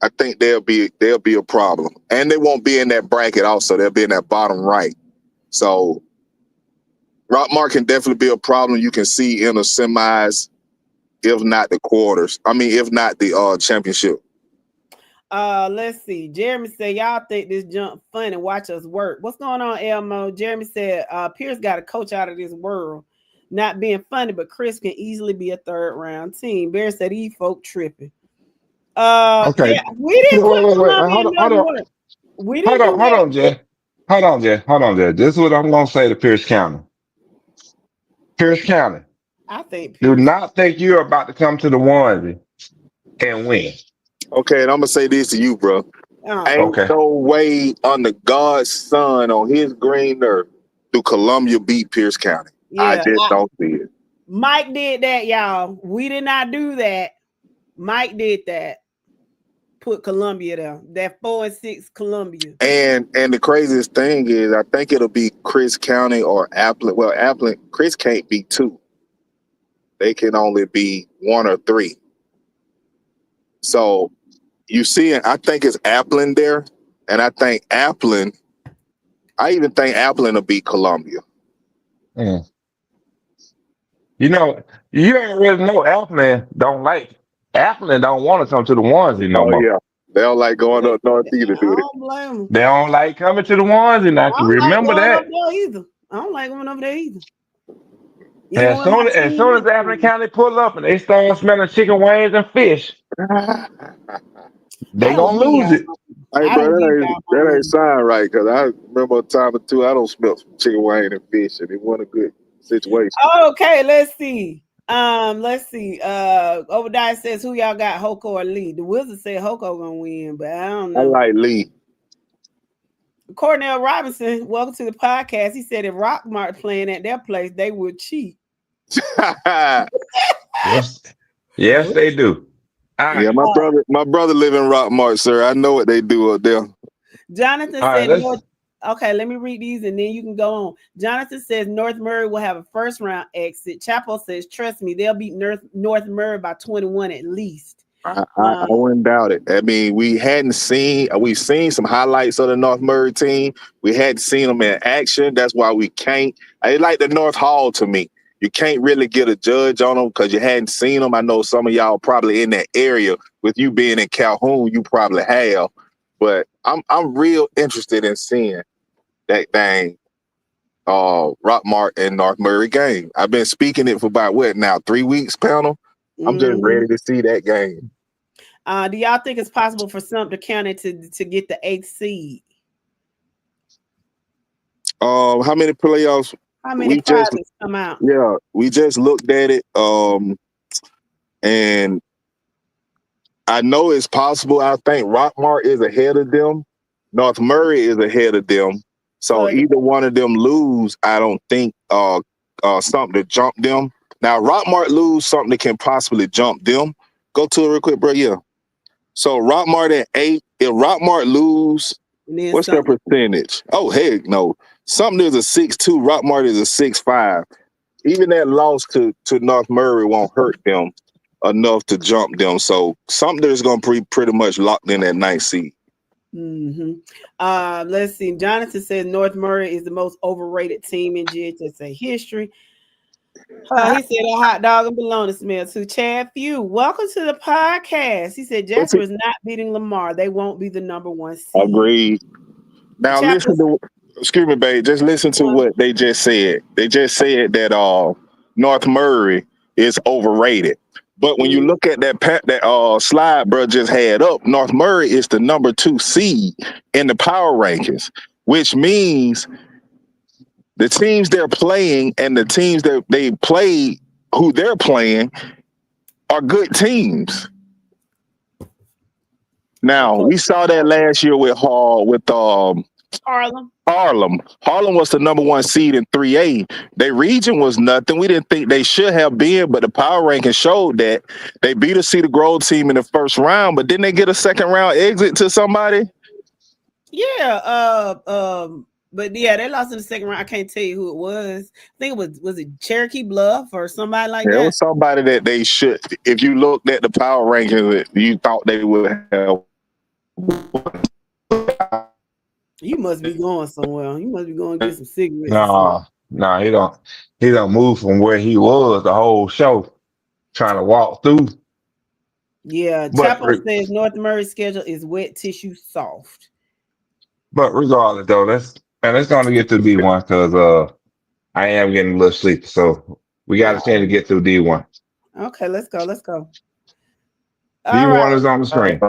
I think they'll be a problem. And they won't be in that bracket also. They'll be in that bottom right. So Rockmart can definitely be a problem you can see in the semis, if not the quarters. I mean, if not the championship. Let's see. Jeremy said, y'all think this jump funny. Watch us work. What's going on, Elmo? Jeremy said, Pierce got a coach out of this world. Not being funny, but Chris can easily be a third round team. Bear said he folk tripping. Okay. Yeah, we didn't put Wait. Columbia in Hold number on. one. We didn't do Hold that. on, Jay. Hold on, Jay. This is what I'm gonna say to Pierce County. Pierce County, I think do Pierce. not think you're about to come to the onesie and win. Okay, and I'm gonna say this to you, bro. Ain't Okay. no way under God's son on his green earth do Columbia beat Pierce County. I Yeah, just don't see it. Mike did that, y'all. We did not do that. Mike did that. Put Columbia there. That 4-6 Columbia. And the craziest thing is, I think it'll be Chris County or Applet. Well, Applet, Chris can't be two. They can only be one or three. So you see, I think it's Applin there, and I even think Applin will beat Columbia. Mm. You know, you ain't really know Appleton don't want to come to the onesie no Oh more. yeah, they don't like going up north either, I do they? don't blame them. They don't like coming to the onesie. Now, I don't like remember going over that. there either. I don't like going over there either. Even when my As team soon as went Appleton to, County pull up and they start smelling chicken wings and fish, I they don't gonna give lose y'all. it. Hey, I bro, don't give y'all my that ain't money. sound right because I remember a time or two I don't smell some chicken wing and fish, and it wasn't a good situation. Okay, let's see. Let's see. Obadiah says who y'all got, Hoko or Lee? The Wizards said Hoko gonna win, but I don't I know. like Lee. Cornell Robinson, welcome to the podcast. He said if Rockmart playing at their place, they would cheat. Yes, yes, they do. All Yeah, right, my brother live in Rockmart, sir. I know what they do up there. Jonathan all right. said Let's. North. Okay, let me read these and then you can go on. Jonathan says North Murray will have a first round exit. Chapo says, trust me, they'll beat North Murray by 21 at least. I wouldn't doubt it. I mean, we've seen some highlights of the North Murray team. We hadn't seen them in action. That's why we can't. I like the North Hall to me. You can't really get a judge on them because you hadn't seen them. I know some of y'all probably in that area. With you being in Calhoun, you probably have. But I'm real interested in seeing that thing, Rockmart and North Murray game. I've been speaking it for about 3 weeks, panel. I'm just ready to see that game. Do y'all think it's possible for Sumter County to get the 8th seed? How many playoffs? How many prizes come out? We just looked at it. And I know it's possible. I think Rockmart is ahead of them. North Murray is ahead of them. So either one of them lose, I don't think something to jump them. Now Rockmart lose, something that can possibly jump them. Go to it real quick, bro. Yeah. So Rockmart at 8. If Rockmart lose, what's their percentage? Oh heck no. Something is a 6-2. Rockmart is a 6-5. Even that loss to North Murray won't hurt them enough to jump them. So something is going to be pretty much locked in that 9th seed. Let's see. Jonathan says North Murray is the most overrated team in GHSA history. He said a hot dog and bologna smell too. Chad Few, welcome to the podcast. He said Jasper is not beating Lamar. They won't be the number 1 seed. Agreed. Now listen to, excuse me, babe. Just listen to what they just said. They just said that North Murray is overrated. But when you look at that slide bro just had up, North Murray is the number 2 seed in the power rankings, which means the teams they're playing and the teams that they play, who they're playing, are good teams. Now we saw that last year with Harlem. Harlem was the number 1 seed in 3A. Their region was nothing. We didn't think they should have been, but the power ranking showed that they beat a Cedar Grove team in the first round, but didn't they get a second round exit to somebody? Yeah. But yeah, they lost in the second round. I can't tell you who it was. I think it was it Cherokee Bluff or somebody like that. It was somebody that they should. If you looked at the power rankings, you thought they would have. You must be going somewhere. You must be going to get some cigarettes. No, he don't move from where he was the whole show, trying to walk through. Yeah, Chapo says North Murray's schedule is wet tissue soft. But regardless, though, let's going to get through D1 because I am getting a little sleepy, so we got a chance to get through D1. Okay, let's go. D1 is on the screen.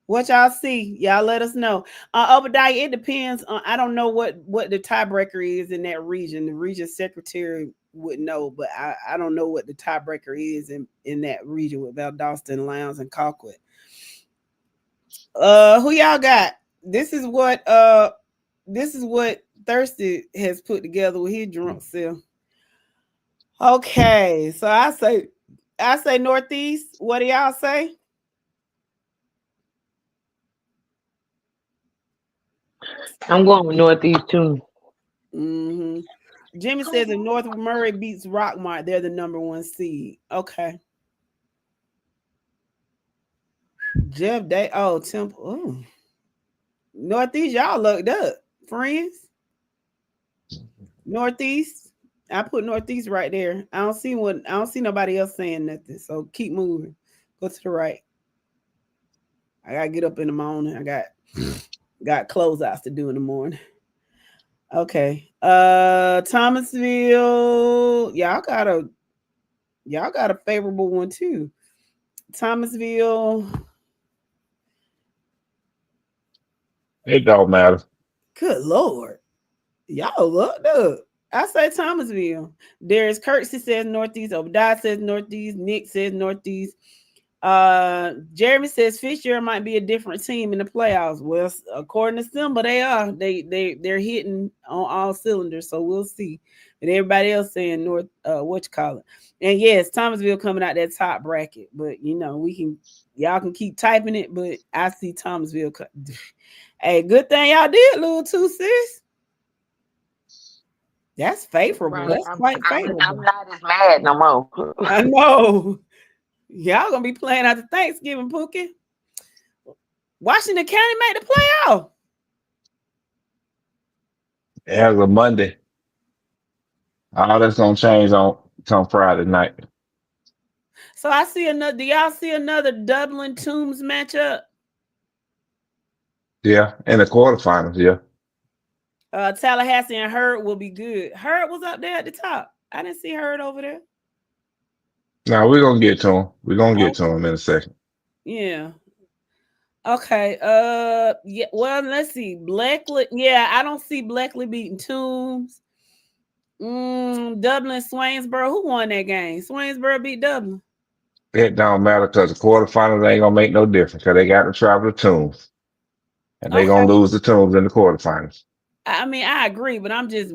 What y'all see? Y'all let us know. Obadiah, it depends on. I don't know what the tiebreaker is in that region. The region secretary would know, but I don't know what the tiebreaker is in that region with Valdosta, Lowndes, and Colquitt. Who y'all got? This is what Thirsty has put together with his drunk self. Okay, so I say Northeast. What do y'all say? I'm going with Northeast too. Jimmy says if North Murray beats Rockmart, they're the number 1 seed. Okay. Jeff Day. Oh, Temple. Ooh. Northeast, y'all looked up. Friends. Northeast. I put Northeast right there. I don't see nobody else saying nothing. So keep moving. Go to the right. I gotta get up in the morning. I got closeouts to do in the morning. Okay. Thomasville. Y'all got a favorable one too. Thomasville. It don't matter. Good Lord. Y'all looked up. I say Thomasville. There's Kirksey says Northeast. Obadiah says Northeast. Nick says Northeast. Jeremy says Fisher might be a different team in the playoffs. Well, according to Simba, they are. They're hitting on all cylinders, so we'll see. And everybody else saying North, what you call it. And yes, Thomasville coming out that top bracket, but y'all can keep typing it, but I see Thomasville. Hey, good thing y'all did lose 2, sis. That's favorable. Right. That's quite favorable. I'm not as mad no more. I know. Y'all gonna be playing after Thanksgiving, Pookie. Washington County made the playoff. As of Monday. All that's gonna change on come Friday night. So I see another. Do y'all see another Dublin Tombs matchup? Yeah, in the quarterfinals, yeah. Tallahassee and Hurd will be good. Hurd was up there at the top. I didn't see Hurd over there. Now we're gonna get to him. We're gonna get to him in a second. Yeah. Okay. Yeah. Well, let's see. Blackley. Yeah, I don't see Blackley beating Tombs. Dublin, Swainsboro. Who won that game? Swainsboro beat Dublin. It don't matter because the quarterfinals ain't gonna make no difference because they got to travel to Tombs. And they're gonna lose the Tombs in the quarterfinals. I mean, I agree, but I'm just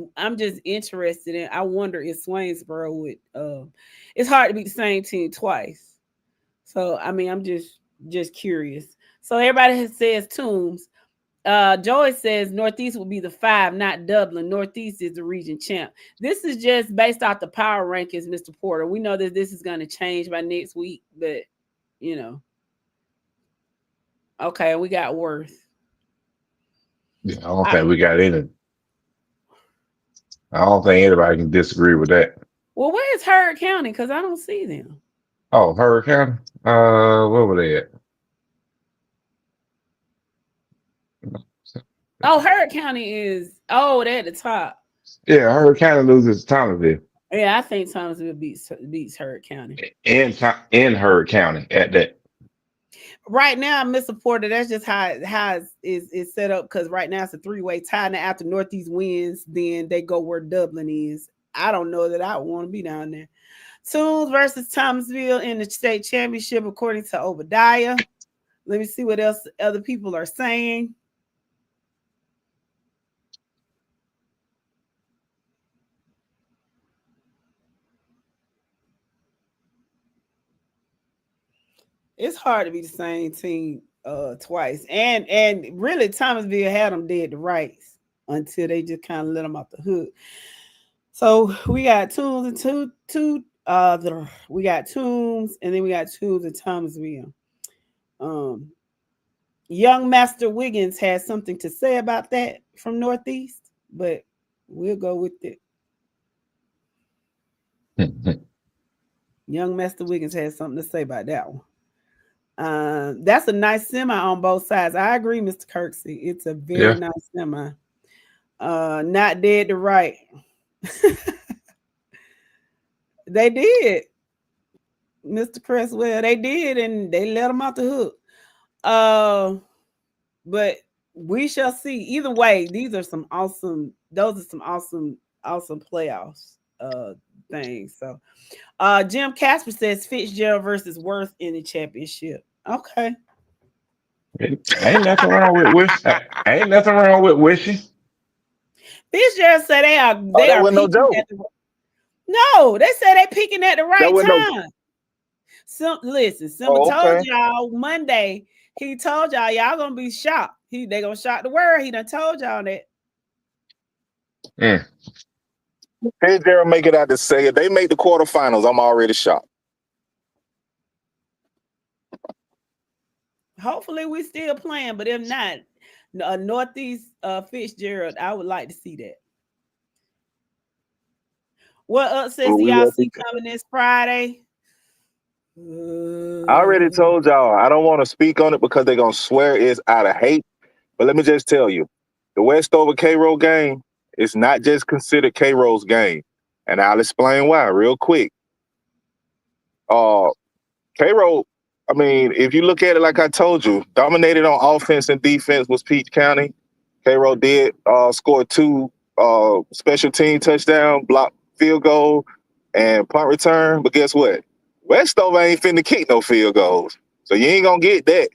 interested in. I wonder if Swainsboro would. It's hard to beat the same team twice, so I mean, I'm just curious. So everybody says Tombs. Joy says Northeast will be the 5, not Dublin. Northeast is the region champ. This is just based off the power rankings, Mr. Porter. We know that this is going to change by next week, but okay, we got Worth. Yeah, I don't think we got any. I don't think anybody can disagree with that. Well, where's Hurd County? Because I don't see them. Oh, Hurd County? Where were they at? Oh, Hurd County is. Oh, they're at the top. Yeah, Hurd County loses to Thomasville. Yeah, I think Thomasville beats Hurd County. In Hurd County at that. Right now, Mr. Porter, that's just how it's set up because right now it's a 3-way tie. Now after Northeast wins, then they go where Dublin is. I don't know that I want to be down there. Tombs versus Thomasville in the state championship, according to Obadiah. Let me see what else other people are saying. It's hard to be the same team twice. And really Thomasville had them dead to rights until they just kind of let them off the hook. So we got Tombs and we got Tombs and then we got Tombs and Thomasville. Young Master Wiggins has something to say about that from Northeast, but we'll go with it. Young Master Wiggins has something to say about that one. That's a nice semi on both sides. I agree, Mr. Kirksey. It's a very nice semi. Not dead to right. They did, Mr. Cresswell. They did, and they let them off the hook. But we shall see. Either way, those are some awesome playoffs things. So Jim Casper says Fitzgerald versus Worth in the championship. Okay. Ain't nothing wrong with wishing. Fitzgerald said they are peaking no joke. No, they say they peaking at the right time. Simba told y'all Monday. He told y'all gonna be shocked. They gonna shock the world. He done told y'all that. If they'll make it out to say if they make the quarterfinals, I'm already shocked. Hopefully we still playing, but if not, Northeast Fitzgerald, I would like to see that. What upsets Well, do we y'all have see to- coming this Friday? I already told y'all I don't want to speak on it because they're gonna swear it's out of hate. But let me just tell you, the Westover K-Roll game is not just considered K-Roll's game, and I'll explain why real quick. Uh, K-Roll, I mean, if you look at it like I told you, dominated on offense and defense was Peach County. K-Roll did score 2 special team touchdown, block field goal, and punt return. But guess what? Westover ain't finna kick no field goals. So you ain't gonna get that.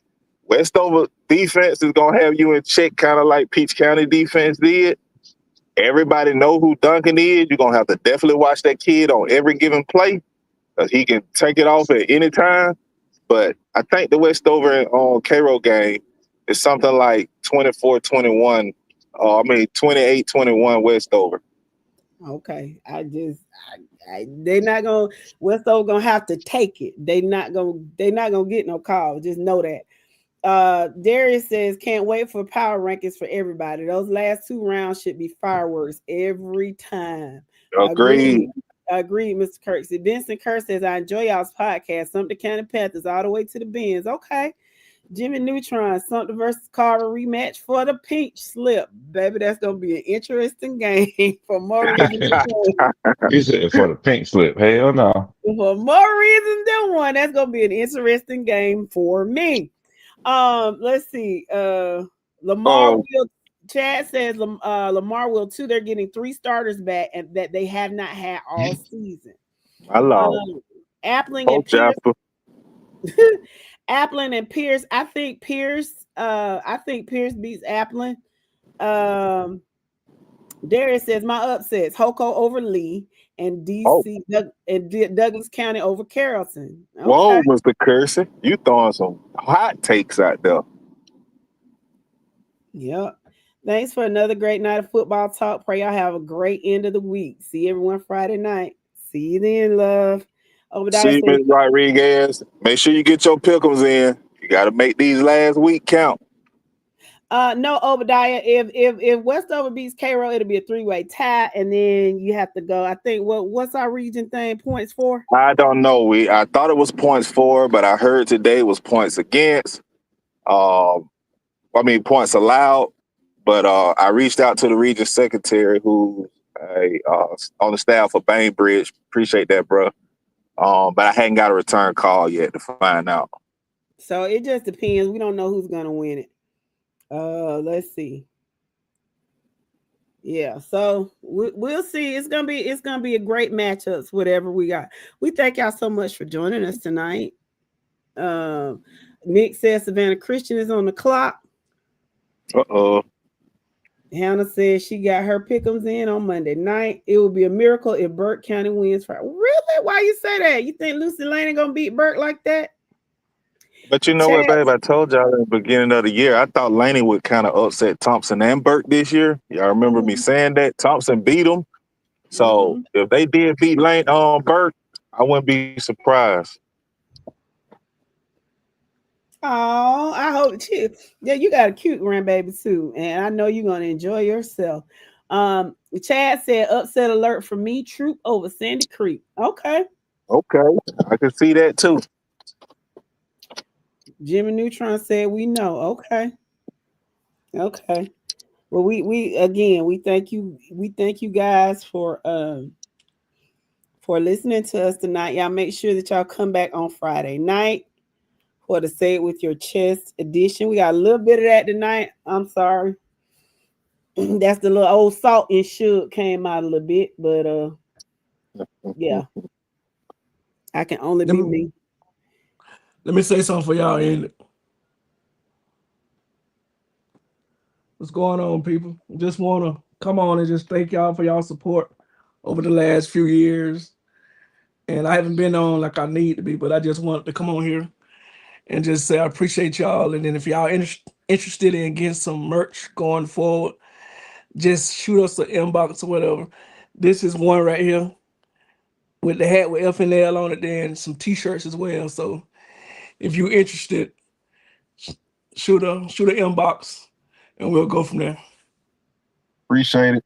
Westover defense is gonna have you in check, kind of like Peach County defense did. Everybody know who Duncan is. You're gonna have to definitely watch that kid on every given play because he can take it off at any time. But I think the Westover on K-Roll game is something like 24-21. 28-21 Westover. Okay, they not gonna Westover gonna have to take it. They not gonna get no call. Just know that. Darius says can't wait for power rankings for everybody. Those last 2 rounds should be fireworks every time. Agreed. Agreed, Mr. Kirksey. Vincent Kerr says I enjoy y'all's podcast. Something County Panthers all the way to the Bends. Okay. Jimmy Neutron, Sumter versus Carver rematch for the pink slip. Baby, that's going to be an interesting game for more reasons than one. He said for the pink slip. Hell no. For more reasons than one. That's going to be an interesting game for me. Let's see. Lamar Oh, will. Chad says Lamar will too. They're getting 3 starters back and that they have not had all season. I love Appling and Pierce. Jasper. Applin and Pierce. I think Pierce beats Applin. Darius says my upsets: Hoko over Lee and DC and Douglas County over Carrollton. Okay. Whoa, Mr. Kersey, you throwing some hot takes out there. Yep. Thanks for another great night of football talk. Pray y'all have a great end of the week. See everyone Friday night. See you then, love. See, Ms. Rodriguez, make sure you get your pickles in. You got to make these last week count. No, Obadiah. If Westover beats Cairo, it'll be a 3-way tie, and then you have to go. I think what's our region thing? Points for? I don't know. I thought it was points for, but I heard today it was points against. Points allowed. But I reached out to the region secretary, who on the staff of Bainbridge. Appreciate that, bro. But I hadn't got a return call yet to find out. So it just depends. We don't know who's gonna win it. Let's see. Yeah, so we'll see. It's gonna be a great matchups. Whatever we got. We thank y'all so much for joining us tonight. Nick says Savannah Christian is on the clock. Hannah says she got her pick'ems in on Monday night. It will be a miracle if Burke County wins. Really? Why you say that? You think Lucy Lane ain't gonna beat Burke like that? But you know what, babe? I told y'all in the beginning of the year, I thought Laney would kind of upset Thompson and Burke this year. Y'all remember me saying that? Thompson beat them. So if they did beat Burke, I wouldn't be surprised. Oh, I hope too. Yeah, you got a cute grandbaby too, and I know you're gonna enjoy yourself. Chad said upset alert for me, Troop over Sandy Creek. Okay, I can see that too. Jimmy Neutron said we know. Okay. Well, we thank you guys for listening to us tonight. Y'all make sure that y'all come back on Friday night for the Say It With Your Chest edition. We got a little bit of that tonight. I'm sorry. That's the little old salt and sugar came out a little bit, but yeah. I can only be me. Let me say something for y'all. What's going on, people? Just want to come on and just thank y'all for y'all support over the last few years. And I haven't been on like I need to be, but I just wanted to come on here and just say I appreciate y'all. And then if y'all interested in getting some merch going forward, just shoot us an inbox or whatever. This is one right here with the hat with FNL on it, then some t-shirts as well. So if you're interested, shoot a inbox and we'll go from there. Appreciate it.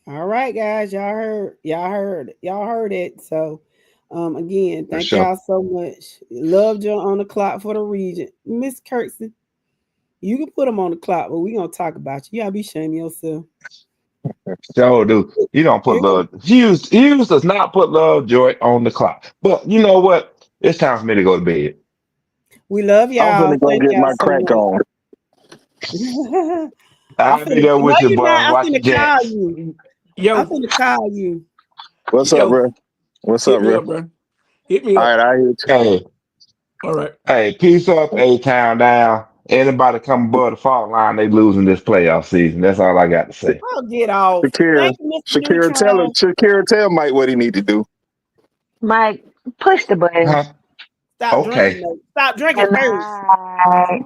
All right, guys, y'all heard it. So, again, For thank sure. y'all so much. Loved you on the clock for the region, Miss Kirksey. You can put them on the clock, but we gonna talk about you. You gotta be ashamed of yourself. So, dude, you don't put Yeah, love. Hughes does not put love joy on the clock. But you know what? It's time for me to go to bed. we love I'm y'all. gonna go Thank get y'all my so crack much. on. I'm I'll be finna. there No, with you, you're boy. not. I'm Watch the finna call Jets. you. I'm Yo, finna call you. What's up, yo, bro? What's hit up, me bro? up, bro. Hit me All up. right, I hear you. Hey, All right. hey, peace up, A-Town down. Anybody come above the fault line, they losing this playoff season. That's all I got to say. Oh, get off. Shakira, Thank you, Mr. Neutron. Shakira, tell Mike what he need to do. Mike, push the button. Huh? Stop drinking, Okay. though. Stop drinking Good first. night.